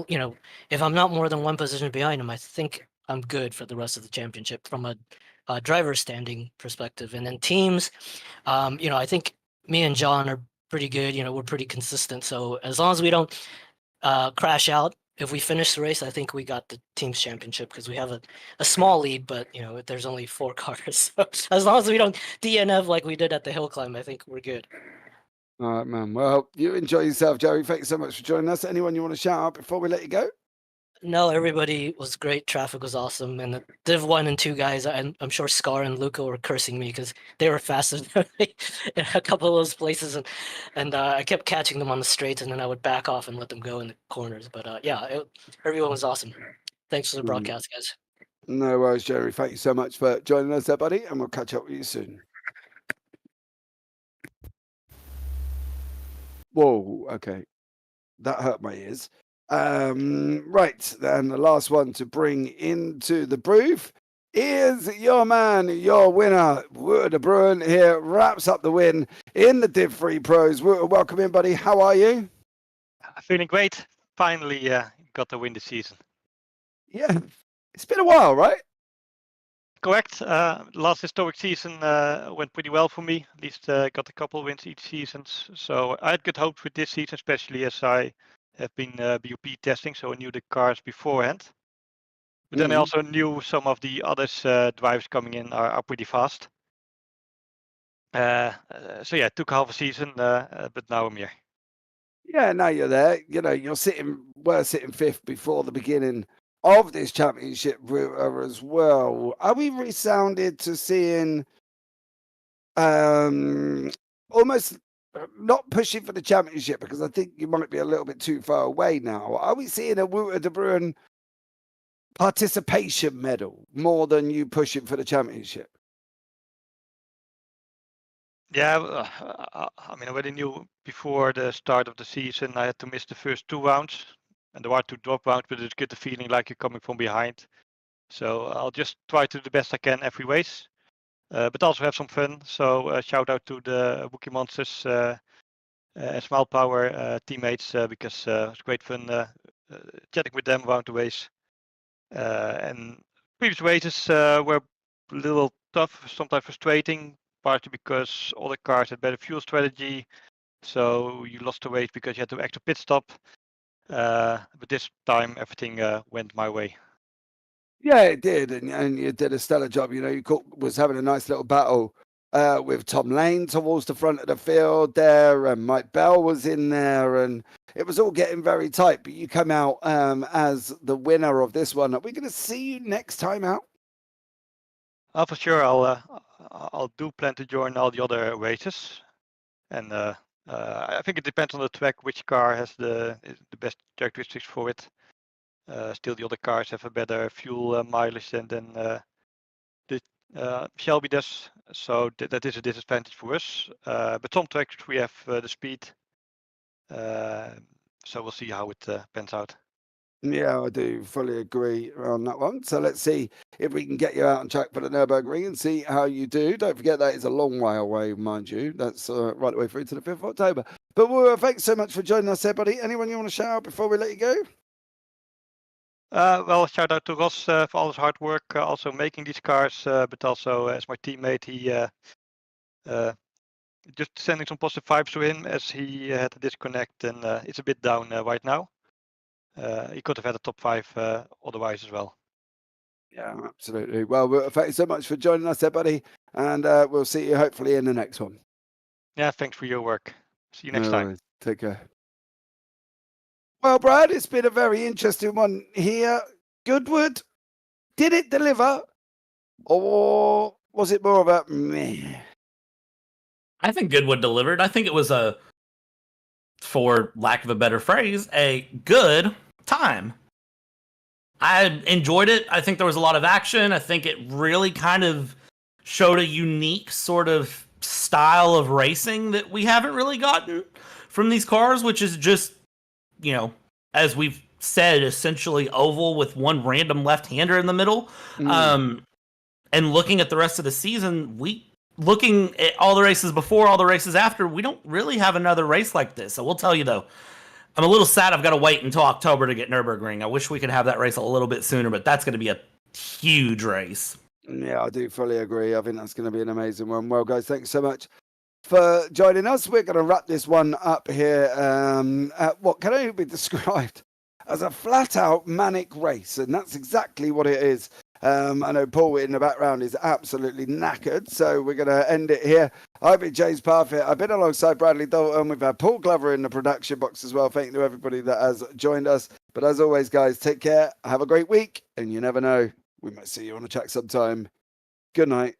S9: you know, if I'm not more than one position behind him, I think I'm good for the rest of the championship from a driver's standing perspective. And then teams, you know, I think me and John are pretty good. You know, we're pretty consistent. So as long as we don't crash out, if we finish the race, I think we got the team's championship because we have a small lead, but you know, there's only 4 cars. So as long as we don't DNF like we did at the hill climb, I think we're good.
S1: All right, man. Well, you enjoy yourself, Jerry. Thanks so much for joining us. Anyone you want to shout out before we let you go?
S9: No, everybody was great. Traffic was awesome, and the Div 1 and 2 guys, I'm sure Scar and Luca were cursing me because they were faster than me in a couple of those places, and I kept catching them on the straights, and then I would back off and let them go in the corners. But yeah, everyone was awesome. Thanks for the broadcast, guys.
S1: No worries, Jerry. Thank you so much for joining us there, buddy, and we'll catch up with you soon. Whoa, okay. That hurt my ears. Right, then the last one to bring into the booth is your man, your winner, Wouter de Bruin here, wraps up the win in the Div 3 Pros. Wouter, welcome in, buddy. How are you?
S10: Feeling great. Finally got to win the season.
S1: Yeah, it's been a while, right?
S10: Correct. Last historic season went pretty well for me. At least got a couple wins each season. So I had good hopes with this season, especially as I have been BOP testing, so I knew the cars beforehand. But then I also knew some of the others drivers coming in are pretty fast. So yeah, it took half a season, but now I'm here.
S1: Yeah, now you're there. You know, we're sitting 5th before the beginning of this championship as well. Are we resounded to seeing almost not pushing for the championship because I think you might be a little bit too far away now. Are we seeing a Wouter de Bruin participation medal more than you pushing for the championship?
S10: Yeah, I mean, I already knew before the start of the season I had to miss the first 2 rounds, and there are 2 drop rounds, but it's good the feeling like you're coming from behind. So I'll just try to do the best I can every race. But also have some fun. So shout out to the Wookie Monsters and Smile Power teammates because it was great fun chatting with them around the race. And previous races were a little tough, sometimes frustrating, partly because all the cars had better fuel strategy. So you lost the race because you had to extra pit stop. But this time everything went my way.
S1: Yeah, it did, and you did a stellar job. You know, was having a nice little battle with Tom Lane towards the front of the field there, and Mike Bell was in there, and it was all getting very tight. But you come out as the winner of this one. Are we going to see you next time out?
S10: For sure, I'll do plan to join all the other races, and I think it depends on the track which car has the best characteristics for it. Still, the other cars have a better fuel mileage than the Shelby does, so that is a disadvantage for us. But some tracks we have the speed, so we'll see how it pans out.
S1: Yeah, I do fully agree on that one. So let's see if we can get you out on track for the Nürburgring and see how you do. Don't forget that is a long way away, mind you. That's right the way through to the 5th of October. But thanks so much for joining us, everybody. Anyone you want to shout out before we let you go?
S10: Well, shout out to Ross for all his hard work, also making these cars, but also as my teammate, he just sending some positive vibes to him as he had a disconnect and it's a bit down right now. He could have had a top 5 otherwise as well.
S1: Yeah, absolutely. Well, thank you so much for joining us, everybody, and we'll see you hopefully in the next one.
S10: Yeah, thanks for your work. See you next time.
S1: Worries. Take care. Well, Brad, it's been a very interesting one here. Goodwood, did it deliver, or was it more of a meh?
S5: I think Goodwood delivered. I think it was for lack of a better phrase, a good time. I enjoyed it. I think there was a lot of action. I think it really kind of showed a unique sort of style of racing that we haven't really gotten from these cars, which is just, you know, as we've said, essentially oval with one random left-hander in the middle. And looking at the rest of the season, looking at all the races before, all the races after, we don't really have another race like this. I will tell you, though, I'm a little sad I've got to wait until October to get Nürburgring. I wish we could have that race a little bit sooner, but that's going to be a huge race.
S1: Yeah, I do fully agree. I think that's going to be an amazing one. Well, guys, thanks so much for joining us. We're going to wrap this one up here at what can only be described as a flat-out manic race, and that's exactly what it is. I know Paul in the background is absolutely knackered, so we're going to end it here. I've been James Parfitt. I've been alongside Bradley Dalton. We've had Paul Glover in the production box as well. Thank you to everybody that has joined us. But as always, guys, take care. Have a great week, and you never know, we might see you on the track sometime. Good night.